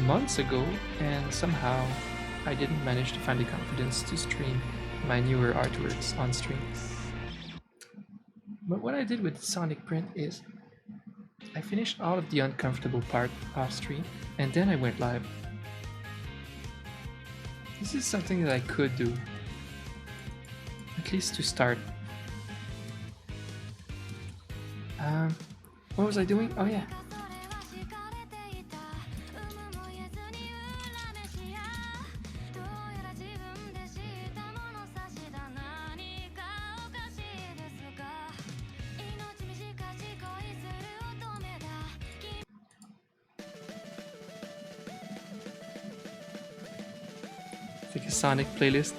months ago, and somehow I didn't manage to find the confidence to stream my newer artworks on stream. But what I did with Sonic Print is I finished all of the uncomfortable part off stream, and then I went live. This is something that I could do, at least to start. What was I doing? Oh yeah. It's like a Sonic playlist.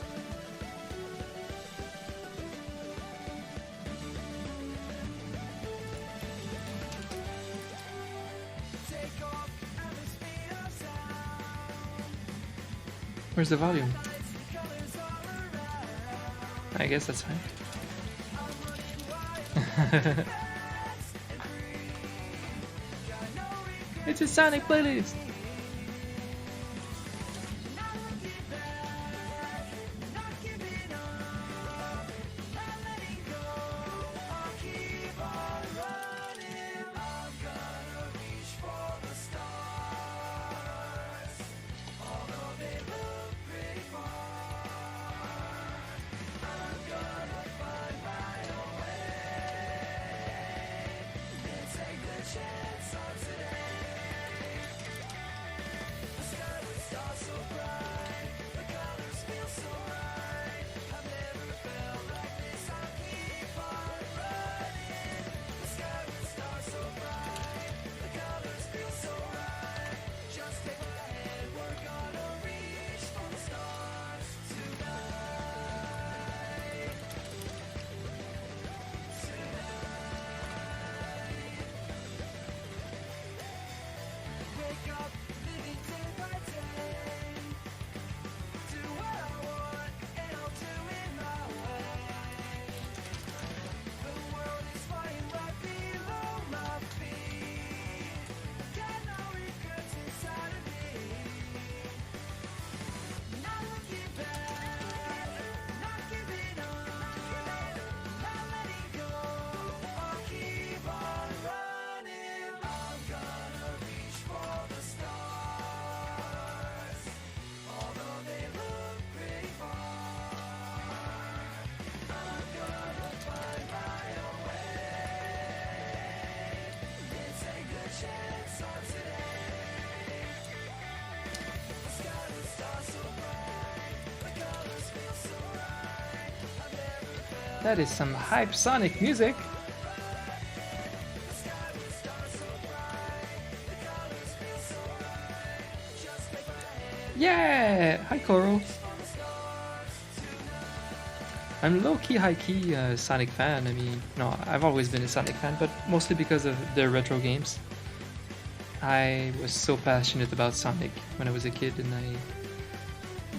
Where's the volume? I guess that's fine. It's a Sonic playlist! That is some hype Sonic music. Yeah! Hi, Coral. I'm low-key, high-key Sonic fan. I mean, no, I've always been a Sonic fan, but mostly because of the retro games. I was so passionate about Sonic when I was a kid, and I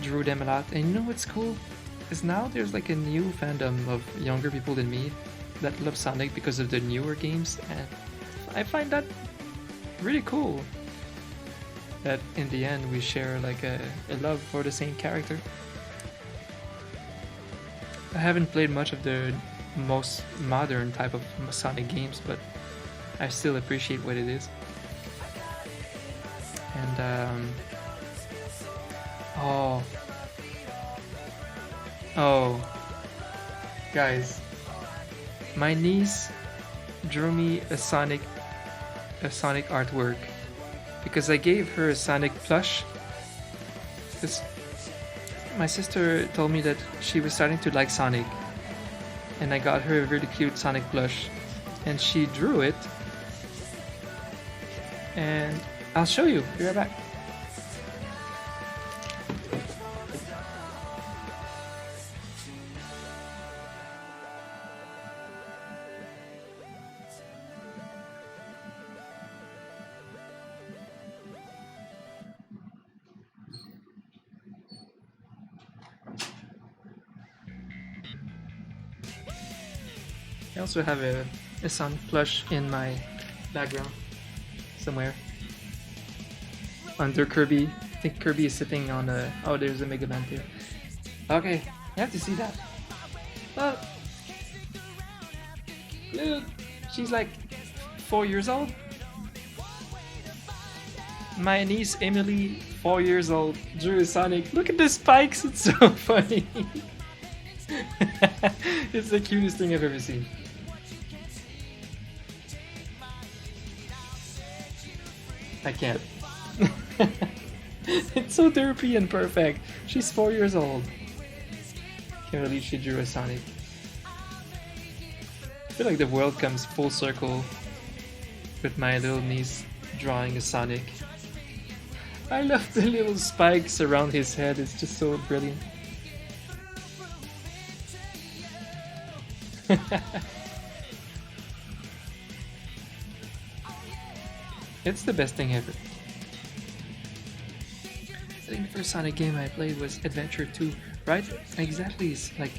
drew them a lot. And you know what's cool? Is now there's like a new fandom of younger people than me that love Sonic because of the newer games, and I find that really cool. That in the end we share like a love for the same character. I haven't played much of the most modern type of Sonic games, but I still appreciate what it is. And oh, guys, my niece drew me a Sonic artwork because I gave her a Sonic plush. Because my sister told me that she was starting to like Sonic, and I got her a really cute Sonic plush, and she drew it. And I'll show you. Be right back. I also have a Sonic plush in my background somewhere. Under Kirby. I think Kirby is sitting on a... Oh, there's a Mega Man too. Okay, you have to see that. Oh. Look, she's like 4 years old. My niece Emily, 4 years old, drew a Sonic. Look at the spikes, it's so funny. It's the cutest thing I've ever seen. I can't. It's so derpy and perfect. She's 4 years old. Can't believe she drew a Sonic. I feel like the world comes full circle with my little niece drawing a Sonic. I love the little spikes around his head. It's just so brilliant. It's the best thing ever. I think the first Sonic game I played was Adventure 2, right? Exactly, it's like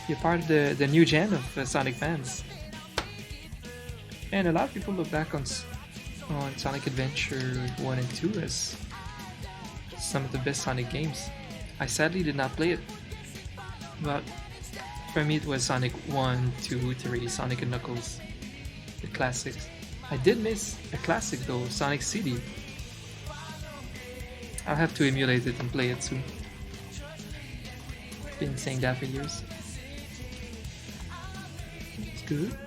you're part of the new gen of Sonic fans. And a lot of people look back on Sonic Adventure 1 and 2 as some of the best Sonic games. I sadly did not play it, but for me it was Sonic 1, 2, 3, Sonic and Knuckles, the classics. I did miss a classic though, Sonic CD. I'll have to emulate it and play it soon. Been saying that for years. It's good.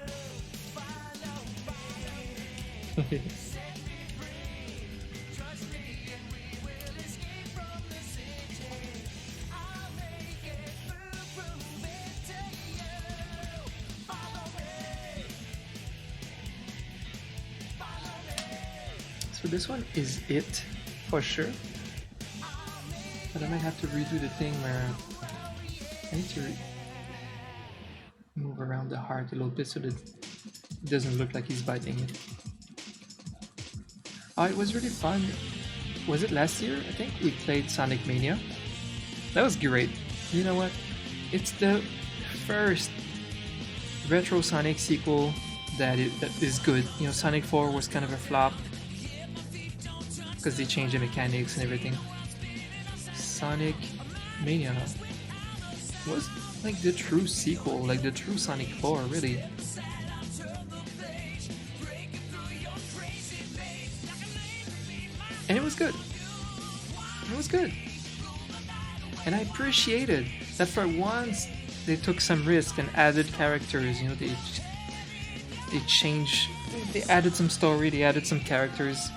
So this one is it for sure, but I might have to redo the thing where I need to move around the heart a little bit so that it doesn't look like he's biting it. Oh, it was really fun. Was it last year? I think we played Sonic Mania. That was great. You know what? It's the first retro Sonic sequel that is good. You know, Sonic 4 was kind of a flop because they changed the mechanics and everything. Sonic Mania was like the true sequel, like the true Sonic 4, really. And it was good. It was good. And I appreciated that for once they took some risk and added characters. You know, they changed, they added some story, they added some characters.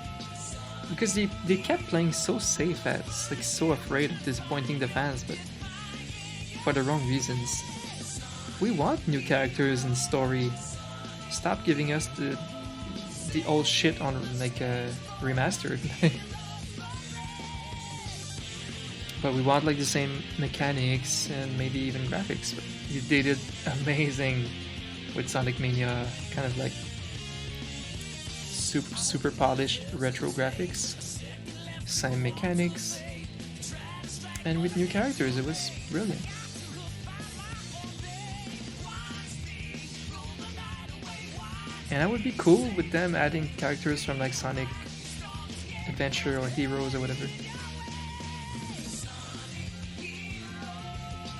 Because they kept playing so safe, as like so afraid of disappointing the fans, but for the wrong reasons. We want new characters and story. Stop giving us the old shit on like a remastered. But we want like the same mechanics and maybe even graphics. They did amazing with Sonic Mania, kind of like super polished retro graphics, same mechanics, and with new characters. It was brilliant. And that would be cool with them adding characters from like Sonic Adventure or Heroes or whatever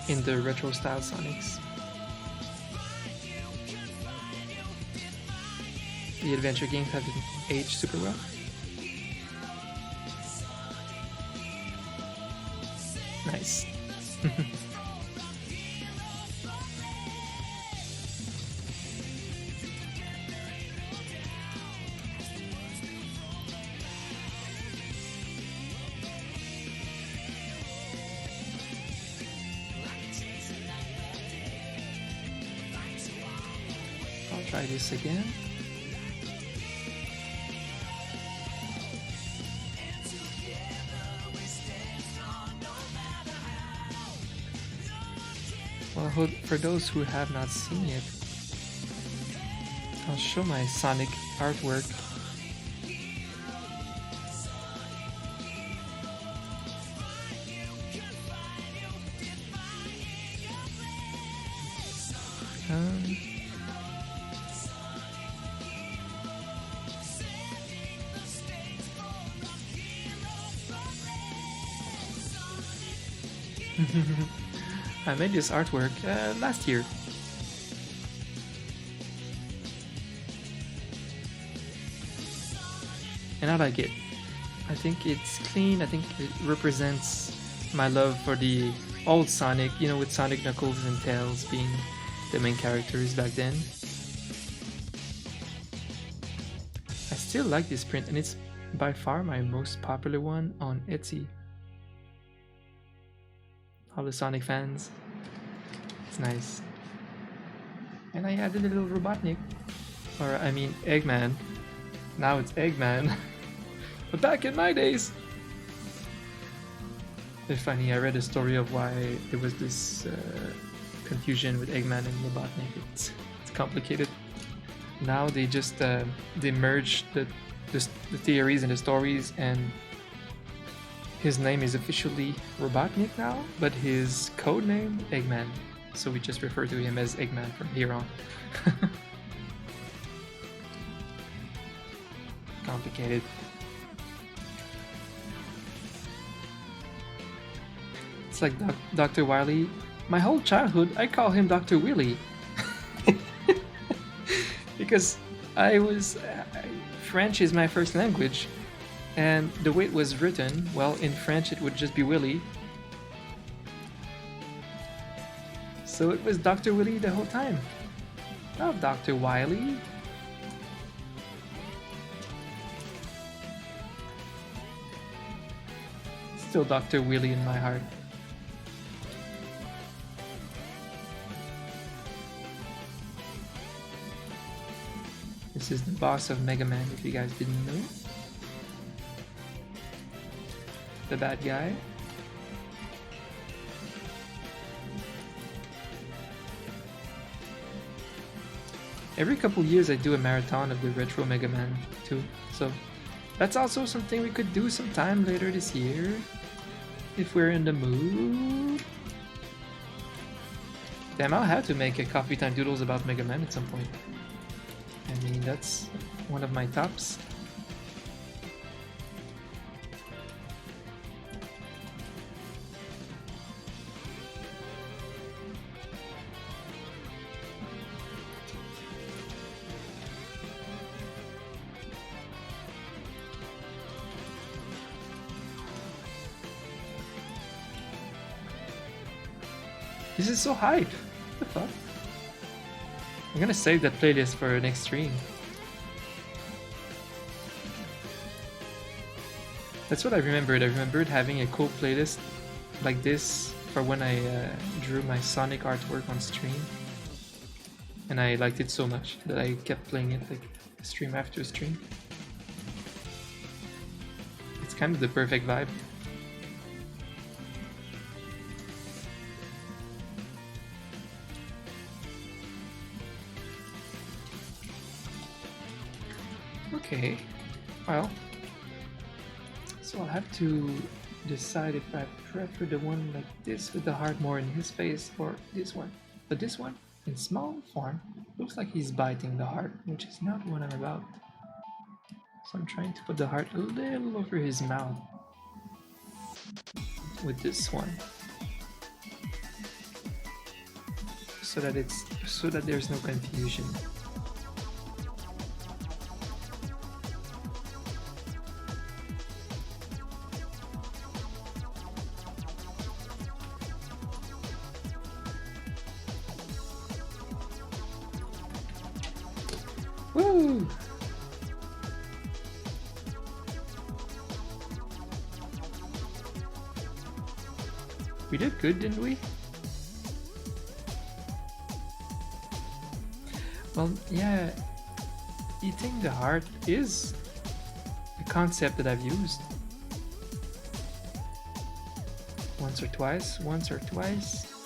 in the retro style Sonics. The adventure games haven't aged super well. Nice. I'll try this again. Well, for those who have not seen it, I'll show my Sonic artwork. I made this artwork last year. And I like it. I think it's clean. I think it represents my love for the old Sonic, you know, with Sonic, Knuckles, and Tails being the main characters back then. I still like this print, and it's by far my most popular one on Etsy. All the Sonic fans. It's nice. And I added a little Robotnik. Or, I mean, Eggman. Now it's Eggman. But back in my days! It's funny, I read a story of why there was this confusion with Eggman and Robotnik. It's complicated. Now they just they merged the theories and the stories, and his name is officially Robotnik now, but his code name Eggman. So we just refer to him as Eggman from here on. Complicated. It's like Dr. Wily. My whole childhood, I call him Dr. Willy. Because French is my first language, and the way it was written, well, in French it would just be Willy. So it was Dr. Willy the whole time. Not Dr. Wily. Still Dr. Willy in my heart. This is the boss of Mega Man, if you guys didn't know. The bad guy. Every couple years I do a marathon of the retro Mega Man too, so that's also something we could do sometime later this year, if we're in the mood. Damn, I'll have to make a Coffee Time Doodles about Mega Man at some point. I mean, that's one of my tops. This is so hype. What the fuck? I'm gonna save that playlist for next stream. That's what I remembered. I remembered having a cool playlist like this for when I drew my Sonic artwork on stream. and I liked it so much that I kept playing it like stream after stream. It's kind of the perfect vibe. Okay, well, so I'll have to decide if I prefer the one like this with the heart more in his face or this one. But this one, in small form, looks like he's biting the heart, which is not what I'm about. So I'm trying to put the heart a little over his mouth with this one. So that there's no confusion. Woo! We did good, didn't we? Well, yeah, eating the heart is a concept that I've used once or twice.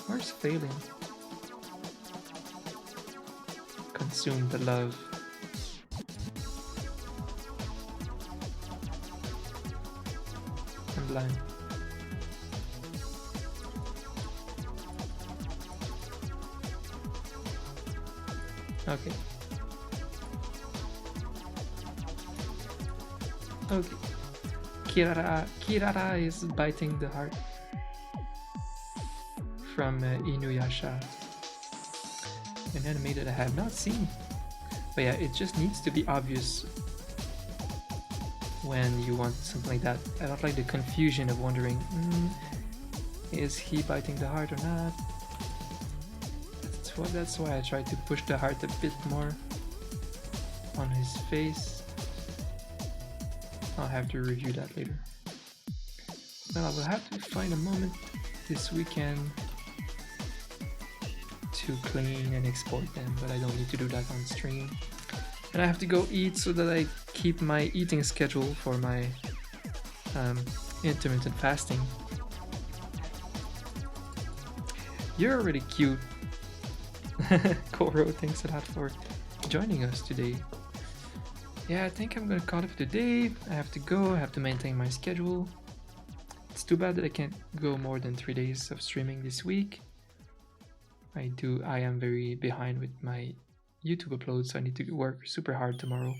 Where's failing? Consume the love. I'm blind. Okay. Okay. Kirara is biting the heart from Inuyasha. An anime that I have not seen. But yeah, it just needs to be obvious when you want something like that. I don't like the confusion of wondering, is he biting the heart or not? That's why I try to push the heart a bit more on his face. I'll have to review that later. Well, I will have to find a moment this weekend to clean and export them, but I don't need to do that on stream. And I have to go eat so that I keep my eating schedule for my intermittent fasting. You're really cute. Koro, thanks a lot for joining us today. Yeah, I think I'm gonna call it for today. I have to go, I have to maintain my schedule. It's too bad that I can't go more than 3 days of streaming this week. I am very behind with my YouTube uploads, so I need to work super hard tomorrow.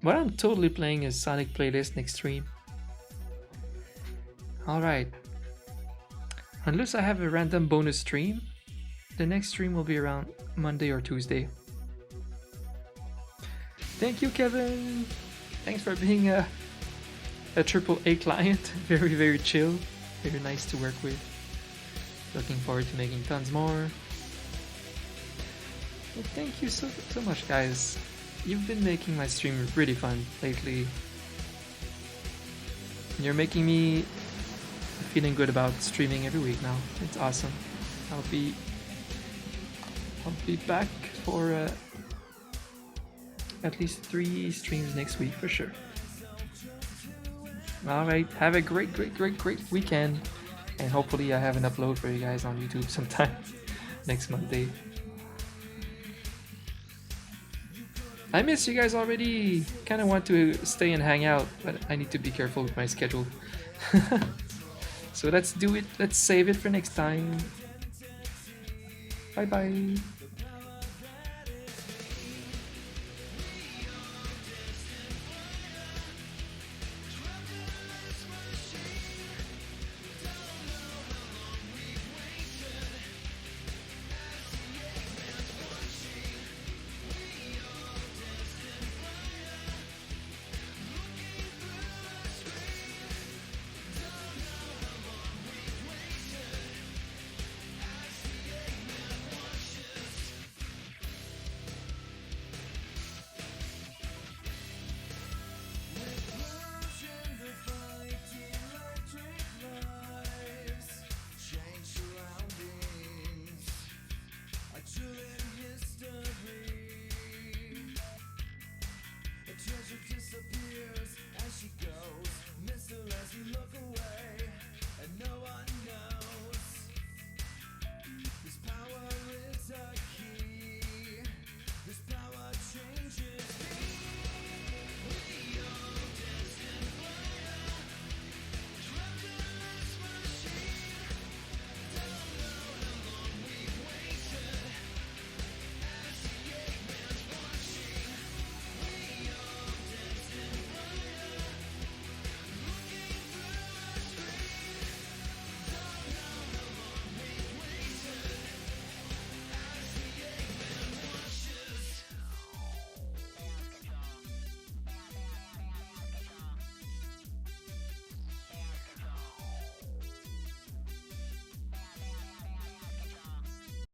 What I'm totally playing is Sonic Playlist next stream. Alright. Unless I have a random bonus stream, the next stream will be around Monday or Tuesday. Thank you, Kevin! Thanks for being a AAA client. Very, very chill. Very nice to work with. Looking forward to making tons more. Well, thank you so much, guys. You've been making my stream really fun lately. You're making me feeling good about streaming every week now. It's awesome. I'll be back for at least 3 streams next week for sure. Alright, have a great weekend. And hopefully I have an upload for you guys on YouTube sometime next Monday. I miss you guys already. Kind of want to stay and hang out, but I need to be careful with my schedule. So let's do it. Let's save it for next time. Bye bye.